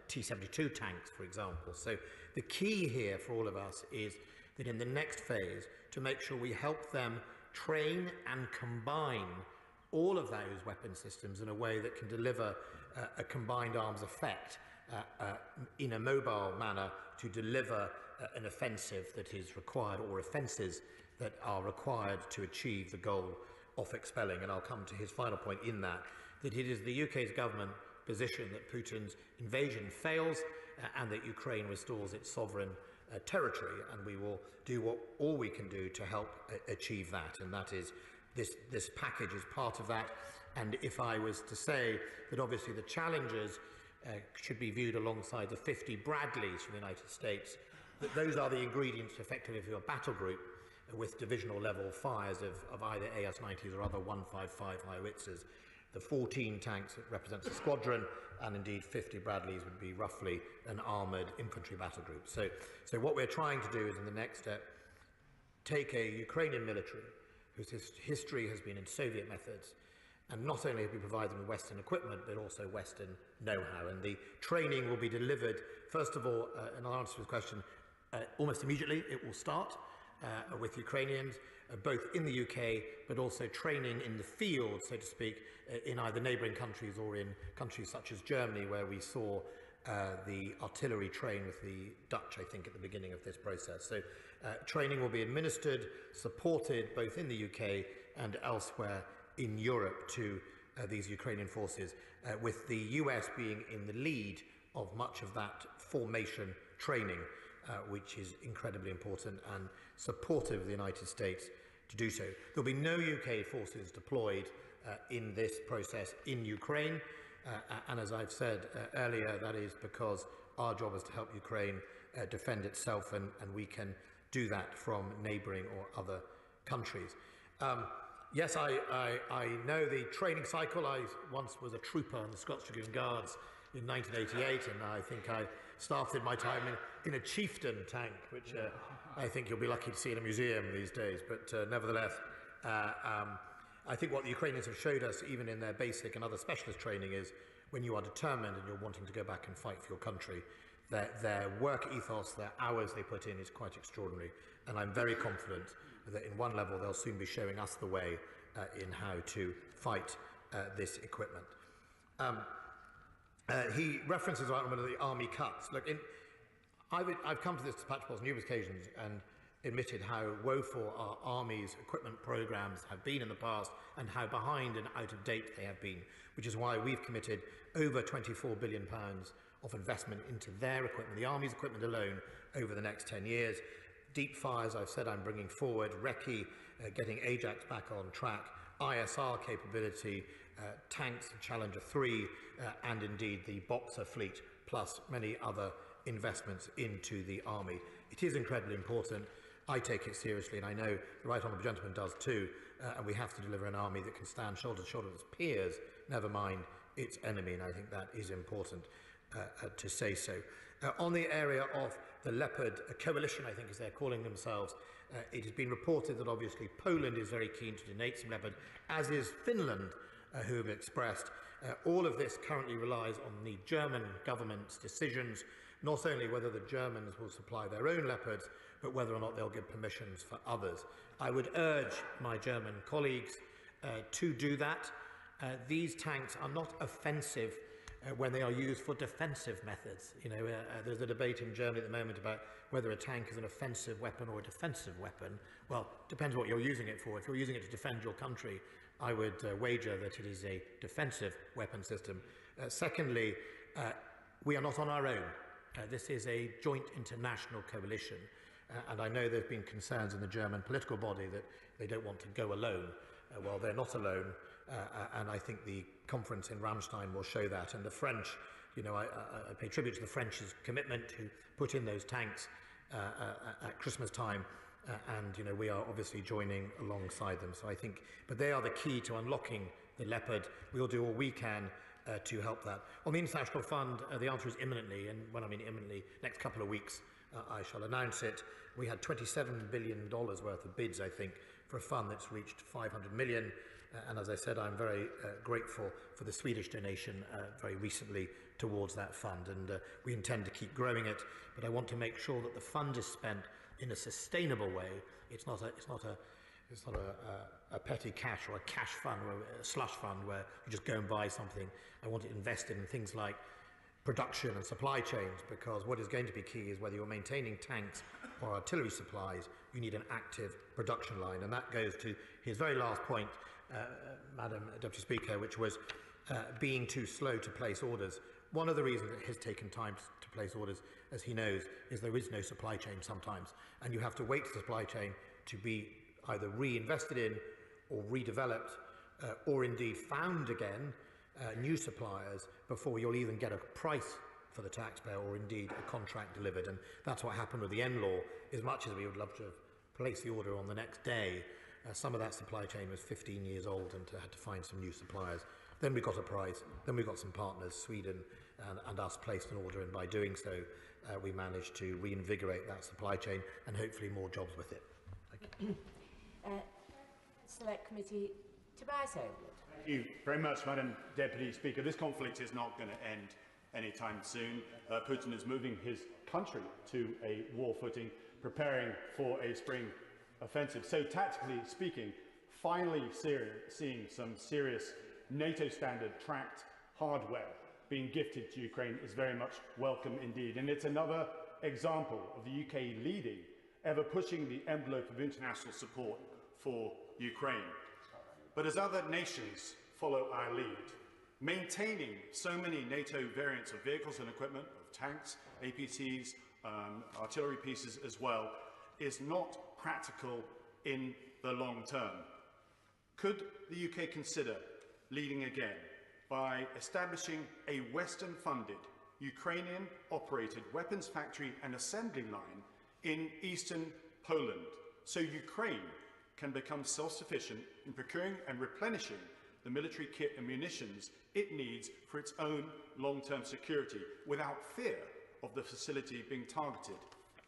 T-72 tanks, for example. So the key here for all of us is that in the next phase, to make sure we help them train and combine all of those weapon systems in a way that can deliver a combined arms effect in a mobile manner to deliver an offensive that is required, or offences that are required to achieve the goal of expelling. And I'll come to his final point in that it is the UK's government position that Putin's invasion fails and that Ukraine restores its sovereign territory, and we will do all we can do to help achieve that, and that is this package is part of that. And if I was to say that obviously the challenges should be viewed alongside the 50 Bradleys from the United States, that those are the ingredients effectively for a battle group with divisional level fires of either AS-90s or other 155 howitzers. The 14 tanks represents a squadron, and indeed 50 Bradleys would be roughly an armoured infantry battle group. So what we're trying to do is, in the next step, take a Ukrainian military whose history has been in Soviet methods, and not only have we provided them with Western equipment, but also Western know-how. And the training will be delivered, first of all, and I'll answer this question, almost immediately. It will start with Ukrainians, both in the UK, but also training in the field, so to speak, in either neighbouring countries or in countries such as Germany, where we saw the artillery train with the Dutch, I think, at the beginning of this process. So training will be administered, supported both in the UK and elsewhere in Europe to these Ukrainian forces, with the US being in the lead of much of that formation training, which is incredibly important and supportive of the United States to do so. There will be no UK forces deployed in this process in Ukraine. And as I've said earlier, that is because our job is to help Ukraine defend itself, and we can do that from neighbouring or other countries. Yes, I know the training cycle. I once was a trooper in the Scots Dragoon Guards in 1988, and I think I started my time in a chieftain tank, which I think you'll be lucky to see in a museum these days. But nevertheless, I think what the Ukrainians have showed us, even in their basic and other specialist training, is when you are determined and you're wanting to go back and fight for your country, their work ethos, their hours they put in is quite extraordinary. And I'm very confident that in one level they'll soon be showing us the way in how to fight this equipment. He references one of the army cuts. Look, I've come to this dispatch on numerous occasions and admitted how woeful our army's equipment programmes have been in the past and how behind and out of date they have been, which is why we've committed over £24 billion of investment into their equipment, the army's equipment alone, over the next 10 years. Deep fires, I've said I'm bringing forward, Recce, getting Ajax back on track, ISR capability, tanks, Challenger 3, and indeed the Boxer fleet, plus many other investments into the army. It is incredibly important. I take it seriously, and I know the Right Honourable Gentleman does too, and we have to deliver an army that can stand shoulder to shoulder with its peers, never mind its enemy, and I think that is important to say so. On the area of the Leopard coalition, I think as they're calling themselves, it has been reported that obviously Poland is very keen to donate some Leopard, as is Finland, who have expressed. All of this currently relies on the German government's decisions, not only whether the Germans will supply their own Leopards, but whether or not they'll give permissions for others. I would urge my German colleagues to do that. These tanks are not offensive when they are used for defensive methods. You know, there's a debate in Germany at the moment about whether a tank is an offensive weapon or a defensive weapon. Well, depends what you're using it for. If you're using it to defend your country, I would wager that it is a defensive weapon system. Secondly, we are not on our own. This is a joint international coalition, and I know there's been concerns in the German political body that they don't want to go alone. Well, they're not alone, and I think the conference in Ramstein will show that. And the French, you know, I pay tribute to the French's commitment to put in those tanks at Christmas time, and you know, we are obviously joining alongside them. So I think, but they are the key to unlocking the Leopard. We'll do all we can to help that. On the International Fund, the answer is imminently, and when I mean imminently, next couple of weeks, I shall announce it. We had $27 billion worth of bids, I think, for a fund that's reached 500 million. And as I said, I'm very grateful for the Swedish donation very recently towards that fund, and we intend to keep growing it. But I want to make sure that the fund is spent in a sustainable way. It's not a petty cash or a cash fund or a slush fund where you just go and buy something. I want it invested in things like production and supply chains, because what is going to be key is whether you're maintaining tanks or artillery supplies, you need an active production line. And that goes to his very last point, Madam Deputy Speaker, which was being too slow to place orders. One of the reasons it has taken time to place orders, as he knows, is there is no supply chain sometimes, and you have to wait for the supply chain to be either reinvested in or redeveloped or indeed found again, new suppliers, before you'll even get a price for the taxpayer or indeed a contract delivered. And that's what happened with the N-Law. As much as we would love to have placed the order on the next day, some of that supply chain was 15 years old and had to find some new suppliers. Then we got a price, then we got some partners, Sweden and us placed an order, and by doing so we managed to reinvigorate that supply chain and hopefully more jobs with it. Thank you. Select Committee, Tobias Oakwood. Thank you very much, Madam Deputy Speaker. This conflict is not going to end anytime soon. Putin is moving his country to a war footing, preparing for a spring offensive. So tactically speaking, finally seeing some serious NATO standard tracked hardware being gifted to Ukraine is very much welcome indeed. And it's another example of the UK leading, ever pushing the envelope of international support for Ukraine. But as other nations follow our lead, maintaining so many NATO variants of vehicles and equipment, of tanks, APCs, artillery pieces as well, is not practical in the long term. Could the UK consider leading again by establishing a Western-funded, Ukrainian-operated weapons factory and assembly line in eastern Poland, so Ukraine can become self-sufficient in procuring and replenishing the military kit and munitions it needs for its own long-term security without fear of the facility being targeted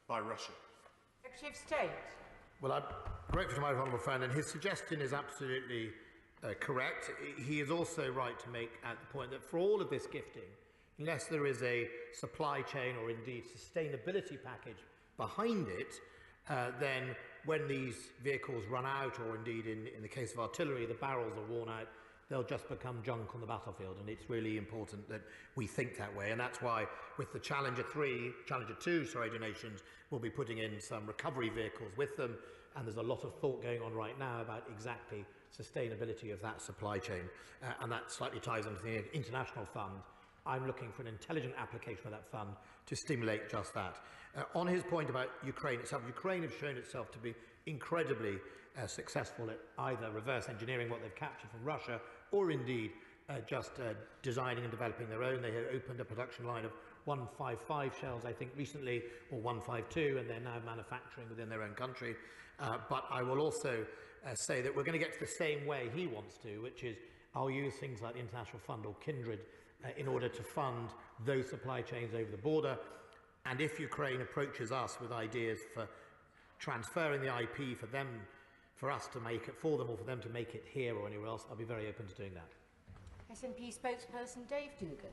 by Russia. Secretary of State. Well, I'm grateful to my honourable friend, and his suggestion is absolutely correct. He is also right to make at the point that for all of this gifting, unless there is a supply chain or indeed sustainability package behind it, then when these vehicles run out, or indeed in the case of artillery, the barrels are worn out, they'll just become junk on the battlefield, and it's really important that we think that way. And that's why with the Challenger 2 donations, we'll be putting in some recovery vehicles with them, and there's a lot of thought going on right now about exactly sustainability of that supply chain, and that slightly ties into the international fund. I'm looking for an intelligent application of that fund to stimulate just that. On his point about Ukraine itself, Ukraine has shown itself to be incredibly successful at either reverse engineering what they've captured from Russia, or indeed just designing and developing their own. They have opened a production line of 155 shells, I think, recently, or 152, and they're now manufacturing within their own country. But I will also say that we're going to get to the same way he wants to, which is I'll use things like the International Fund or Kindred in order to fund those supply chains over the border. And if Ukraine approaches us with ideas for transferring the IP for us to make it for them, or for them to make it here or anywhere else, I'll be very open to doing that. SNP spokesperson Dave Dugan.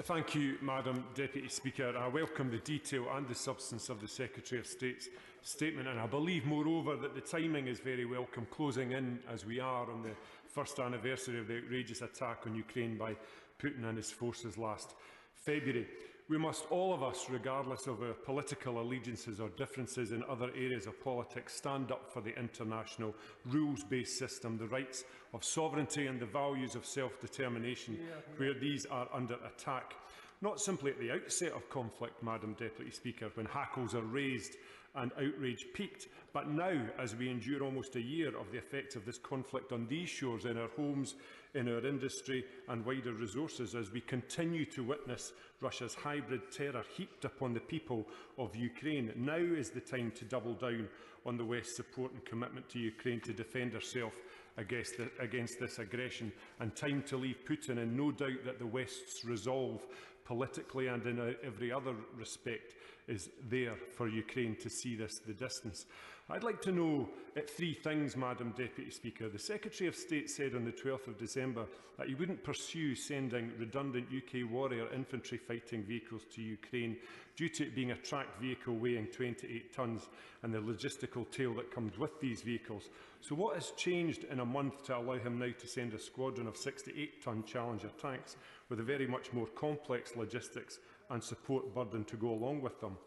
Thank you, Madam Deputy Speaker. I welcome the detail and the substance of the Secretary of State's statement, and I believe, moreover, that the timing is very welcome, closing in as we are on the first anniversary of the outrageous attack on Ukraine by Putin and his forces last February. We must, all of us, regardless of our political allegiances or differences in other areas of politics, stand up for the international rules-based system, the rights of sovereignty and the values of self-determination where these are under attack. Not simply at the outset of conflict, Madam Deputy Speaker, when hackles are raised and outrage peaked, but now, as we endure almost a year of the effects of this conflict on these shores, in our homes, in our industry and wider resources, as we continue to witness Russia's hybrid terror heaped upon the people of Ukraine. Now is the time to double down on the West's support and commitment to Ukraine to defend herself against this aggression, and time to leave Putin in no doubt that the West's resolve, politically and in every other respect, is there for Ukraine to see this the distance. I'd like to know three things, Madam Deputy Speaker. The Secretary of State said on the 12th of December that he wouldn't pursue sending redundant UK Warrior infantry fighting vehicles to Ukraine due to it being a tracked vehicle weighing 28 tonnes and the logistical tail that comes with these vehicles. So what has changed in a month to allow him now to send a squadron of 68-tonne Challenger tanks with a very much more complex logistics and support burden to go along with them?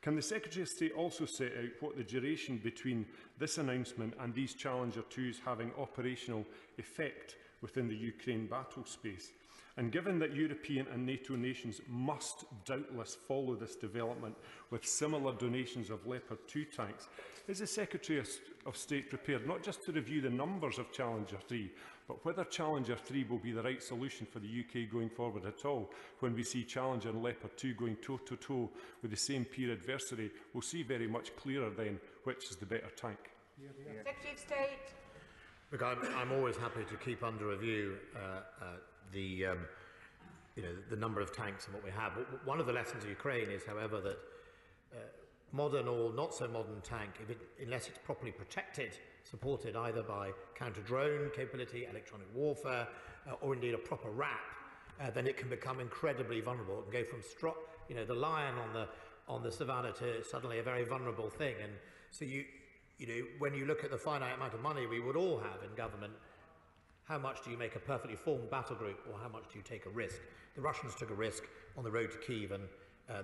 Can the Secretary of State also set out what the duration between this announcement and these Challenger 2s having operational effect within the Ukraine battle space? And given that European and NATO nations must doubtless follow this development with similar donations of Leopard 2 tanks, is the Secretary of State prepared not just to review the numbers of Challenger 3, but whether Challenger 3 will be the right solution for the UK going forward at all? When we see Challenger and Leopard 2 going toe-to-toe with the same peer adversary, we'll see very much clearer then which is the better tank. Secretary of State. Look, I'm always happy to keep under review the number of tanks and what we have. One of the lessons of Ukraine is, however, that modern or not so modern tank, unless it's properly protected, supported either by counter-drone capability, electronic warfare, or indeed a proper wrap, then it can become incredibly vulnerable. It can go from the lion on the savannah to suddenly a very vulnerable thing. And so when you look at the finite amount of money we would all have in government, how much do you make a perfectly formed battle group, or how much do you take a risk? The Russians took a risk on the road to Kyiv, and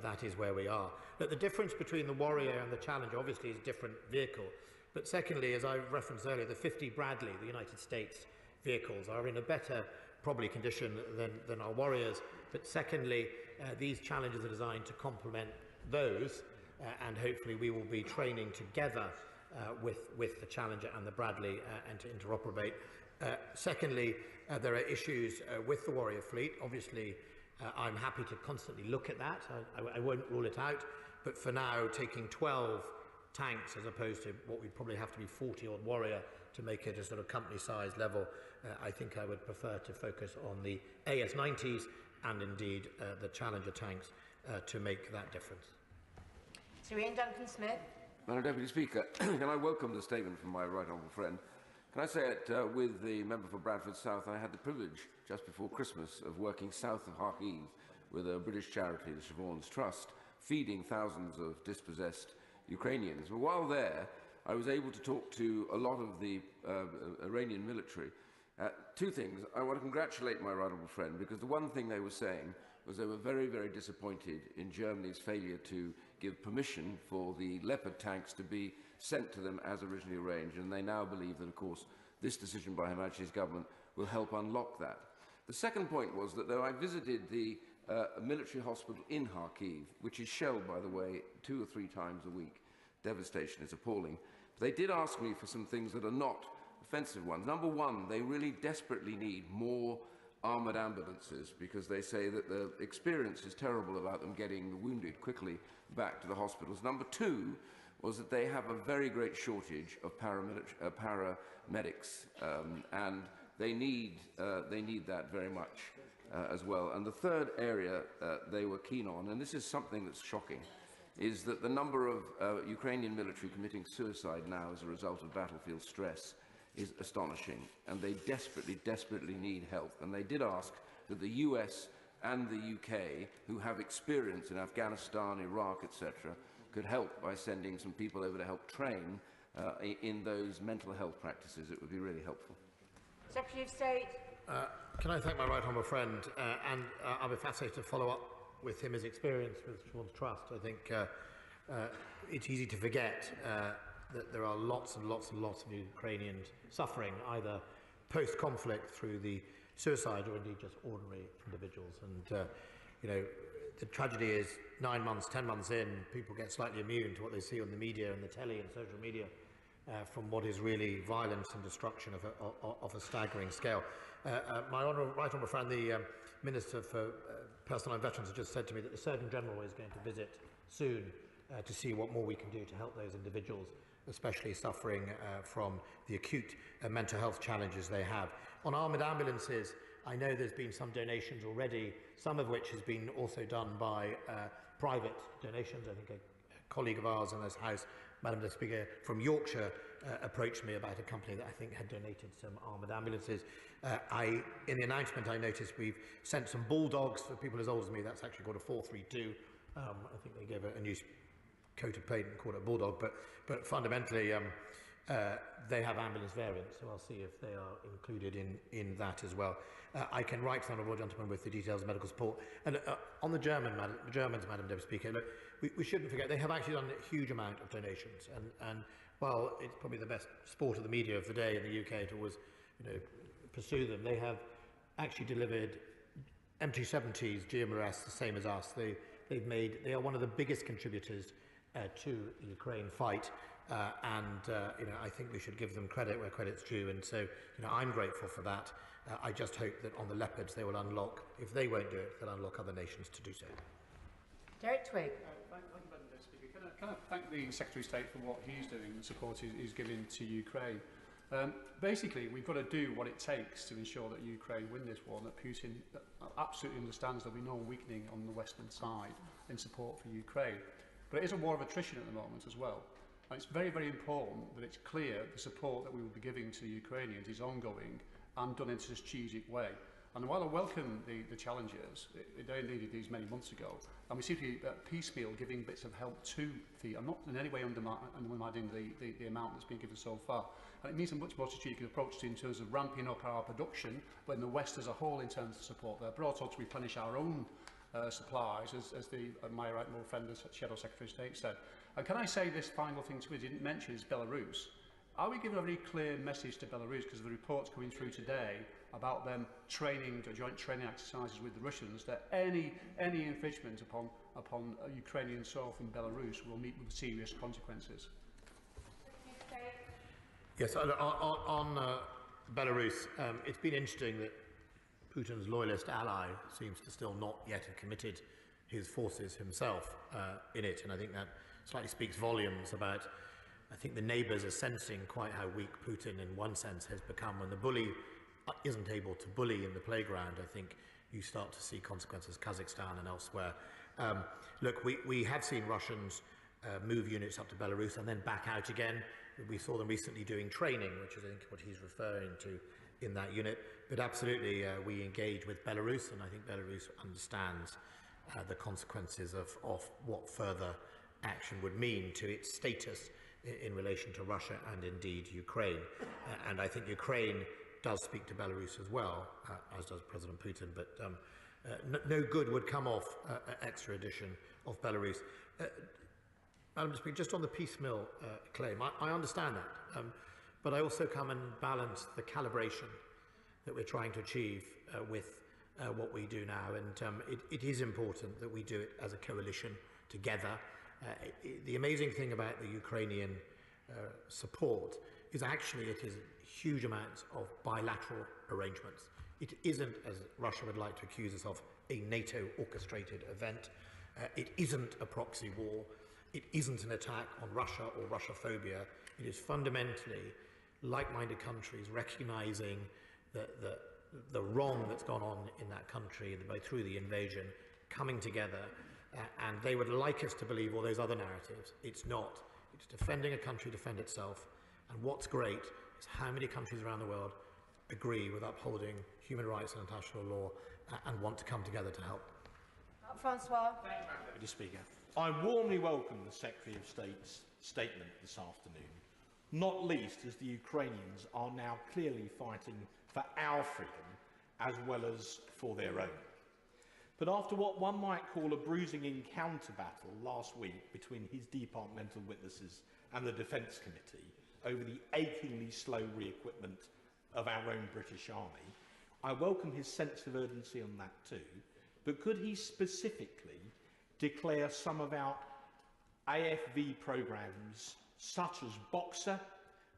that is where we are. But the difference between the Warrior and the Challenger obviously is a different vehicle. But secondly, as I referenced earlier, the 50 Bradley, the United States vehicles, are in a better, probably, condition than our Warriors. But secondly, these Challengers are designed to complement those, and hopefully we will be training together with the Challenger and the Bradley and to interoperate. Secondly, there are issues with the Warrior Fleet. Obviously, I'm happy to constantly look at that. I won't rule it out. But for now, taking 12 tanks as opposed to what would probably have to be 40 on Warrior to make it a sort of company-sized level, I think I would prefer to focus on the AS-90s and indeed the Challenger tanks to make that difference. Sir Ian Duncan-Smith. Madam Deputy Speaker, can I welcome the statement from my right honourable friend? Can I say it with the member for Bradford South? I had the privilege just before Christmas of working south of Kharkiv with a British charity, the Siobhan's Trust, feeding thousands of dispossessed Ukrainians. But while there, I was able to talk to a lot of the Iranian military. Two things. I want to congratulate my right honourable friend, because the one thing they were saying was they were very, very disappointed in Germany's failure to give permission for the Leopard tanks to be sent to them as originally arranged, and they now believe that, of course, this decision by Her Majesty's government will help unlock that. The second point was that though I visited the military hospital in Kharkiv, which is shelled, by the way, 2 or 3 times a week, devastation is appalling, they did ask me for some things that are not offensive ones. Number one, they really desperately need more armoured ambulances, because they say that the experience is terrible about them getting the wounded quickly back to the hospitals. Number two was that they have a very great shortage of paramedics, and they need that very much as well. And the third area they were keen on, and this is something that's shocking, is that the number of Ukrainian military committing suicide now as a result of battlefield stress is astonishing, and they desperately, desperately need help. And they did ask that the US and the UK, who have experience in Afghanistan, Iraq, etc., could help by sending some people over to help train in those mental health practices. It would be really helpful. Secretary of State. Can I thank my right honourable friend, and I'll be fascinated to follow up with him his experience with Siobhan's Trust. I think it's easy to forget that there are lots and lots and lots of Ukrainians suffering either post-conflict through the suicide or indeed just ordinary individuals. And you know, the tragedy is 9 months, 10 months in, people get slightly immune to what they see on the media and the telly and social media from what is really violence and destruction of a staggering scale. My right honourable friend, the Minister for Personnel and Veterans, has just said to me that the Surgeon General is going to visit soon to see what more we can do to help those individuals, especially suffering from the acute mental health challenges they have. On armoured ambulances, I know there's been some donations already, some of which has been also done by private donations. I think a colleague of ours in this House, Madam Speaker, from Yorkshire, approached me about a company that I think had donated some armoured ambulances. In the announcement, I noticed we've sent some bulldogs for people as old as me. That's actually called a 432. I think they gave it a new coat of paint and called it a bulldog, but fundamentally they have ambulance variants, so I'll see if they are included in that as well. I can write to the honourable gentleman with the details of medical support. And on the Germans, Madam Deputy Speaker, look, we shouldn't forget they have actually done a huge amount of donations, and while it's probably the best sport of the media of the day in the UK to always, pursue them, they have actually delivered MT-70s, GMRS, the same as us. They are one of the biggest contributors to the Ukraine fight, and I think we should give them credit where credit's due, and so I'm grateful for that. I just hope that on the Leopards they will unlock, if they won't do it, they'll unlock other nations to do so. Derek Twigg. Thank you, Madam Deputy Speaker. Can I thank the Secretary of State for what he's doing and the support he's giving to Ukraine. Basically, we've got to do what it takes to ensure that Ukraine win this war, and that Putin absolutely understands there'll be no weakening on the Western side in support for Ukraine. But it is a war of attrition at the moment as well. And it's very, very important that it's clear the support that we will be giving to the Ukrainians is ongoing and done in a strategic way. And while I welcome the challenges, they needed these many months ago, and we seem to be piecemeal giving bits of help to the, I'm not in any way undermining the amount that's been given so far. And it needs a much more strategic approach in terms of ramping up our production, but in the West as a whole in terms of support there, but also to replenish our own supplies, as my right honourable friend, the Shadow Secretary of State, said. And can I say this final thing to me, didn't mention, is Belarus. Are we giving a very clear message to Belarus, because the reports coming through today about them training, joint training exercises with the Russians, that any infringement upon Ukrainian soil from Belarus will meet with serious consequences? Yes, on Belarus, it's been interesting that Putin's loyalist ally seems to still not yet have committed his forces himself in it, and I think that slightly speaks volumes about, I think the neighbours are sensing quite how weak Putin in one sense has become. When the bully isn't able to bully in the playground, I think you start to see consequences Kazakhstan and elsewhere. Look, we have seen Russians move units up to Belarus and then back out again. We saw them recently doing training, which is I think what he's referring to in that unit. But absolutely, we engage with Belarus, and I think Belarus understands the consequences of what further action would mean to its status in relation to Russia and indeed Ukraine. And I think Ukraine does speak to Belarus as well, as does President Putin, but no good would come off extradition of Belarus. Madam Speaker, just on the piecemeal claim, I understand that, but I also come and balance the calibration that we're trying to achieve with what we do now, and it is important that we do it as a coalition together. The amazing thing about the Ukrainian support is actually it is huge amounts of bilateral arrangements. It isn't, as Russia would like to accuse us of, a NATO-orchestrated event. It isn't a proxy war. It isn't an attack on Russia or Russophobia. It is fundamentally like-minded countries recognising the wrong that's gone on in that country through the invasion, coming together, and they would like us to believe all those other narratives. It's not. It's defending a country, defend itself, and what's great is how many countries around the world agree with upholding human rights and international law and want to come together to help. Francois. Mr. Speaker, I warmly welcome the Secretary of State's statement this afternoon, not least as the Ukrainians are now clearly fighting for our freedom as well as for their own. But after what one might call a bruising encounter battle last week between his departmental witnesses and the Defence Committee over the achingly slow re-equipment of our own British Army, I welcome his sense of urgency on that too, but could he specifically declare some of our AFV programmes such as Boxer,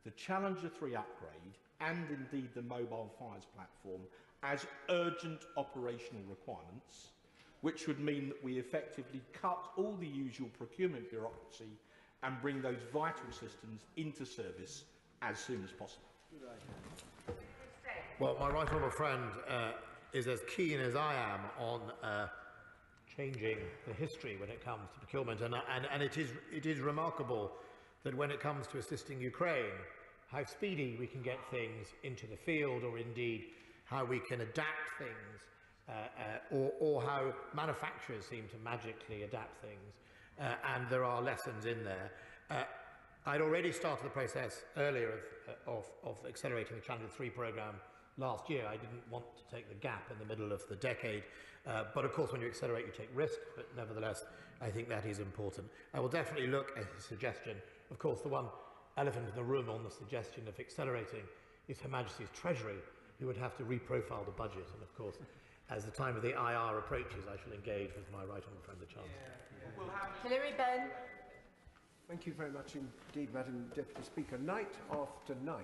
the Challenger 3 upgrade and indeed the mobile fires platform as urgent operational requirements, which would mean that we effectively cut all the usual procurement bureaucracy and bring those vital systems into service as soon as possible? Well, my right honourable friend is as keen as I am on changing the history when it comes to procurement, and it is remarkable that when it comes to assisting Ukraine, how speedy we can get things into the field, or indeed how we can adapt things, or how manufacturers seem to magically adapt things, and there are lessons in there. I'd already started the process earlier of accelerating the Challenger 3 programme last year. I didn't want to take the gap in the middle of the decade, but of course when you accelerate you take risk, but nevertheless I think that is important. I will definitely look at his suggestion. Of course the one elephant in the room on the suggestion of accelerating is Her Majesty's Treasury, who would have to reprofile the budget, and of course as the time of the IR approaches I shall engage with my right honourable friend the Chancellor. Hilary Benn. Thank you very much indeed, Madam Deputy Speaker. Night after night,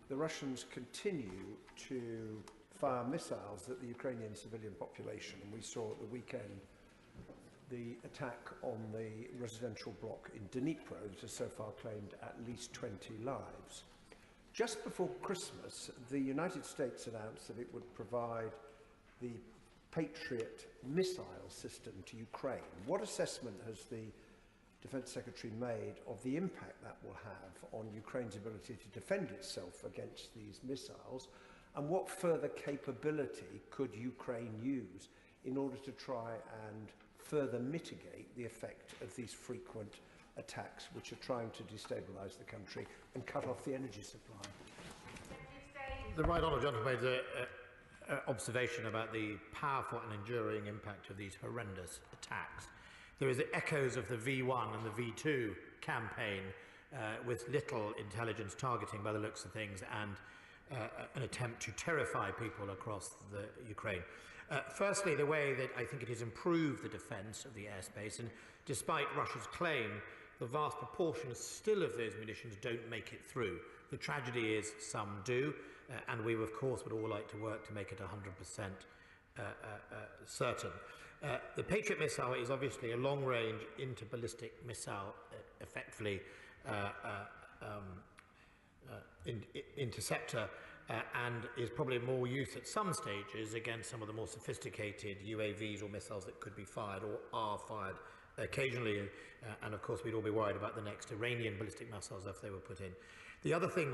the Russians continue to fire missiles at the Ukrainian civilian population. And we saw at the weekend the attack on the residential block in Dnipro that has so far claimed at least 20 lives. Just before Christmas, the United States announced that it would provide the Patriot missile system to Ukraine. What assessment has the Defence Secretary made of the impact that will have on Ukraine's ability to defend itself against these missiles, and what further capability could Ukraine use in order to try and further mitigate the effect of these frequent attacks which are trying to destabilise the country and cut off the energy supply? The right honourable gentleman made an observation about the powerful and enduring impact of these horrendous attacks. There is echoes of the V1 and the V2 campaign with little intelligence targeting by the looks of things, and an attempt to terrify people across the Ukraine. Firstly, the way that I think it has improved the defence of the airspace, and despite Russia's claim, the vast proportion still of those munitions don't make it through. The tragedy is some do, and we, of course, would all like to work to make it 100% certain. The Patriot missile is obviously a long-range interballistic missile, effectively interceptor, and is probably more use at some stages against some of the more sophisticated UAVs or missiles that could be fired or are fired occasionally, and of course we'd all be worried about the next Iranian ballistic missiles if they were put in. The other thing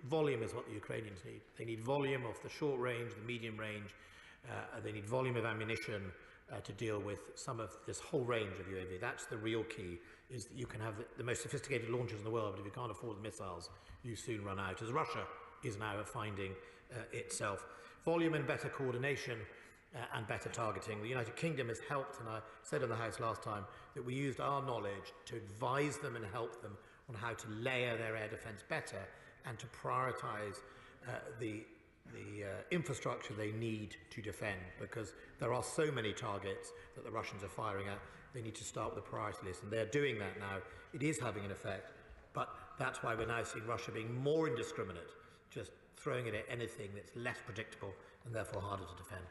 volume is what the Ukrainians need. They need volume of the short range, the medium range, they need volume of ammunition to deal with some of this whole range of UAV. That's the real key, is that you can have the most sophisticated launchers in the world, but if you can't afford the missiles, you soon run out, as Russia is now finding itself. Volume and better coordination and better targeting. The United Kingdom has helped, and I said in the House last time that we used our knowledge to advise them and help them on how to layer their air defence better and to prioritise the infrastructure they need to defend, because there are so many targets that the Russians are firing at. They need to start with the priority list, and they're doing that now. It is having an effect, but that's why we're now seeing Russia being more indiscriminate, just throwing it at anything that's less predictable and therefore harder to defend.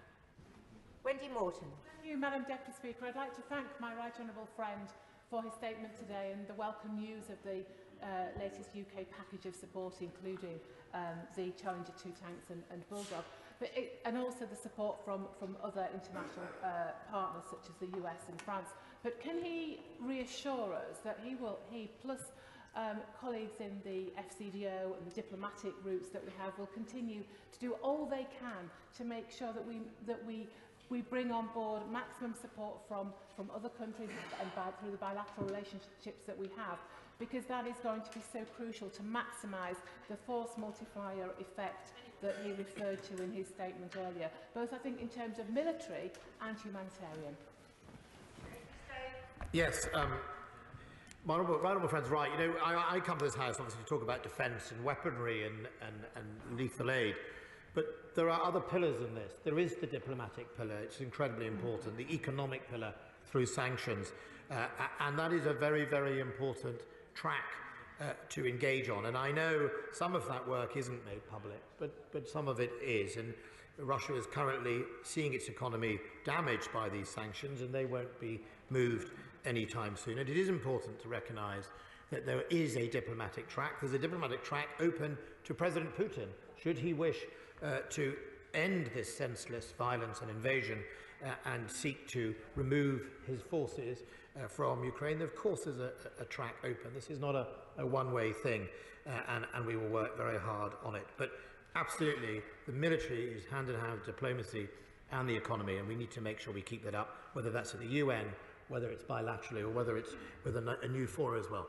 Wendy Morton. Thank you, Madam Deputy Speaker. I'd like to thank my right honourable friend for his statement today and the welcome news of the latest UK package of support, including the Challenger 2 tanks and Bulldog, and also the support from other international partners such as the US and France. But can he reassure us that he plus colleagues in the FCDO and the diplomatic routes that we have will continue to do all they can to make sure that we bring on board maximum support from other countries and through the bilateral relationships that we have, because that is going to be so crucial to maximise the force multiplier effect that he referred to in his statement earlier, both I think in terms of military and humanitarian. Yes, my honourable friend's right. You know, I come to this House obviously to talk about defence and weaponry and lethal aid, but there are other pillars in this. There is the diplomatic pillar, it's incredibly important, the economic pillar through sanctions, and that is a very, very important track to engage on. And I know some of that work isn't made public, but some of it is. And Russia is currently seeing its economy damaged by these sanctions, and they won't be moved anytime soon. And it is important to recognise that there is a diplomatic track. There's a diplomatic track open to President Putin, should he wish to end this senseless violence and invasion and seek to remove his forces from Ukraine. Of course there's a track open. This is not a one-way thing, and we will work very hard on it. But absolutely, the military is hand-in-hand with diplomacy and the economy, and we need to make sure we keep that up, whether that's at the UN, whether it's bilaterally, or whether it's with a new fora as well.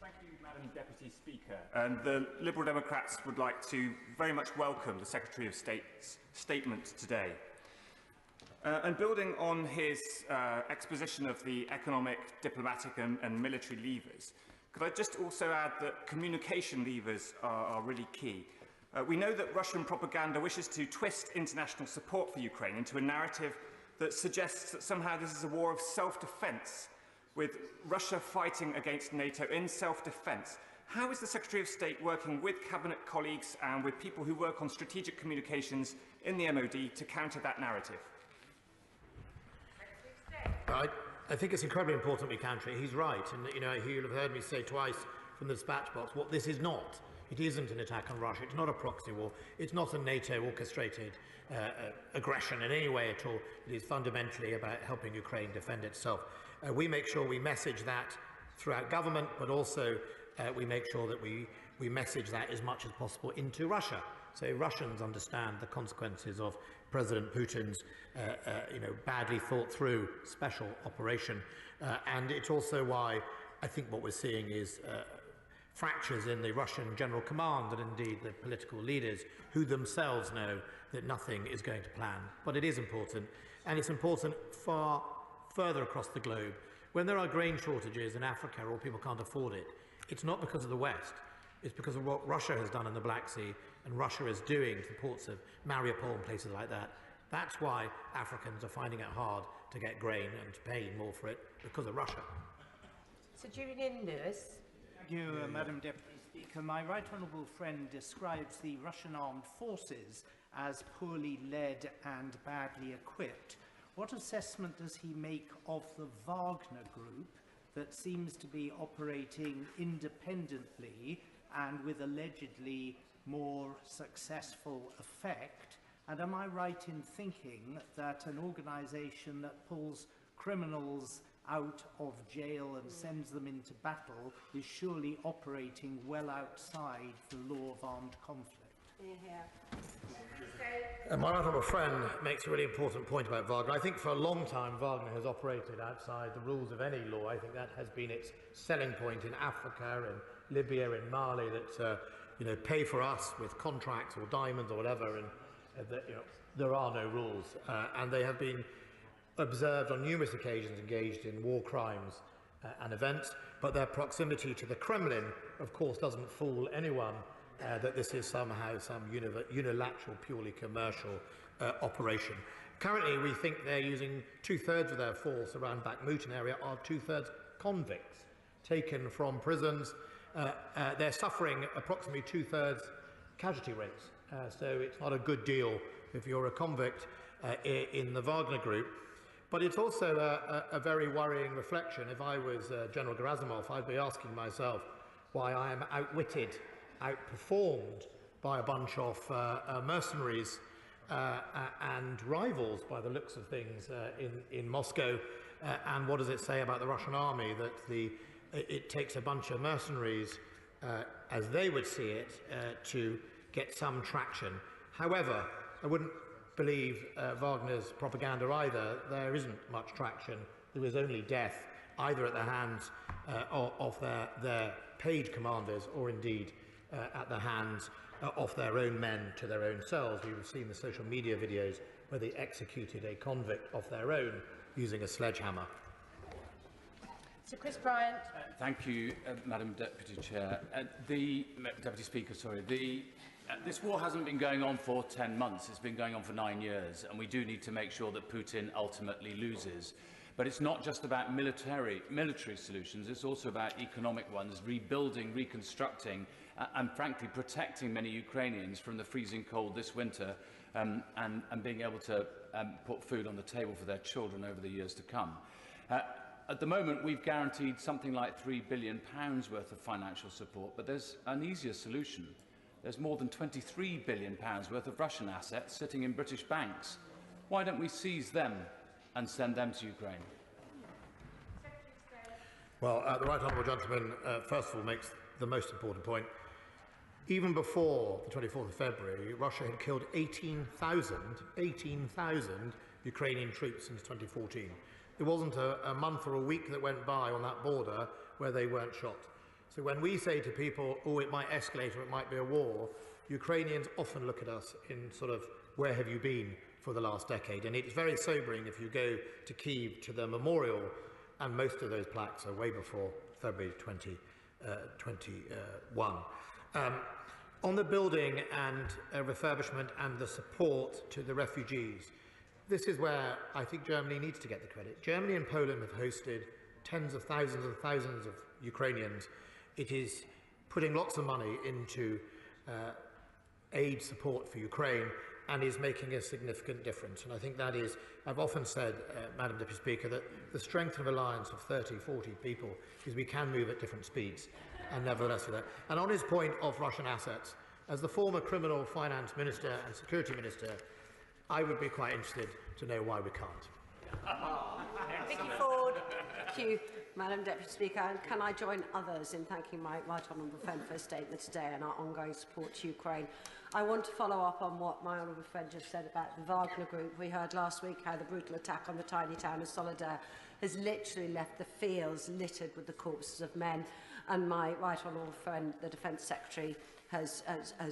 Thank you, Madam Deputy Speaker. And the Liberal Democrats would like to very much welcome the Secretary of State's statement today. And building on his exposition of the economic, diplomatic and military levers, could I just also add that communication levers are really key. We know that Russian propaganda wishes to twist international support for Ukraine into a narrative that suggests that somehow this is a war of self-defence, with Russia fighting against NATO in self-defence. How is the Secretary of State working with Cabinet colleagues and with people who work on strategic communications in the MOD to counter that narrative? I think it's incredibly important we counter it. He's right, and you know, you'll have heard me say twice from the dispatch box what this is not. It isn't an attack on Russia. It's not a proxy war. It's not a NATO-orchestrated aggression in any way at all. It is fundamentally about helping Ukraine defend itself. We make sure we message that throughout government, but also we make sure that we message that as much as possible into Russia. So Russians understand the consequences of President Putin's badly thought through special operation. And it's also why I think what we're seeing is fractures in the Russian General Command and indeed the political leaders who themselves know that nothing is going to plan. But it is important, and it's important far further across the globe. When there are grain shortages in Africa or people can't afford it, it's not because of the West. It's because of what Russia has done in the Black Sea and Russia is doing to the ports of Mariupol and places like that. That's why Africans are finding it hard to get grain and to pay more for it, because of Russia. Sir Julian Lewis. Thank you, Madam Deputy Speaker, my right honourable friend describes the Russian armed forces as poorly led and badly equipped. What assessment does he make of the Wagner Group that seems to be operating independently and with allegedly more successful effect? And am I right in thinking that an organisation that pulls criminals out of jail and sends them into battle is surely operating well outside the law of armed conflict? My honourable friend makes a really important point about Wagner. I think for a long time Wagner has operated outside the rules of any law. I think that has been its selling point in Africa, in Libya, in Mali, that pay for us with contracts or diamonds or whatever, and that there are no rules, and they have been observed on numerous occasions engaged in war crimes and events, but their proximity to the Kremlin, of course, doesn't fool anyone that this is somehow some unilateral, purely commercial operation. Currently, we think they're using 2/3 of their force around Bakhmut area are 2/3 convicts taken from prisons. They're suffering approximately 2/3 casualty rates, so it's not a good deal if you're a convict in the Wagner Group. But it's also a very worrying reflection. If I was General Gerasimov, I'd be asking myself why I am outwitted, outperformed by a bunch of mercenaries and rivals, by the looks of things, in Moscow. And what does it say about the Russian army that it takes a bunch of mercenaries, as they would see it, to get some traction? However, I wouldn't believe Wagner's propaganda either. There isn't much traction. There is only death, either at the hands of their paid commanders or indeed at the hands of their own men to their own selves. You've seen the social media videos where they executed a convict of their own using a sledgehammer. Sir Chris Bryant. Thank you, Madam Deputy Chair. Deputy Speaker, sorry. This war hasn't been going on for 10 months. It's been going on for 9 years, and we do need to make sure that Putin ultimately loses. But it's not just about military solutions. It's also about economic ones, rebuilding, reconstructing, and frankly protecting many Ukrainians from the freezing cold this winter, and being able to put food on the table for their children over the years to come. At the moment, we've guaranteed something like £3 billion worth of financial support, but there's an easier solution. There's more than £23 billion worth of Russian assets sitting in British banks. Why don't we seize them and send them to Ukraine? Well, the right honourable gentleman, first of all, makes the most important point. Even before the 24th of February, Russia had killed 18,000 Ukrainian troops since 2014. There wasn't a month or a week that went by on that border where they weren't shot. So when we say to people, oh, it might escalate or it might be a war, Ukrainians often look at us in sort of, where have you been for the last decade? And it's very sobering if you go to Kyiv, to the memorial, and most of those plaques are way before February 2021. On the building and refurbishment and the support to the refugees, this is where I think Germany needs to get the credit. Germany and Poland have hosted tens of thousands and thousands of Ukrainians. It is putting lots of money into aid support for Ukraine and is making a significant difference. And I think that is, I've often said, Madam Deputy Speaker, that the strength of an alliance of 30, 40 people is we can move at different speeds, and nevertheless do that. And on his point of Russian assets, as the former criminal finance minister and security minister, I would be quite interested to know why we can't. Vicky Ford. Thank you, Madam Deputy Speaker. And can I join others in thanking my right honourable friend for his statement today and our ongoing support to Ukraine? I want to follow up on what my honourable friend just said about the Wagner Group. We heard last week how the brutal attack on the tiny town of Solidar has literally left the fields littered with the corpses of men. And my right honourable friend, the Defence Secretary, has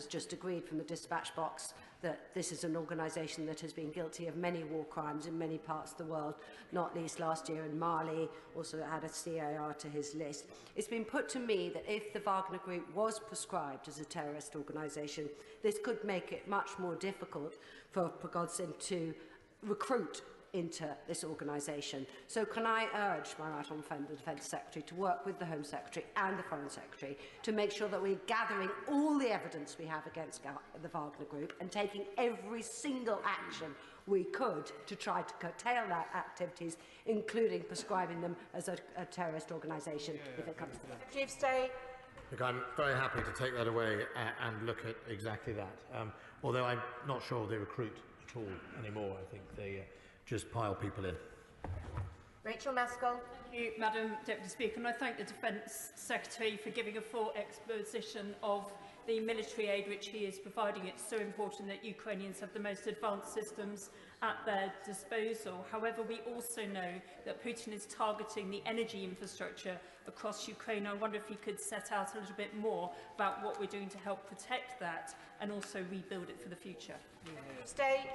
just agreed from the dispatch box that this is an organisation that has been guilty of many war crimes in many parts of the world, not least last year in Mali, also had a CAR to his list. It's been put to me that if the Wagner Group was prescribed as a terrorist organisation, this could make it much more difficult for Prigozhin to recruit into this organisation. So can I urge my right honourable friend, the Defence Secretary, to work with the Home Secretary and the Foreign Secretary to make sure that we're gathering all the evidence we have against the Wagner Group and taking every single action we could to try to curtail their activities, including prescribing them as a terrorist organisation if it comes to that. Secretary of State. Look, I'm very happy to take that away and look at exactly that. Although I'm not sure they recruit at all anymore. I think they just pile people in. Rachel Maskell. Thank you, Madam Deputy Speaker, and I thank the Defence Secretary for giving a full exposition of the military aid which he is providing. It's so important that Ukrainians have the most advanced systems at their disposal. However, we also know that Putin is targeting the energy infrastructure across Ukraine. I wonder if he could set out a little bit more about what we're doing to help protect that and also rebuild it for the future. State.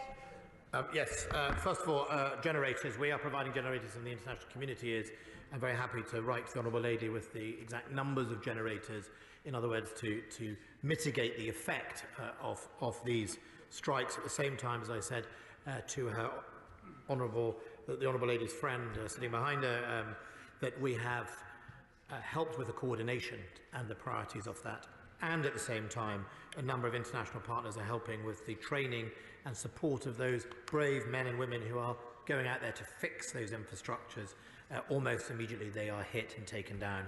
Yes, first of all, generators. We are providing generators, and the international community is. I'm very happy to write to the Honourable Lady with the exact numbers of generators, in other words, to mitigate the effect of these strikes. At the same time, as I said to her the Honourable Lady's friend sitting behind her, that we have helped with the coordination and the priorities of that. And at the same time, a number of international partners are helping with the training and support of those brave men and women who are going out there to fix those infrastructures. Almost immediately they are hit and taken down,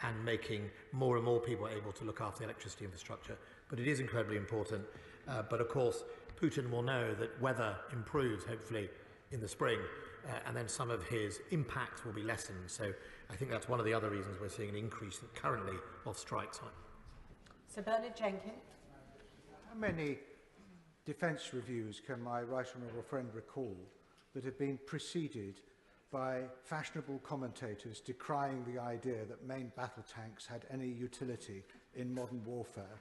and making more and more people able to look after the electricity infrastructure. But it is incredibly important. But of course, Putin will know that weather improves, hopefully, in the spring, and then some of his impacts will be lessened. So I think that's one of the other reasons we're seeing an increase currently of strikes. Sir Bernard Jenkins. How many defence reviews can my right honourable friend recall that have been preceded by fashionable commentators decrying the idea that main battle tanks had any utility in modern warfare?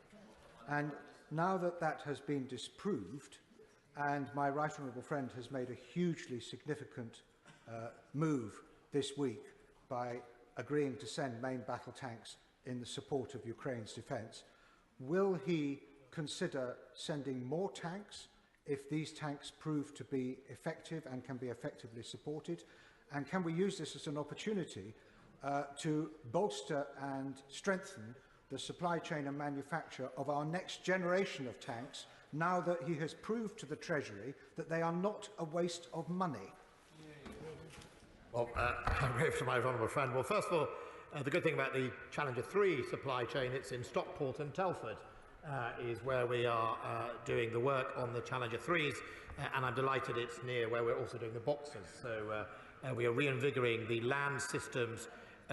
And now that that has been disproved, and my right honourable friend has made a hugely significant move this week by agreeing to send main battle tanks in the support of Ukraine's defence, will he consider sending more tanks if these tanks prove to be effective and can be effectively supported? And can we use this as an opportunity to bolster and strengthen the supply chain and manufacture of our next generation of tanks, now that he has proved to the Treasury that they are not a waste of money? Well, I'm grateful to my honourable friend. Well, first of all, the good thing about the Challenger 3 supply chain, it's in Stockport and Telford, is where we are doing the work on the Challenger 3s, and I'm delighted it's near where we're also doing the Boxers. So we are reinvigorating the land systems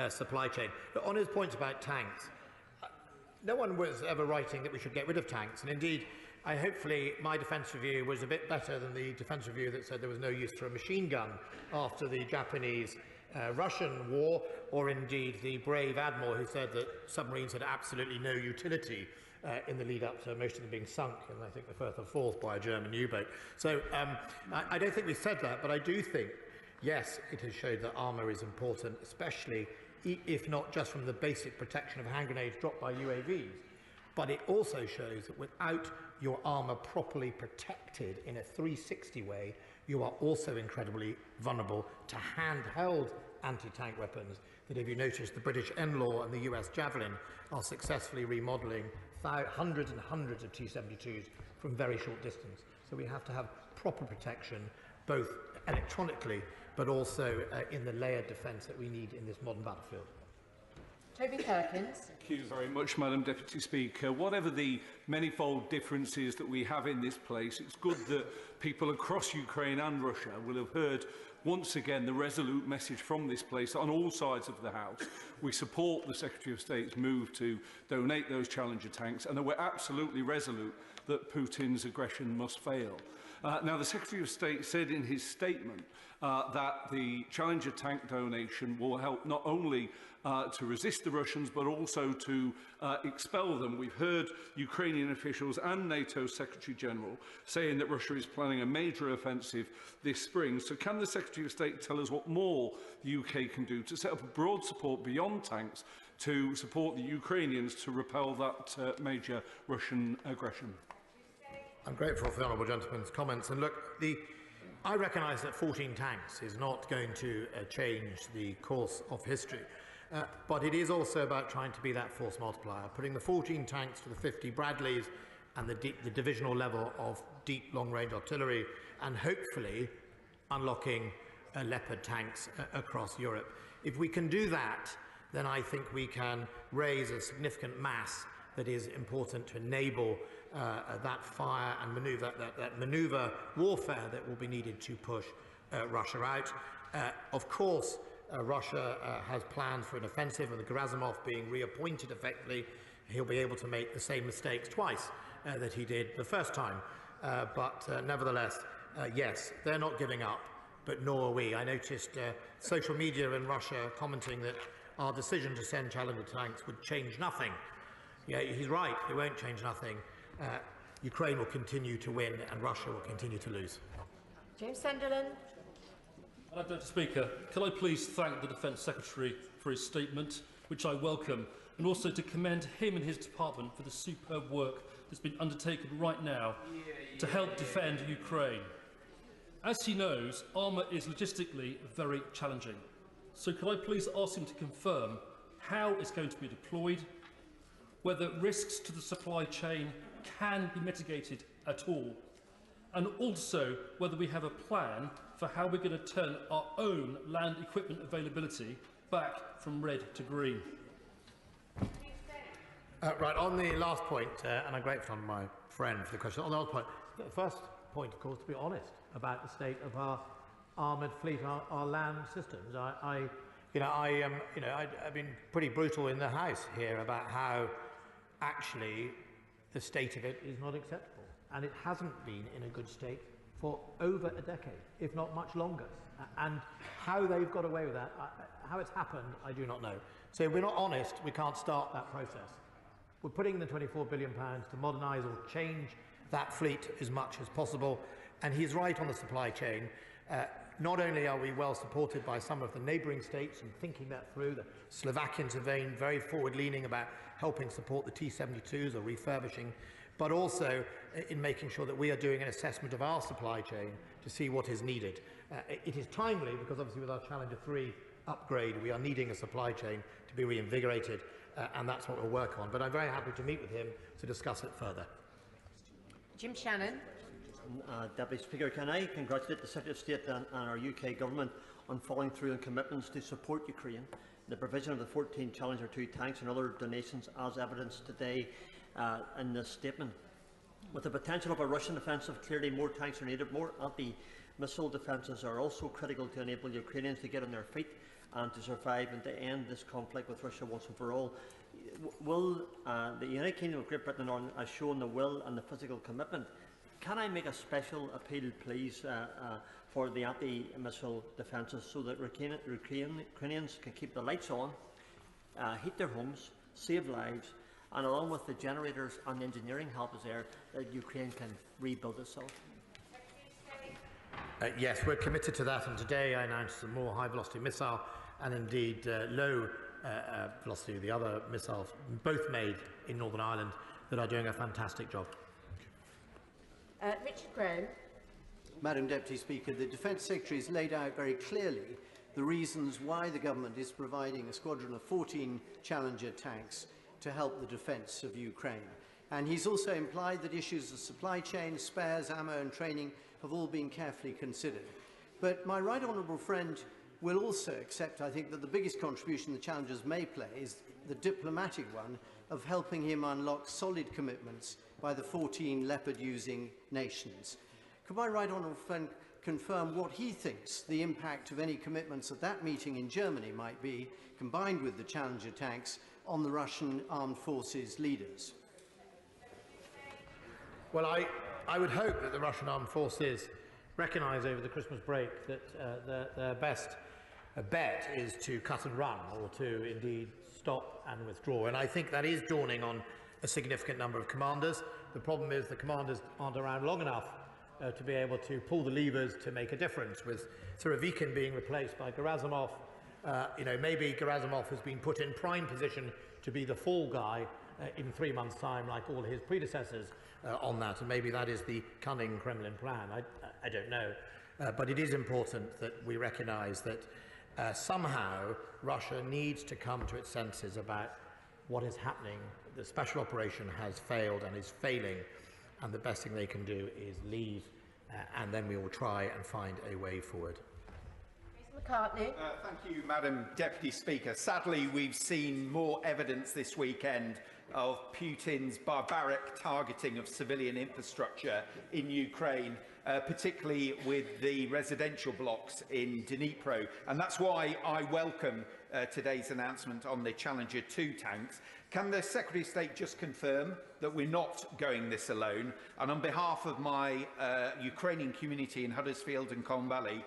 supply chain. But on his points about tanks, no one was ever writing that we should get rid of tanks, and indeed, hopefully my defence review was a bit better than the defence review that said there was no use for a machine gun after the Japanese-Russian war, or indeed the brave admiral who said that submarines had absolutely no utility in the lead-up to most of them being sunk in, I think, the Firth of Forth by a German U-boat. So I don't think we said that, but I do think, yes, it has showed that armour is important, especially if not just from the basic protection of hand grenades dropped by UAVs, but it also shows that without your armour properly protected in a 360 way, you are also incredibly vulnerable to handheld anti-tank weapons that, if you notice, the British NLAW and the US Javelin are successfully remodelling hundreds and hundreds of T-72s from very short distance. So we have to have proper protection, both electronically, but also in the layered defence that we need in this modern battlefield. Toby Perkins. Thank you very much, Madam Deputy Speaker. Whatever the manifold differences that we have in this place, it's good that people across Ukraine and Russia will have heard once again the resolute message from this place on all sides of the House. We support the Secretary of State's move to donate those Challenger tanks, and that we're absolutely resolute that Putin's aggression must fail. Now, the Secretary of State said in his statement that the Challenger tank donation will help not only to resist the Russians, but also to expel them. We've heard Ukrainian officials and NATO Secretary-General saying that Russia is planning a major offensive this spring. So can the Secretary of State tell us what more the UK can do to set up a broad support beyond tanks to support the Ukrainians to repel that major Russian aggression? I'm grateful for the honourable gentleman's comments. And look, I recognise that 14 tanks is not going to change the course of history, but it is also about trying to be that force multiplier, putting the 14 tanks to the 50 Bradleys and the divisional level of deep long-range artillery, and hopefully unlocking Leopard tanks across Europe. If we can do that, then I think we can raise a significant mass that is important to enable that fire and manoeuvre, that manoeuvre warfare that will be needed to push Russia out. Of course, Russia has plans for an offensive, and the Gerasimov being reappointed effectively, he'll be able to make the same mistakes twice that he did the first time. But nevertheless, yes, they're not giving up, but nor are we. I noticed social media in Russia commenting that our decision to send Challenger tanks would change nothing. Yeah, he's right, it won't change nothing. Ukraine will continue to win and Russia will continue to lose. James Sunderland. Madam Deputy Speaker, can I please thank the Defence Secretary for his statement, which I welcome, and also to commend him and his department for the superb work that's been undertaken right now to help defend Ukraine. As he knows, armour is logistically very challenging. So could I please ask him to confirm how it's going to be deployed, whether risks to the supply chain can be mitigated at all, and also whether we have a plan for how we're going to turn our own land equipment availability back from red to green. Right, on the last point, and I'm grateful to my friend for the question, on the last point, the first point, of course, to be honest about the state of our armoured fleet, our land systems. I've been pretty brutal in the House here about how actually the state of it is not acceptable, and it hasn't been in a good state for over a decade, if not much longer. And how they've got away with that, how it's happened, I do not know. So if we're not honest, we can't start that process. We're putting the £24 billion to modernise or change that fleet as much as possible, and he's right on the supply chain. Not only are we well supported by some of the neighbouring states in thinking that through, the Slovakians have been very forward-leaning about helping support the T-72s or refurbishing, but also in making sure that we are doing an assessment of our supply chain to see what is needed. It is timely because obviously with our Challenger 3 upgrade we are needing a supply chain to be reinvigorated, and that's what we'll work on. But I'm very happy to meet with him to discuss it further. Jim Shannon. Deputy Speaker, can I congratulate the Secretary of State and our UK Government on following through on commitments to support Ukraine, the provision of the 14 Challenger 2 tanks and other donations as evidenced today in this statement. With the potential of a Russian offensive, clearly more tanks are needed. More anti-missile defences are also critical to enable Ukrainians to get on their feet and to survive and to end this conflict with Russia once and for all. Will the United Kingdom of Great Britain has shown the will and the physical commitment? Can I make a special appeal, please, for the anti-missile defences so that Ukrainians can keep the lights on, heat their homes, save lives, and along with the generators and engineering help is there, that Ukraine can rebuild itself? Yes, we're committed to that, and today I announced a more high-velocity missile and indeed low velocity, the other missiles, both made in Northern Ireland, that are doing a fantastic job. Richard Graham. Madam Deputy Speaker, the Defence Secretary has laid out very clearly the reasons why the Government is providing a squadron of 14 Challenger tanks to help the defence of Ukraine. And he's also implied that issues of supply chain, spares, ammo and training have all been carefully considered. But my right honourable friend will also accept, I think, that the biggest contribution the Challengers may play is the diplomatic one of helping him unlock solid commitments by the 14 Leopard-using nations. Could my right honourable friend confirm what he thinks the impact of any commitments at that meeting in Germany might be, combined with the Challenger tanks, on the Russian armed forces leaders? Well, I would hope that the Russian armed forces recognise over the Christmas break that their best bet is to cut and run, or to indeed stop and withdraw. And I think that is dawning on a significant number of commanders. The problem is the commanders aren't around long enough to be able to pull the levers to make a difference. With Surovikin being replaced by Gerasimov, maybe Gerasimov has been put in prime position to be the fall guy in 3 months' time, like all his predecessors on that, and maybe that is the cunning Kremlin plan. I don't know. But it is important that we recognise that somehow Russia needs to come to its senses about what is happening. The special operation has failed and is failing, and the best thing they can do is leave, and then we will try and find a way forward. McCartney. Thank you, Madam Deputy Speaker. Sadly, we've seen more evidence this weekend of Putin's barbaric targeting of civilian infrastructure in Ukraine, particularly with the residential blocks in Dnipro. And that's why I welcome today's announcement on the Challenger 2 tanks. Can the Secretary of State just confirm that we're not going this alone? And on behalf of my Ukrainian community in Huddersfield and Colne Valley,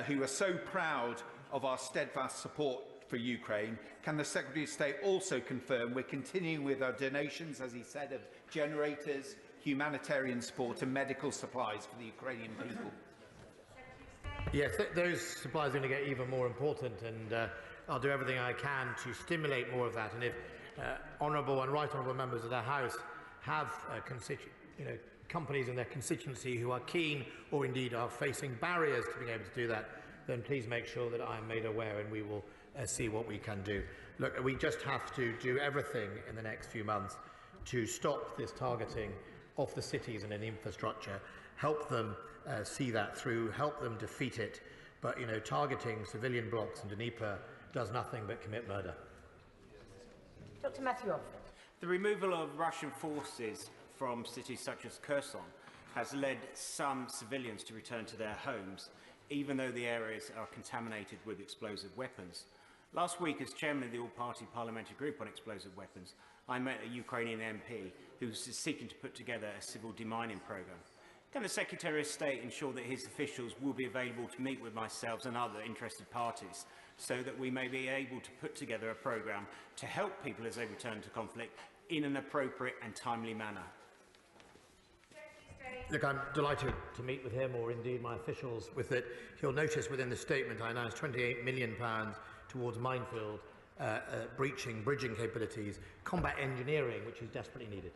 who are so proud of our steadfast support for Ukraine, can the Secretary of State also confirm we're continuing with our donations, as he said, of generators, humanitarian support and medical supplies for the Ukrainian people? Yes, those supplies are going to get even more important, and I'll do everything I can to stimulate more of that. And if honourable and right honourable members of the House have companies in their constituency who are keen or indeed are facing barriers to being able to do that, then please make sure that I am made aware and we will see what we can do. Look, we just have to do everything in the next few months to stop this targeting of the cities and in infrastructure, help them see that through, help them defeat it. But, targeting civilian blocks in Dnipro does nothing but commit murder. Dr. Matthew Offord. The removal of Russian forces from cities such as Kherson has led some civilians to return to their homes, even though the areas are contaminated with explosive weapons. Last week, as chairman of the all-party parliamentary group on explosive weapons, I met a Ukrainian MP who was seeking to put together a civil demining programme. Can the Secretary of State ensure that his officials will be available to meet with myself and other interested parties so that we may be able to put together a programme to help people as they return to conflict in an appropriate and timely manner? Look, I'm delighted to meet with him, or indeed my officials, with it. He'll notice within the statement I announced £28 million towards minefield bridging capabilities, combat engineering, which is desperately needed.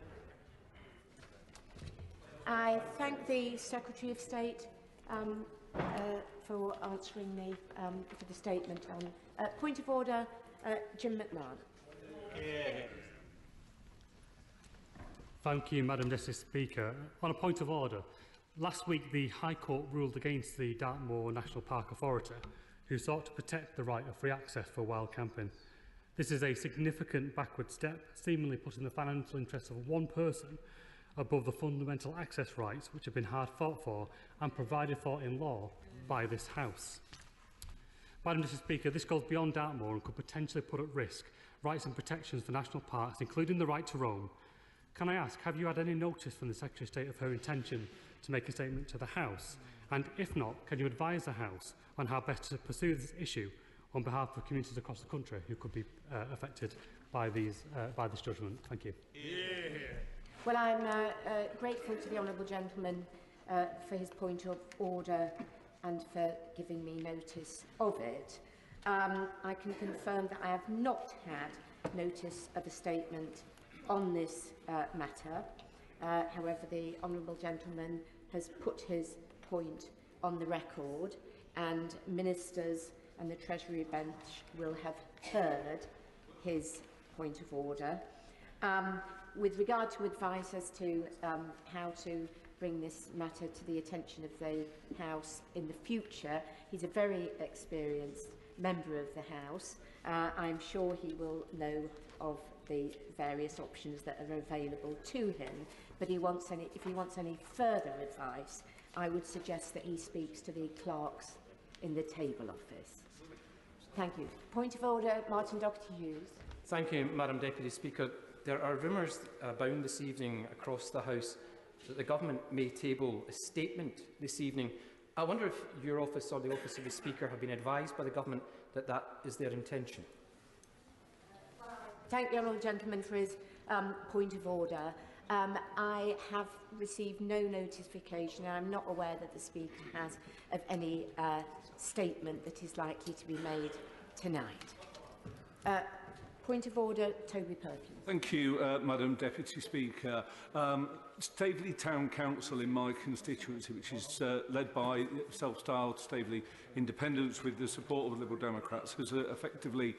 I thank the Secretary of State for answering me for the statement on point of order. Jim McMahon. Thank you, Madam Deputy Speaker. On a point of order, last week the High Court ruled against the Dartmoor National Park Authority, who sought to protect the right of free access for wild camping. This is a significant backward step, seemingly putting the financial interests of one person above the fundamental access rights which have been hard fought for and provided for in law by this House. Madam Deputy Speaker, this goes beyond Dartmoor and could potentially put at risk rights and protections for national parks, including the right to roam. Can I ask, have you had any notice from the Secretary of State of her intention to make a statement to the House? And if not, can you advise the House on how best to pursue this issue on behalf of communities across the country who could be affected by this judgment? Thank you. Well, I'm grateful to the honourable gentleman for his point of order and for giving me notice of it. I can confirm that I have not had notice of a statement on this matter. However, the honourable gentleman has put his point on the record, and ministers and the Treasury bench will have heard his point of order. With regard to advice as to how to bring this matter to the attention of the House in the future, he's a very experienced member of the House. I'm sure he will know of the various options that are available to him, but if he wants any further advice, I would suggest that he speaks to the clerks in the table office. Thank you. Point of order, Martin Doherty-Hughes. Thank you, Madam Deputy Speaker. There are rumours abound this evening across the House that the Government may table a statement this evening. I wonder if your office or the Office of the Speaker have been advised by the Government that that is their intention. Thank the honourable gentleman for his point of order. I have received no notification, and I'm not aware that the Speaker has of any statement that is likely to be made tonight. Point of order, Toby Perkins. Thank you, Madam Deputy Speaker. Staveley Town Council in my constituency, which is led by self-styled Staveley Independents with the support of the Liberal Democrats, has effectively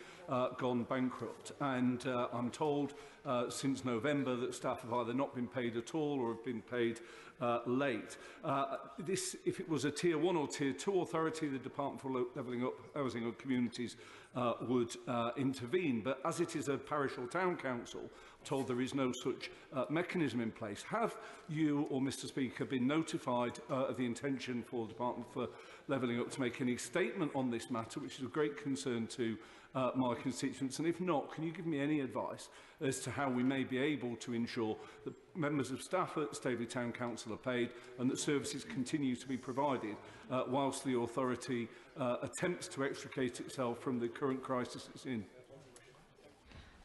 gone bankrupt. And I'm told since November that staff have either not been paid at all or have been paid late. If it was a Tier 1 or Tier 2 authority, the Department for Levelling Up Housing and Communities would intervene. But as it is a parish or town council, I'm told there is no such mechanism in place. Have you or Mr Speaker been notified of the intention for the Department for Levelling Up to make any statement on this matter, which is of great concern to my constituents? And if not, can you give me any advice as to how we may be able to ensure that members of staff at Staveley Town Council are paid and that services continue to be provided whilst the authority attempts to extricate itself from the current crisis it's in?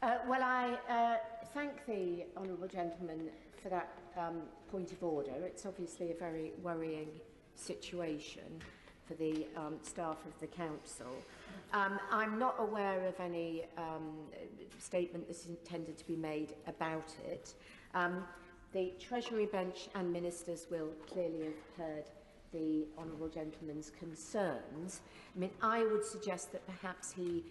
Well, I thank the honourable gentleman for that point of order. It's obviously a very worrying situation for the staff of the council. I'm not aware of any statement that's intended to be made about it. The Treasury bench and ministers will clearly have heard the honourable gentleman's concerns. I mean, I would suggest that perhaps he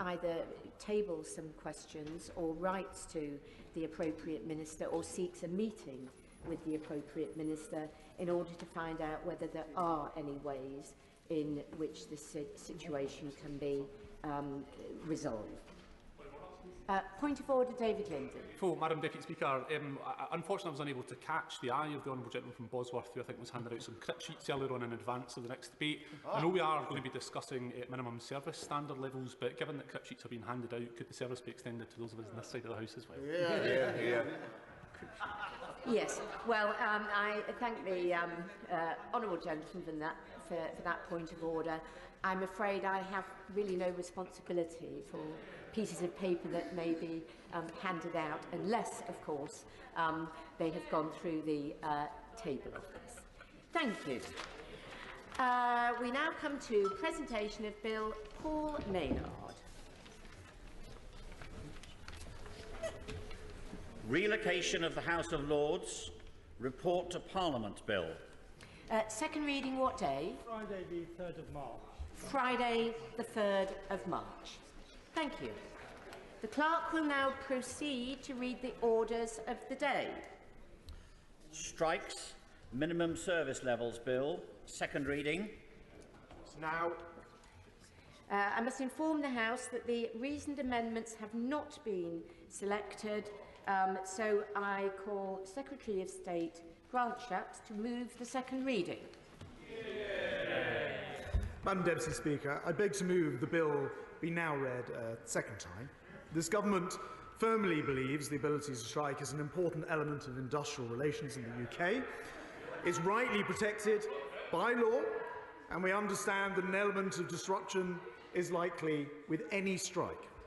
either tables some questions or writes to the appropriate minister or seeks a meeting with the appropriate minister in order to find out whether there are any ways in which this situation can be resolved. Point of order, David Linden. Madam Deputy Speaker, unfortunately I was unable to catch the eye of the honourable gentleman from Bosworth, who I think was handing out some crib sheets earlier on in advance of the next debate. I know we are going to be discussing minimum service standard levels, but given that crib sheets are being handed out, could the service be extended to those of us on this side of the House as well? Yeah. Yes, well, I thank the honourable gentleman for that point of order. I'm afraid I have really no responsibility for pieces of paper that may be handed out, unless, of course, they have gone through the table office. Thank you. We now come to presentation of Bill Paul Maynard. Relocation of the House of Lords. Report to Parliament Bill. Second reading what day? Friday the 3rd of March. Friday the 3rd of March. Thank you. The clerk will now proceed to read the orders of the day. Strikes. Minimum Service Levels Bill. Second reading. Now. I must inform the House that the reasoned amendments have not been selected, so I call Secretary of State Grant Shapps to move the second reading. Madam Deputy Speaker, I beg to move the bill be now read a second time. This government firmly believes the ability to strike is an important element of industrial relations in the UK. It's rightly protected by law, and we understand that an element of disruption is likely with any strike.